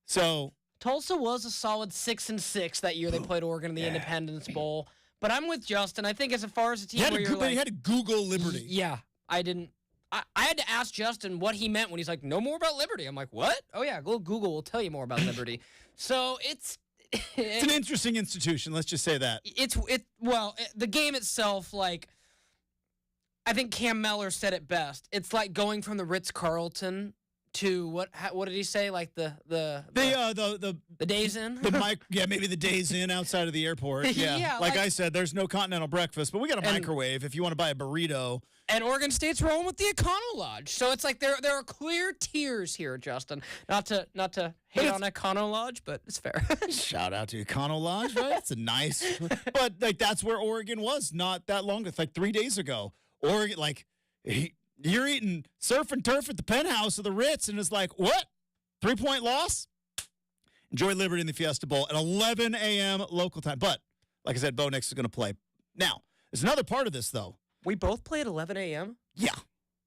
So... Tulsa was a solid 6-6 that year. They played Oregon in the Independence Bowl. But I'm with Justin. I think as far as a team where you're like... You had to Google Liberty. Yeah, I didn't... I had to ask Justin what he meant when he's like, no more about Liberty. I'm like, what? Oh, yeah, Google will tell you more about Liberty. So it's an interesting institution, let's just say that. The game itself, like, I think Cam Mellor said it best. It's like going from the Ritz-Carlton to what did he say? Like the Days Inn? Maybe the Days Inn outside of the airport. Yeah. Yeah, like I said, there's no continental breakfast, but we got a microwave if you want to buy a burrito. And Oregon State's rolling with the Econo Lodge. So it's like there are clear tiers here, Justin. Not to hate on Econo Lodge, but it's fair. Shout out to Econo Lodge, right? It's a nice, but like that's where Oregon was not that long. It's like 3 days ago. Oregon, like you're eating surf and turf at the penthouse of the Ritz, and it's like, what? 3-point loss? Enjoy Liberty in the Fiesta Bowl at 11 a.m. local time. But like I said, Bo Nix is going to play. Now, there's another part of this though. We both play at 11 a.m.? Yeah.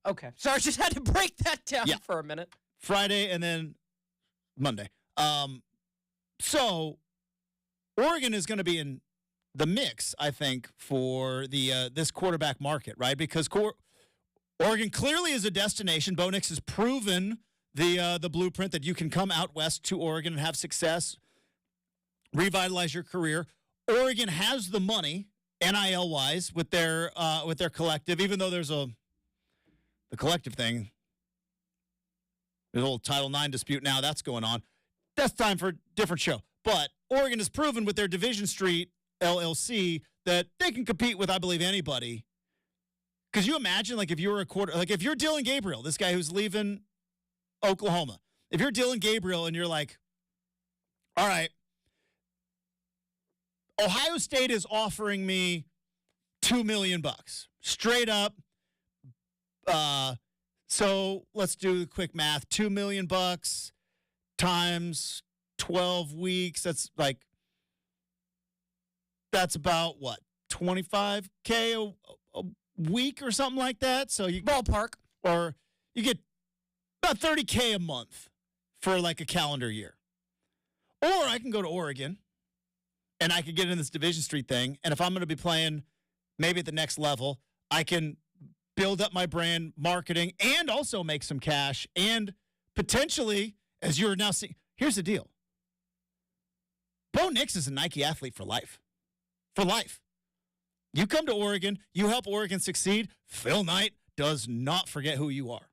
Okay. Sorry, I just had to break that down for a minute. Friday and then Monday. So Oregon is going to be in the mix, I think, for the this quarterback market, right? Because Oregon clearly is a destination. Bo Nix has proven the blueprint that you can come out west to Oregon and have success, revitalize your career. Oregon has the money, NIL-wise, with their collective, even though there's the collective thing. There's a little Title IX dispute now that's going on. That's time for a different show. But Oregon has proven with their Division Street LLC that they can compete with, I believe, anybody. Because you imagine, like, if you were if you're Dylan Gabriel, this guy who's leaving Oklahoma, if you're Dylan Gabriel and you're like, all right, Ohio State is offering me $2 million straight up. So let's do the quick math. $2 million times 12 weeks. That's about what? $25K a week or something like that. So you ballpark, or you get about $30K a month for like a calendar year. Or I can go to Oregon and I could get in this Division Street thing. And if I'm going to be playing maybe at the next level, I can build up my brand marketing and also make some cash. And potentially, as you're now seeing, here's the deal. Bo Nix is a Nike athlete for life. For life. You come to Oregon, you help Oregon succeed, Phil Knight does not forget who you are.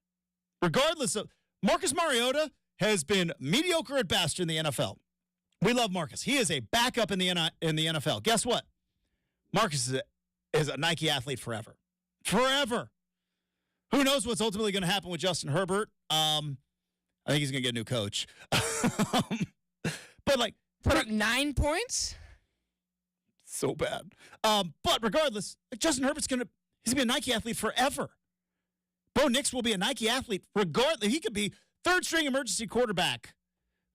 Regardless of, Marcus Mariota has been mediocre at best in the NFL. We love Marcus. He is a backup in the NFL. Guess what? Marcus is a Nike athlete forever. Forever. Who knows what's ultimately going to happen with Justin Herbert? I think he's going to get a new coach. But like, put up 9 points? So bad. But regardless, Justin Herbert's going to be a Nike athlete forever. Bo Nix will be a Nike athlete regardless. He could be third-string emergency quarterback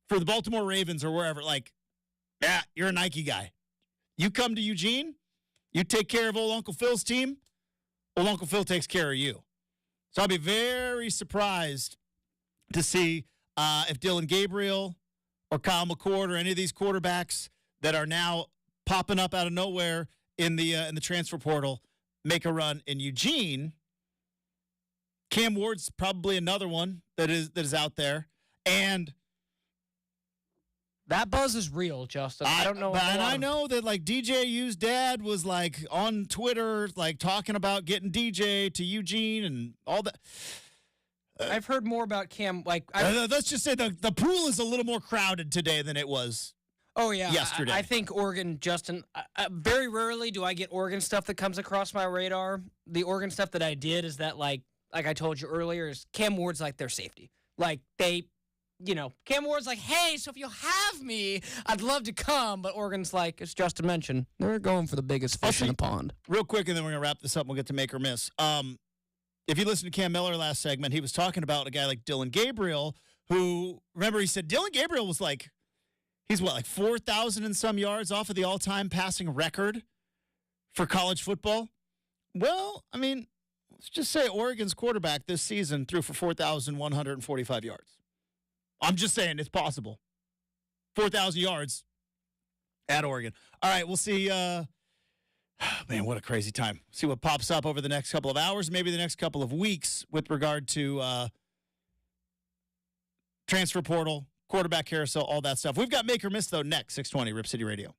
for the Baltimore Ravens or wherever. Like, yeah, you're a Nike guy. You come to Eugene, you take care of old Uncle Phil's team, old Uncle Phil takes care of you. So I'll be very surprised to see if Dylan Gabriel or Kyle McCord or any of these quarterbacks that are now popping up out of nowhere in the transfer portal make a run in Eugene. Cam Ward's probably another one that is out there. And that buzz is real, Justin. I don't know. And I know that like DJU's dad was like on Twitter, like talking about getting DJ to Eugene and all that. I've heard more about Cam. Like, let's just say the pool is a little more crowded today than it was. Oh yeah, yesterday. I think Oregon, Justin. Very rarely do I get Oregon stuff that comes across my radar. The Oregon stuff that I did is that like I told you earlier, is Cam Ward's like their safety. Like they, Cam Ward's like, hey, so if you'll have me, I'd love to come. But Oregon's like, as Justin mentioned, they're going for the biggest fish in the pond. Real quick, and then we're gonna wrap this up. And we'll get to make or miss. If you listen to Cam Miller last segment, he was talking about a guy like Dylan Gabriel, who remember he said Dylan Gabriel was like. He's like 4,000 and some yards off of the all-time passing record for college football. Well, I mean, let's just say Oregon's quarterback this season threw for 4,145 yards. I'm just saying it's possible. 4,000 yards at Oregon. All right, we'll see. Man, what a crazy time. See what pops up over the next couple of hours, maybe the next couple of weeks with regard to transfer portal, quarterback carousel, all that stuff. We've got Make or Miss, though, next, 620 Rip City Radio.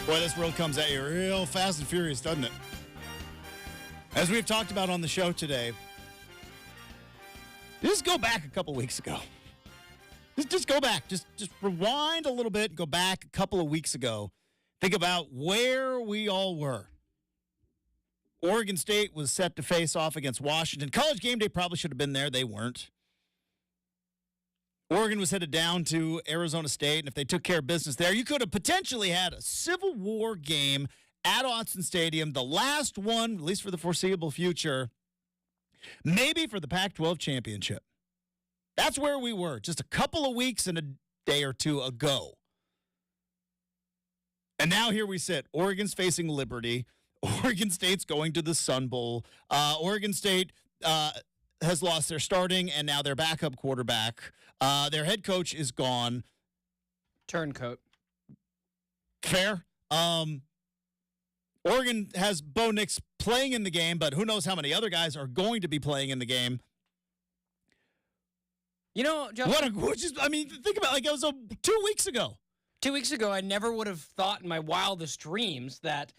Boy, this world comes at you real fast and furious, doesn't it? As we've talked about on the show today, just go back a couple weeks ago. Just go back. Just rewind a little bit and go back a couple of weeks ago. Think about where we all were. Oregon State was set to face off against Washington. College game day probably should have been there. They weren't. Oregon was headed down to Arizona State, and if they took care of business there, you could have potentially had a Civil War game at Autzen Stadium, the last one, at least for the foreseeable future, maybe for the Pac-12 championship. That's where we were just a couple of weeks and a day or two ago. And now here we sit. Oregon's facing Liberty. Oregon State's going to the Sun Bowl. Oregon State has lost their starting and now their backup quarterback. Their head coach is gone. Turncoat. Fair. Oregon has Bo Nix playing in the game, but who knows how many other guys are going to be playing in the game. You know, Justin, think about it, it was 2 weeks ago. 2 weeks ago, I never would have thought in my wildest dreams that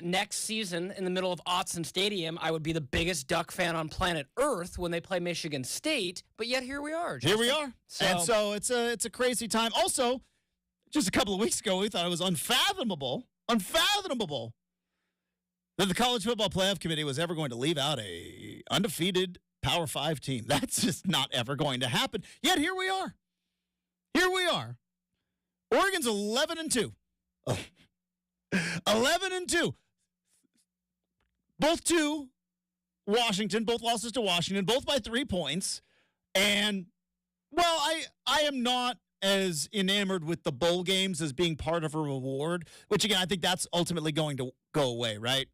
next season, in the middle of Autzen Stadium, I would be the biggest Duck fan on planet Earth when they play Michigan State. But yet here we are. Justin. Here we are. And so it's a crazy time. Also, just a couple of weeks ago, we thought it was unfathomable that the College Football Playoff Committee was ever going to leave out a undefeated Power 5 team. That's just not ever going to happen. Yet here we are. Here we are. Oregon's 11-2. Oh. 11-2. Both to Washington, both losses to Washington, both by 3 points. And, well, I am not as enamored with the bowl games as being part of a reward, which, again, I think that's ultimately going to go away, right?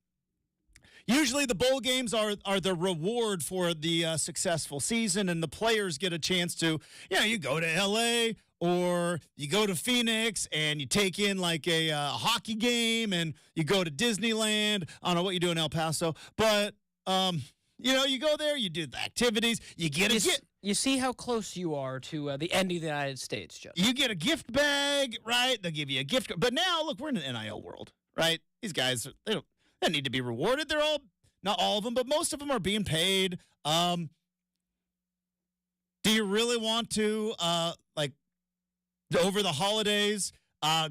Usually the bowl games are the reward for the successful season, and the players get a chance to, you go to L.A., or you go to Phoenix and you take in like a hockey game, and you go to Disneyland. I don't know what you do in El Paso, but you go there, you do the activities, You see how close you are to the end of the United States, Joe. You get a gift bag, right? They'll give you a gift. But now, look, we're in an NIL world, right? These guys, they need to be rewarded. They're all, not all of them, but most of them are being paid. Do you really want to, over the holidays,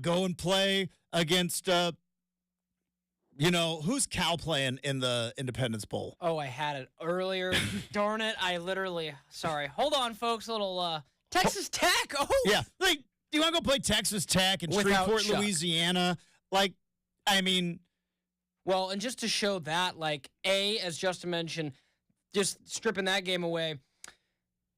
go and play against, who's Cal playing in the Independence Bowl? Oh, I had it earlier. Darn it. Sorry. Hold on, folks. A little Texas Tech. Oh. Yeah. Do you want to go play Texas Tech in Shreveport, Louisiana? Well, and just to show that, as Justin mentioned, just stripping that game away,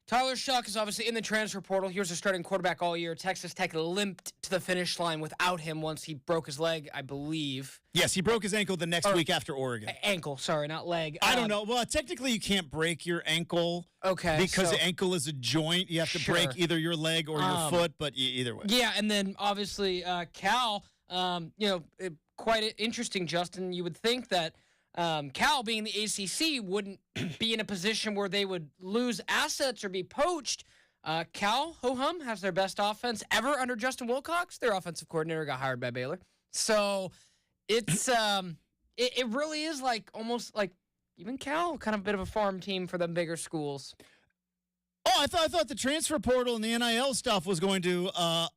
Tyler Shuck is obviously in the transfer portal. He was a starting quarterback all year. Texas Tech limped to the finish line without him once he broke his leg, I believe. Yes, he broke his ankle the next week after Oregon. Ankle, sorry, not leg. I don't know. Well, technically you can't break your ankle. Okay. Because the ankle is a joint. You have to break either your leg or your foot, but either way. Yeah, and then obviously Cal, quite interesting, Justin. You would think that Cal, being the ACC, wouldn't be in a position where they would lose assets or be poached. Cal, ho-hum, has their best offense ever under Justin Wilcox. Their offensive coordinator got hired by Baylor. So it's it really is almost like even Cal, kind of a bit of a farm team for the bigger schools. Oh, I thought the transfer portal and the NIL stuff was going to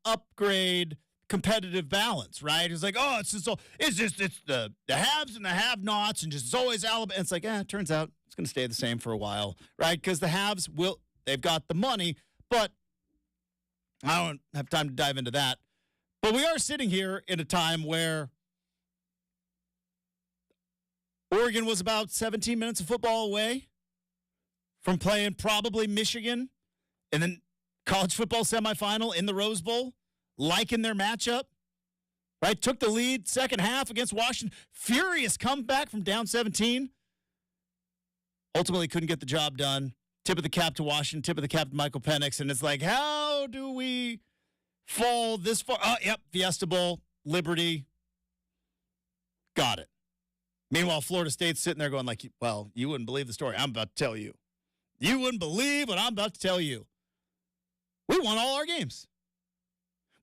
upgrade competitive balance, right? It's like, it's the haves and the have-nots, and just it's always Alabama. It's like, it turns out it's going to stay the same for a while, right? Because the haves they've got the money, but I don't have time to dive into that. But we are sitting here in a time where Oregon was about 17 minutes of football away from playing probably Michigan and then college football semifinal in the Rose Bowl. Liking their matchup, right? Took the lead second half against Washington. Furious comeback from down 17. Ultimately couldn't get the job done. Tip of the cap to Washington, tip of the cap to Michael Penix. And it's like, how do we fall this far? Oh, yep, Fiesta Bowl, Liberty. Got it. Meanwhile, Florida State's sitting there going you wouldn't believe the story I'm about to tell you. You wouldn't believe what I'm about to tell you. We won all our games.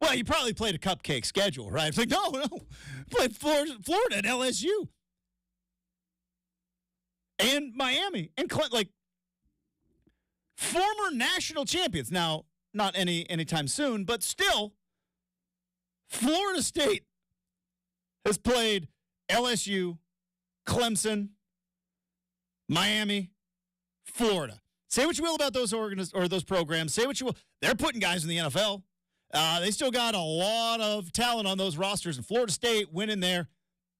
Well, you probably played a cupcake schedule, right? It's like, no. Played Florida and LSU. And Miami. And former national champions. Now, not anytime soon, but still, Florida State has played LSU, Clemson, Miami, Florida. Say what you will about those those programs. Say what you will. They're putting guys in the NFL. They still got a lot of talent on those rosters, and Florida State went in there,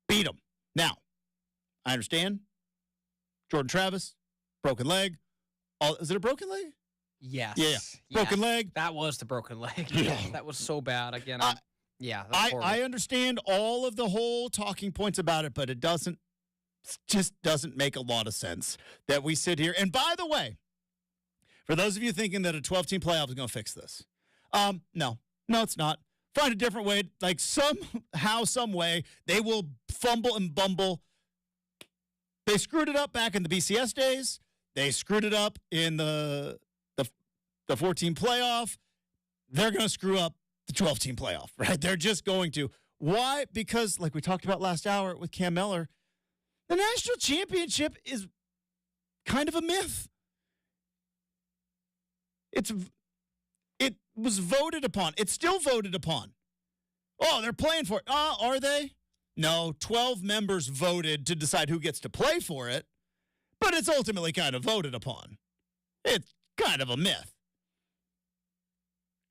beat them. Now, I understand. Jordan Travis, broken leg. Is it a broken leg? Yes. Yeah. Broken leg. That was the broken leg. Yeah. That was so bad. Again, that's horrible. I understand all of the whole talking points about it, but it just doesn't make a lot of sense that we sit here. And by the way, for those of you thinking that a 12-team playoff is going to fix this, no, it's not. Find a different way. Like somehow, some way, they will fumble and bumble. They screwed it up back in the BCS days. They screwed it up in the 14 playoff. They're going to screw up the 12-team playoff, right? They're just going to. Why? Because, like we talked about last hour with Cam Miller, the national championship is kind of a myth. It was voted upon. It's still voted upon. Oh, they're playing for it. Are they? No, 12 members voted to decide who gets to play for it, but it's ultimately kind of voted upon. It's kind of a myth.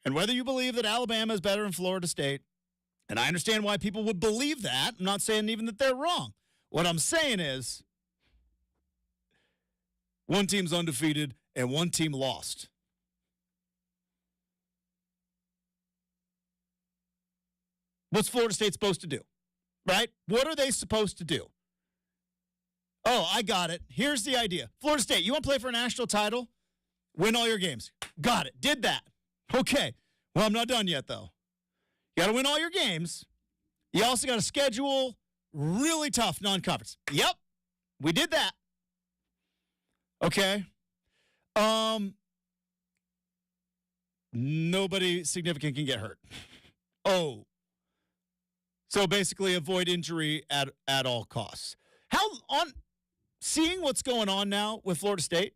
And whether you believe that Alabama is better than Florida State, and I understand why people would believe that, I'm not saying even that they're wrong. What I'm saying is one team's undefeated and one team lost. What's Florida State supposed to do? Right? What are they supposed to do? Oh, I got it. Here's the idea. Florida State, you want to play for a national title? Win all your games. Got it. Did that. Okay. Well, I'm not done yet, though. You got to win all your games. You also got to schedule really tough non-conference. Yep. We did that. Okay. Nobody significant can get hurt. Oh. So basically avoid injury at all costs. Seeing what's going on now with Florida State,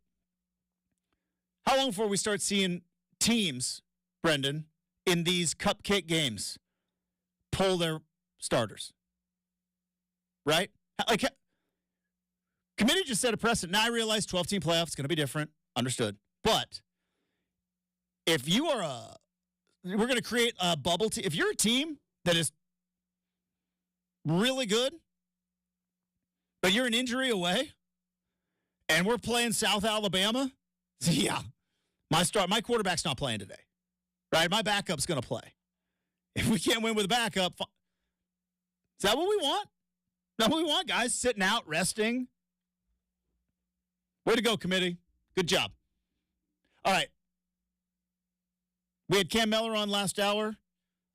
how long before we start seeing teams, Brendan, in these cupcake games pull their starters? Right? Like, committee just set a precedent. Now I realize 12-team playoff is going to be different. Understood. But if you are we're going to create a bubble team. If you're a team that is really good, but you're an injury away, and we're playing South Alabama, yeah, my quarterback's not playing today, right? My backup's going to play. If we can't win with a backup, is that what we want? Is that what we want, guys? Sitting out, resting? Way to go, committee. Good job. All right. We had Cam Miller on last hour.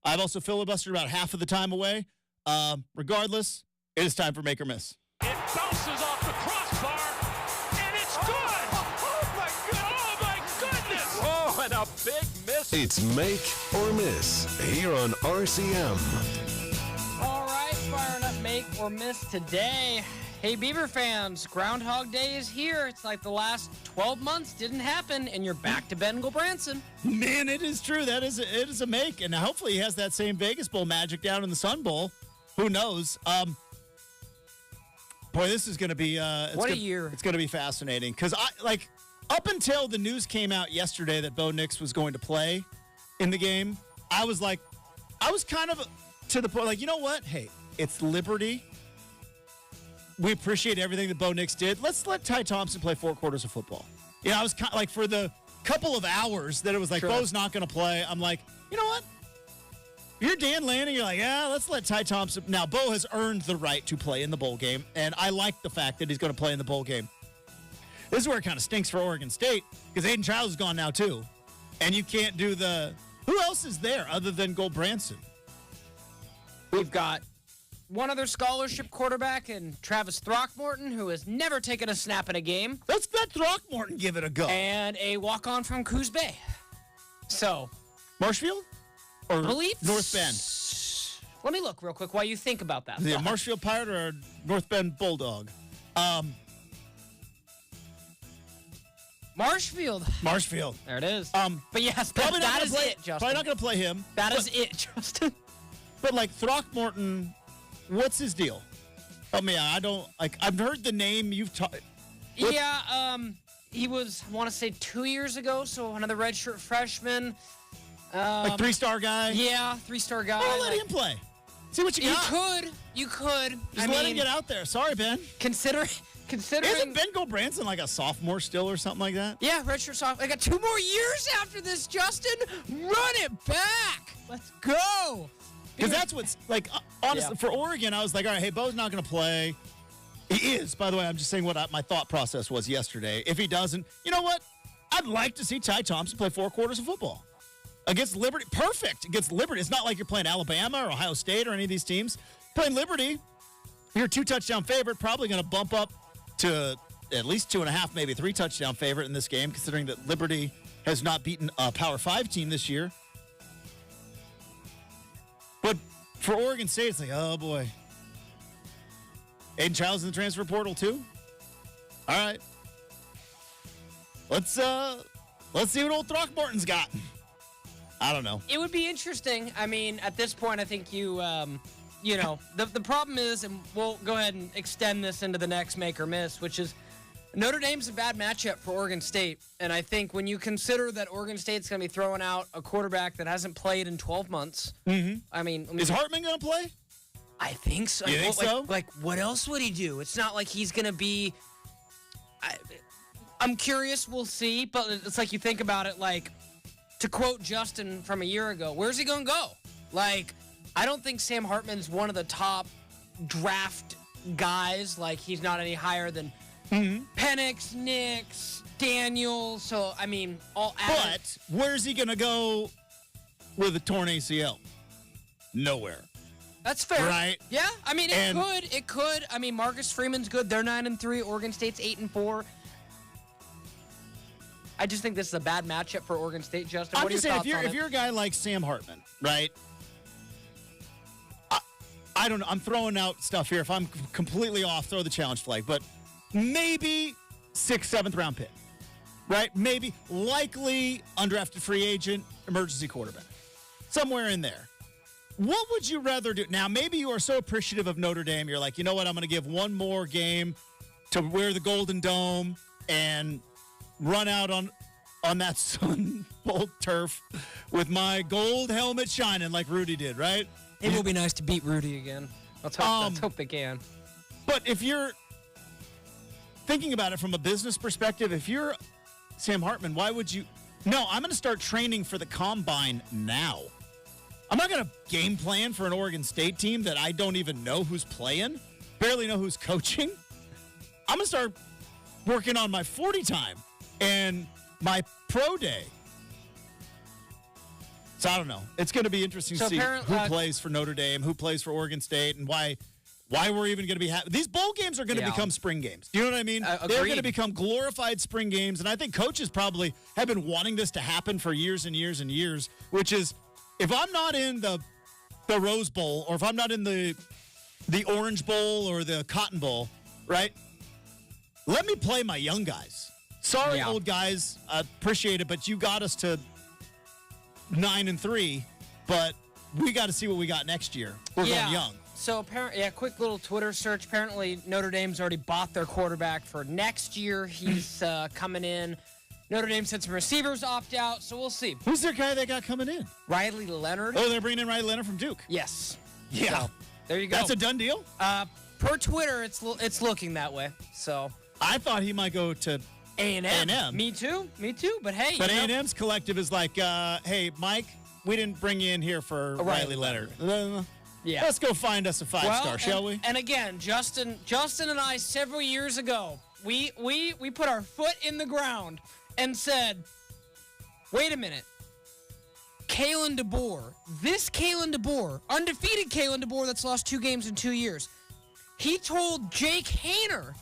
I've also filibustered about half of the time away. Regardless, it is time for Make or Miss. It bounces off the crossbar, and it's good. Oh, my goodness. Oh, and a big miss. It's Make or Miss here on RCM. All right, firing up Make or Miss today. Hey, Beaver fans, Groundhog Day is here. It's like the last 12 months didn't happen, and you're back to Ben Gulbranson. Man, it is true. It is a make, and hopefully he has that same Vegas Bowl magic down in the Sun Bowl. Who knows? Boy, this is going to be What a year. It's going to be fascinating because up until the news came out yesterday that Bo Nix was going to play in the game, I was kind of to the point, like, you know what? Hey, it's Liberty. We appreciate everything that Bo Nix did. Let's let Ty Thompson play 4 quarters of football. You know, I was kind of like, for the couple of hours that it was like, sure, Bo's not going to play, I'm like, you know what? If you're Dan Lanning, you're like, yeah, let's let Ty Thompson. Now, Bo has earned the right to play in the bowl game, and I like the fact that he's going to play in the bowl game. This is where it kind of stinks for Oregon State, because Aiden Childs is gone now, too. And you can't do who else is there other than Gulbranson? We've got one other scholarship quarterback in Travis Throckmorton, who has never taken a snap in a game. Let's let Throckmorton give it a go. And a walk-on from Coos Bay. So, Marshfield? Or I believe North Bend? Let me look real quick while you think about that. Is he a Marshfield Pirate or a North Bend Bulldog? Marshfield. There it is. But yes, Probably that is it, Justin. Probably not going to play him. That is it, Justin. But like Throckmorton, what's his deal? I mean, I don't like. I've heard the name you've taught. Yeah, he was, I want to say 2 years ago, so another redshirt freshman. Like 3-star guy. Yeah, 3-star guy. Well, let him play. See what you got. You could. Just let him get out there. Sorry, Ben. Considering. Isn't Ben Gobranson like a sophomore still or something like that? Yeah, redshirt sophomore. I got 2 more years after this, Justin. Run it back. Let's go. Because that's what's like. Honestly, for Oregon, I was like, all right, hey, Bo's not going to play. He is, by the way. I'm just saying what my thought process was yesterday. If he doesn't, you know what? I'd like to see Ty Thompson play 4 quarters of football against Liberty. Perfect against Liberty. It's not like you're playing Alabama or Ohio State or any of these teams. Playing Liberty, you're a 2-touchdown favorite. Probably going to bump up to at least 2.5, maybe 3-touchdown favorite in this game, considering that Liberty has not beaten a Power 5 team this year. But for Oregon State, it's like, oh boy. Aiden Childs in the transfer portal too? All right. Let's see what old Throckmorton's got. I don't know. It would be interesting. I mean, at this point, I think the problem is, and we'll go ahead and extend this into the next make or miss, which is Notre Dame's a bad matchup for Oregon State. And I think when you consider that Oregon State's going to be throwing out a quarterback that hasn't played in 12 months, I mean, is Hartman going to play? I think so. You think so? Like, what else would he do? It's not like he's going to be. I'm curious. We'll see. But it's like you think about it, like, to quote Justin from a year ago, where's he going to go? Like, I don't think Sam Hartman's one of the top draft guys. Like, he's not any higher than Penix, Nix, Daniel. So, I mean, all added. But where's he going to go with a torn ACL? Nowhere. That's fair. Right? Yeah. I mean, it could. I mean, Marcus Freeman's good. They're 9-3. Oregon State's 8-4. I just think this is a bad matchup for Oregon State, Justin. I'm What are just your saying, thoughts on if you're a guy like Sam Hartman, right? I don't know. I'm throwing out stuff here. If I'm completely off, throw the challenge flag. But maybe 6th, 7th round pick, right? Maybe likely undrafted free agent, emergency quarterback, somewhere in there. What would you rather do? Now, maybe you are so appreciative of Notre Dame, you're like, you know what? I'm going to give one more game to wear the Golden Dome and run out on that Sun Bowl turf with my gold helmet shining like Rudy did, right? It will be nice to beat Rudy again. Let's hope they can. But if you're thinking about it from a business perspective, if you're Sam Hartman, why would you? No, I'm going to start training for the combine now. I'm not going to game plan for an Oregon State team that I don't even know who's playing, barely know who's coaching. I'm going to start working on my 40 time and my pro day. So I don't know. It's going to be interesting to see who plays for Notre Dame, who plays for Oregon State, and why we're even going to be these bowl games are going to become spring games. Do you know what I mean? They're going to become glorified spring games, and I think coaches probably have been wanting this to happen for years and years and years, which is if I'm not in the Rose Bowl or if I'm not in the Orange Bowl or the Cotton Bowl, right? Let me play my young guys. Sorry, old guys. I appreciate it, but you got us to 9-3, but we got to see what we got next year. We're going young. So, quick little Twitter search. Apparently, Notre Dame's already bought their quarterback for next year. He's coming in. Notre Dame said some receivers opt out, so we'll see. Who's their guy they got coming in? Riley Leonard. Oh, they're bringing in Riley Leonard from Duke. Yes. Yeah. So, there you go. That's a done deal? Per Twitter, it's looking that way. So I thought he might go to A&M. Me too. But hey. But A&M's collective is like, hey, Mike, we didn't bring you in here for Riley Leonard. Yeah. Let's go find us a 5-star, shall we? And again, Justin and I several years ago, we put our foot in the ground and said, wait a minute. Kalen DeBoer, undefeated Kalen DeBoer that's lost 2 games in 2 years. He told Jake Haener,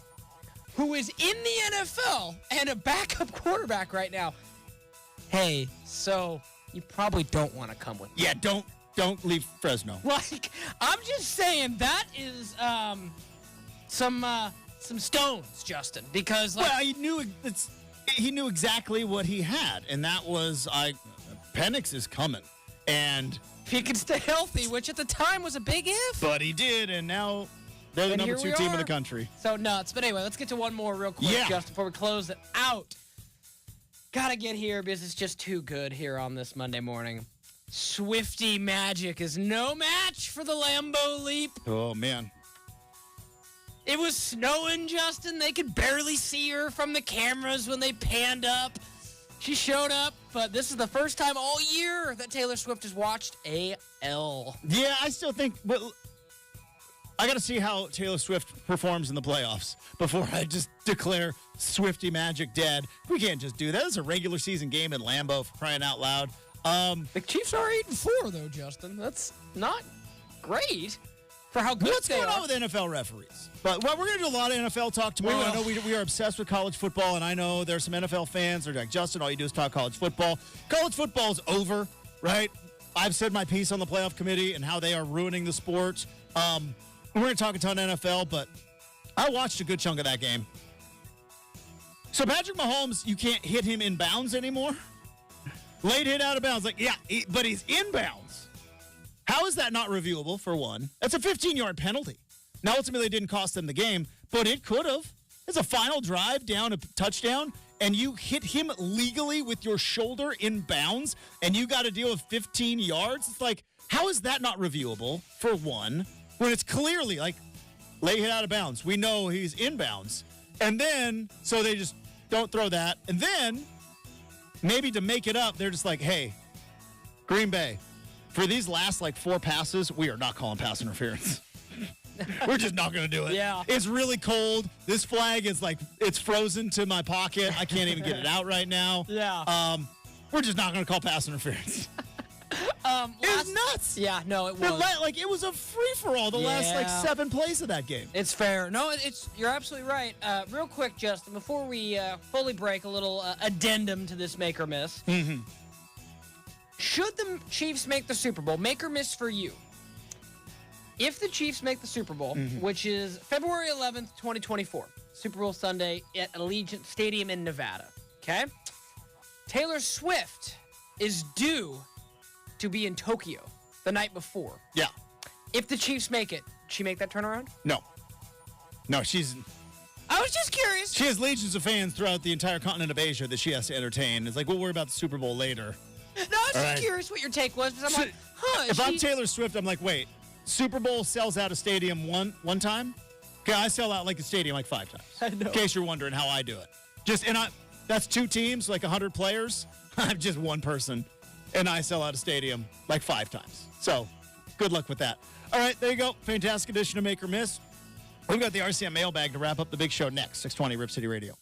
who is in the NFL and a backup quarterback right now, hey, so you probably don't want to come with me. Yeah, don't leave Fresno. Like, I'm just saying that is some stones, Justin, because like Well, he knew exactly what he had, and that was Penix is coming, and if he could stay healthy, which at the time was a big if. but he did, and now they're the And number here 2 we team in are. the country. So nuts. But anyway, let's get to one more real quick, Yeah. Justin, before we close it out. Gotta get here because it's just too good here on this Monday morning. Swifty Magic is no match for the Lambeau Leap. Oh man, It was snowing, Justin. They could barely see her from the cameras when they panned up. She showed up, but this is the first time all year that Taylor Swift has watched a L. yeah, I still think. Well, I got to see how Taylor Swift performs in the playoffs before I just declare Swifty Magic dead. We can't just do that. It's a regular season game in Lambeau, for crying out loud. The Chiefs are 8-4, though, Justin. That's not great for how good What's they going are. on with NFL referees? But we're going to do a lot of NFL talk tomorrow. We will. I know we are obsessed with college football, and I know there's some NFL fans that are like, Justin, all you do is talk college football. College football's over, right? I've said my piece on the playoff committee and how they are ruining the sport. We're going to talk a ton of NFL, but I watched a good chunk of that game. So Patrick Mahomes, you can't hit him in bounds anymore. Late hit out of bounds. Like, yeah, but he's in bounds. How is that not reviewable, for one? That's a 15-yard penalty. Now, ultimately, it didn't cost them the game, but it could have. It's a final drive down a touchdown, and you hit him legally with your shoulder in bounds, and you got to deal with 15 yards. It's like, how is that not reviewable, for one, when it's clearly, like, late hit out of bounds? We know he's in bounds. And then, so they just don't throw that. And then, maybe to make it up, they're just like, hey, Green Bay, for these last, 4 passes, we are not calling pass interference. We're just not going to do it. Yeah. It's really cold. This flag is it's frozen to my pocket. I can't even get it out right now. Yeah. We're just not going to call pass interference. It's nuts. Yeah, no, it But was. it was a free-for-all the last 7 plays of that game. It's fair. No, you're absolutely right. Real quick, Justin, before we fully break, a little addendum to this make or miss. Mm-hmm. Should the Chiefs make the Super Bowl, make or miss for you? If the Chiefs make the Super Bowl, which is February 11th, 2024, Super Bowl Sunday at Allegiant Stadium in Nevada, okay? Taylor Swift is due to be in Tokyo the night before. Yeah. If the Chiefs make it, she make that turnaround? No, I was just curious. she has legions of fans throughout the entire continent of Asia that she has to entertain. It's like, we'll worry about the Super Bowl later. No, I was just right. curious what your take was, because I'm like, If I'm Taylor Swift, I'm like, wait, Super Bowl sells out a stadium one time? Okay, I sell out a stadium 5 times. I know. In case you're wondering how I do it. That's 2 teams, 100 players. I'm just one person, and I sell out a stadium 5 times. So, good luck with that. All right, there you go. Fantastic edition of Make or Miss. We've got the RCM mailbag to wrap up the big show next. 620 Rip City Radio.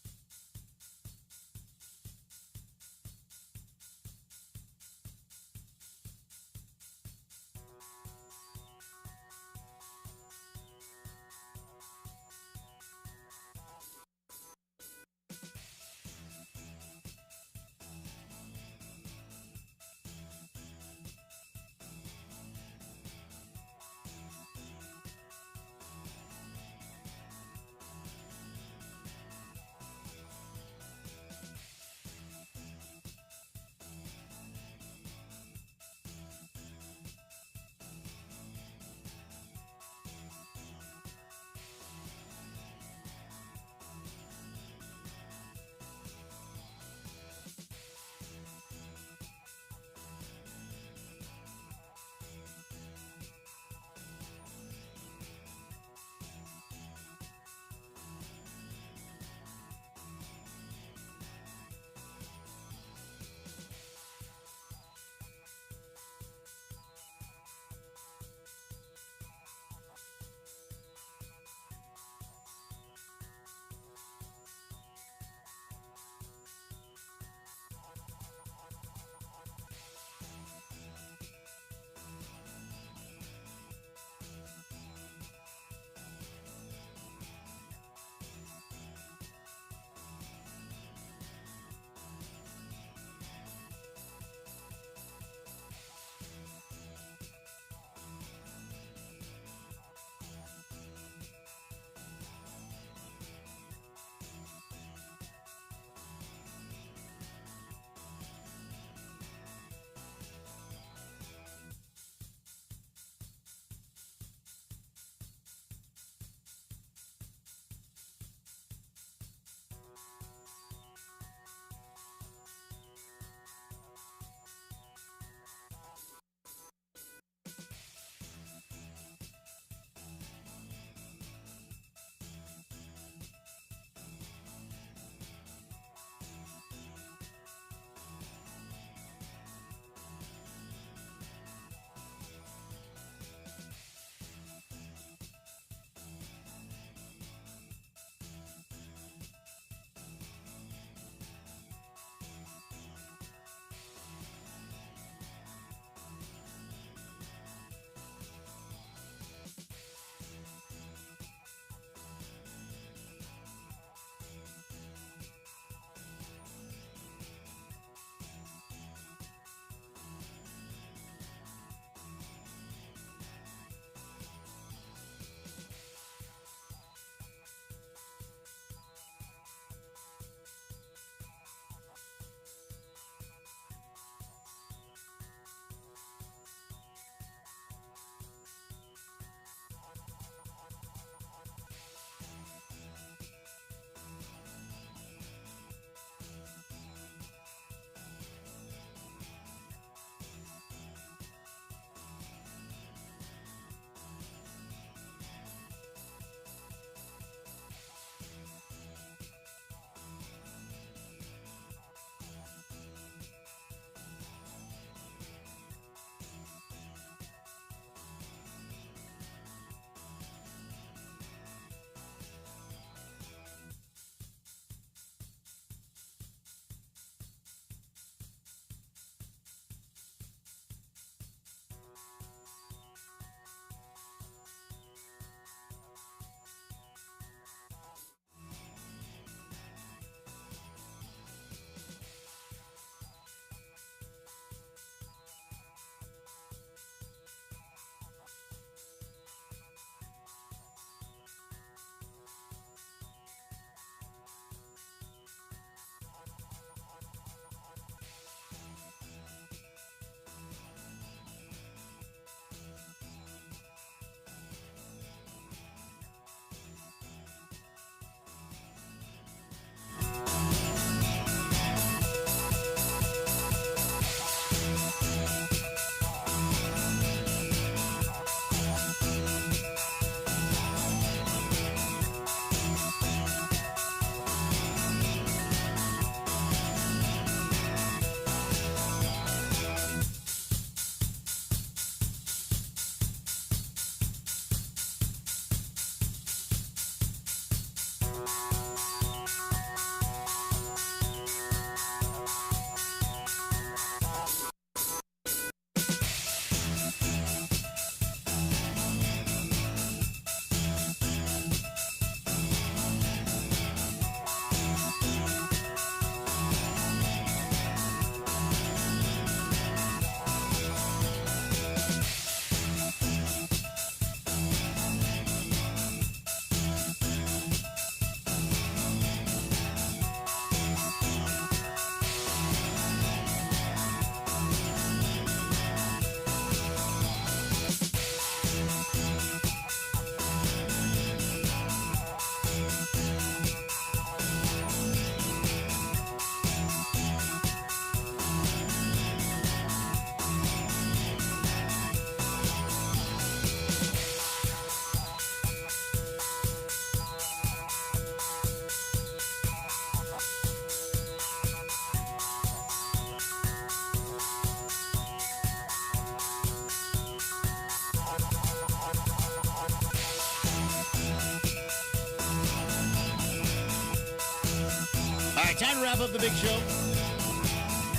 All right, time to wrap up the big show.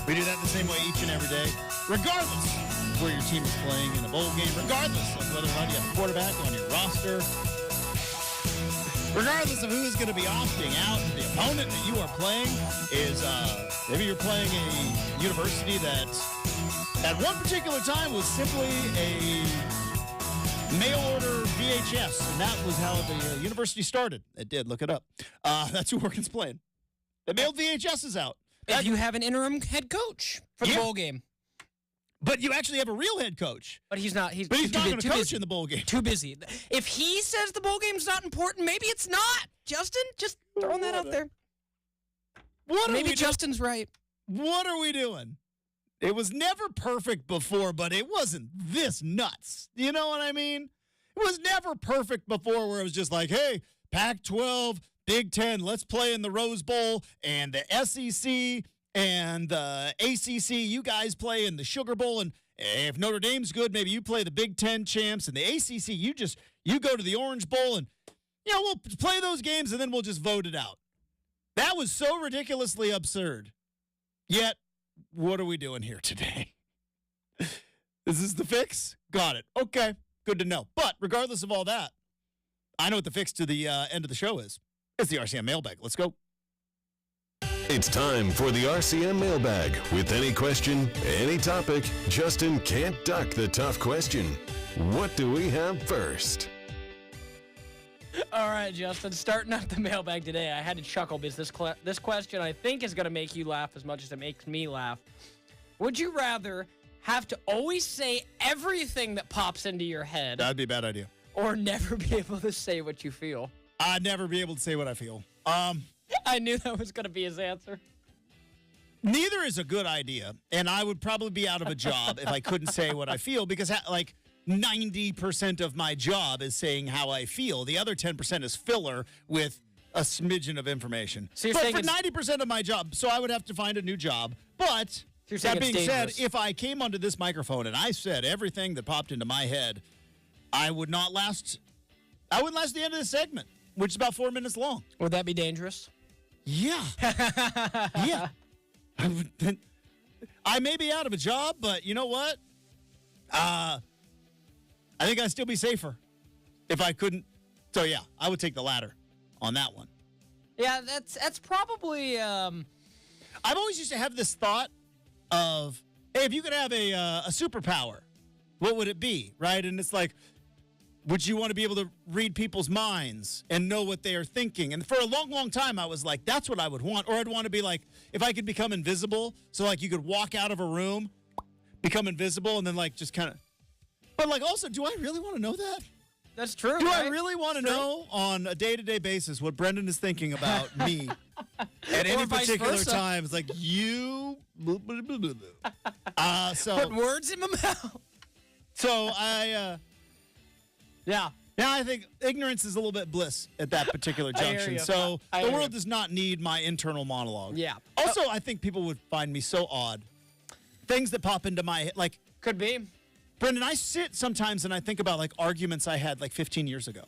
We do that the same way each and every day, regardless of where your team is playing in a bowl game, regardless of whether or not you have a quarterback on your roster, regardless of who is going to be opting out. The opponent that you are playing is, maybe you're playing a university that at one particular time was simply a mail order VHS, and that was how the university started. It did. Look it up. That's who Oregon's playing. They mailed VHSs out. If you have an interim head coach for the bowl game. But you actually have a real head coach. But he's not. He's not going to coach busy. in the bowl game. Too busy. If he says the bowl game's not important, maybe it's not. Justin, just throwing that out there. Maybe Justin's right. What are we doing? It was never perfect before, but it wasn't this nuts. You know what I mean? It was never perfect before where it was just like, hey, Pac-12, Big Ten, let's play in the Rose Bowl, and the SEC and the ACC, you guys play in the Sugar Bowl, and if Notre Dame's good, maybe you play the Big Ten champs, and the ACC, you go to the Orange Bowl, and we'll play those games, and then we'll just vote it out. That was so ridiculously absurd. Yet, what are we doing here today? Is this the fix? Got it. Okay, good to know. But regardless of all that, I know what the fix to the end of the show is. It's the RCM mailbag. Let's go. It's time for the RCM mailbag. With any question, any topic, Justin can't duck the tough question. What do we have first? All right, Justin, starting up the mailbag today, I had to chuckle because this question I think is going to make you laugh as much as it makes me laugh. Would you rather have to always say everything that pops into your head? That'd be a bad idea. Or never be able to say what you feel? I'd never be able to say what I feel. I knew that was going to be his answer. Neither is a good idea, and I would probably be out of a job if I couldn't say what I feel because, 90% of my job is saying how I feel. The other 10% is filler with a smidgen of information. So but for 90% of my job, so I would have to find a new job. But that being said, if I came onto this microphone and I said everything that popped into my head, I would not last. I wouldn't last the end of the segment, which is about 4 minutes long. Would that be dangerous? Yeah. Yeah. I may be out of a job, but you know what? I think I'd still be safer if I couldn't. So, yeah, I would take the latter on that one. Yeah, that's probably... I've always used to have this thought of, hey, if you could have a superpower, what would it be, right? And it's like, would you want to be able to read people's minds and know what they are thinking? And for a long, long time, I was like, that's what I would want. Or I'd want to be like, if I could become invisible, so like you could walk out of a room, become invisible, and then like just kind of... But like also, do I really want to know that? That's true, Do right? I really want to know on a day-to-day basis what Brendan is thinking about me at any particular time? It's like, you... So put words in my mouth. So I... Yeah. Now I think ignorance is a little bit bliss at that particular junction. So the world does not need my internal monologue. Yeah. Also, I think people would find me so odd. Things that pop into my head, like... Could be. Brendan, I sit sometimes and I think about, like, arguments I had, like, 15 years ago.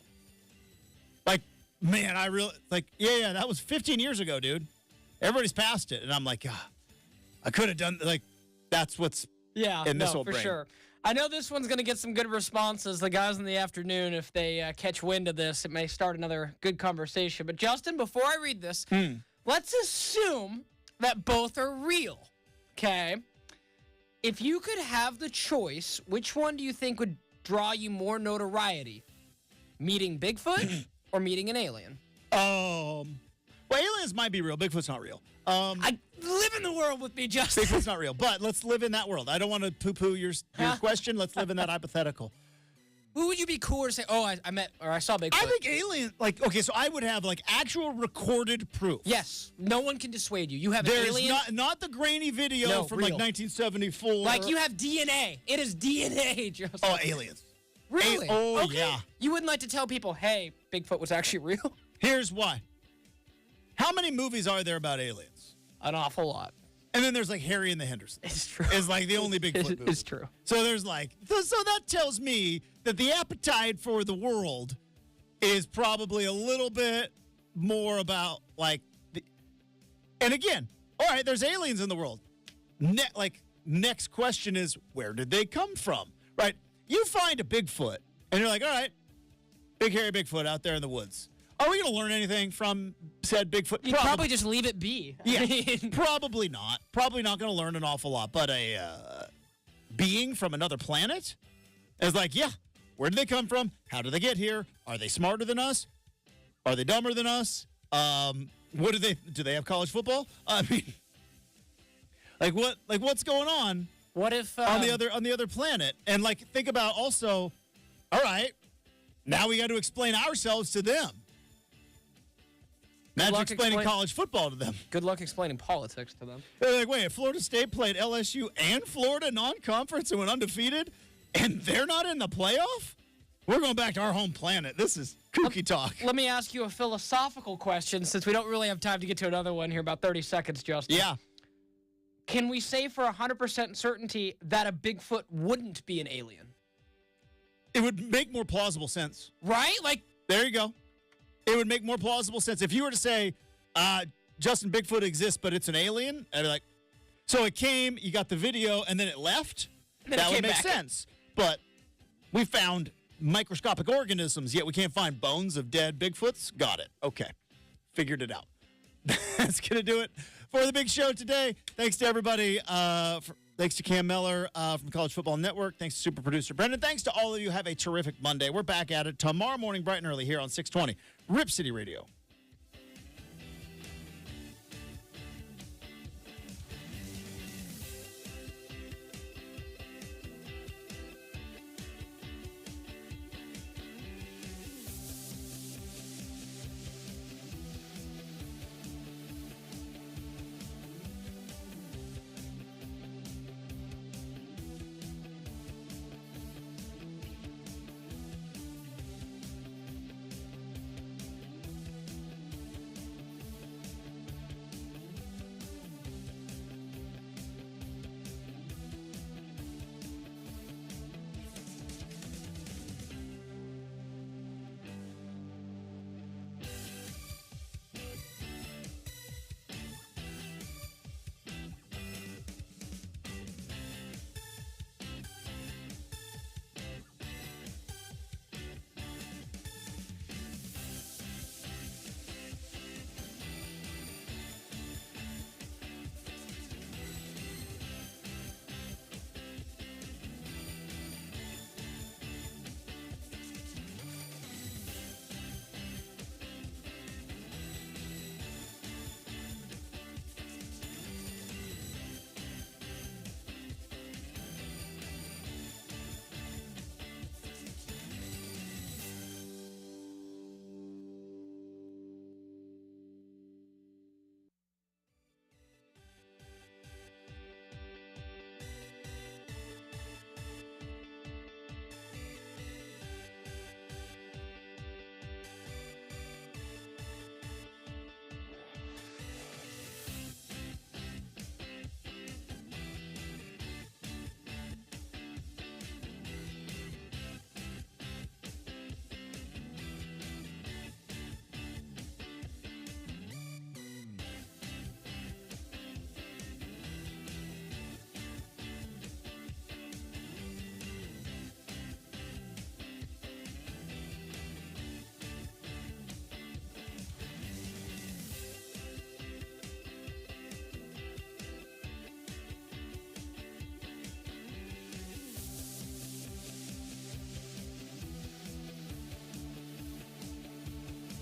Like, man, I really... Like, yeah, that was 15 years ago, dude. Everybody's past it. And I'm like, I could have done... Like, that's what's in this old for brain. Sure. I know this one's going to get some good responses. The guys in the afternoon, if they catch wind of this, it may start another good conversation. But, Justin, before I read this, let's assume that both are real, okay? If you could have the choice, which one do you think would draw you more notoriety? Meeting Bigfoot or meeting an alien? Well, aliens might be real. Bigfoot's not real. I live in the world with me, Justin. Bigfoot's not real, but let's live in that world. I don't want to poo-poo your question. Let's live in that hypothetical. Who would you be cooler to say, I met or I saw Bigfoot? I think alien, like, okay, so I would have, like, actual recorded proof. Yes. No one can dissuade you. You have an alien. Not the grainy video from, real. like, 1974. Like, you have DNA. It is DNA, Justin. Oh, aliens. Really? Okay. Yeah. You wouldn't like to tell people, hey, Bigfoot was actually real? Here's why. How many movies are there about aliens? An awful lot. And then there's like Harry and the Hendersons. It's true. It's like the only Bigfoot movie. It's true. So there's like, so that tells me that the appetite for the world is probably a little bit more about like And again, all right, there's aliens in the world. Next question is, where did they come from? Right? You find a Bigfoot, and you're like, all right, big hairy Bigfoot out there in the woods. Are we going to learn anything from said Bigfoot? You'd probably just leave it be. Yeah, probably not. Probably not going to learn an awful lot. But a being from another planet is like, yeah, where did they come from? How did they get here? Are they smarter than us? Are they dumber than us? What do they have college football? I mean, what's going on? What if on the other planet? And think about also, all right, now we got to explain ourselves to them. Imagine explaining college football to them. Good luck explaining politics to them. They're like, wait, Florida State played LSU and Florida non-conference and went undefeated, and they're not in the playoff? We're going back to our home planet. This is kooky talk. Let me ask you a philosophical question, since we don't really have time to get to another one here, about 30 seconds, Justin. Yeah. Can we say for 100% certainty that a Bigfoot wouldn't be an alien? It would make more plausible sense. Right? There you go. It would make more plausible sense. If you were to say, Justin, Bigfoot exists, but it's an alien, I'd be like, so it came, you got the video, and then it left? That would make sense. But we found microscopic organisms, yet we can't find bones of dead Bigfoots? Got it. Okay. Figured it out. That's going to do it for the big show today. Thanks to everybody. Thanks to Cam Miller from College Football Network. Thanks to super producer Brendan. Thanks to all of you. Have a terrific Monday. We're back at it tomorrow morning, bright and early here on 620 Rip City Radio.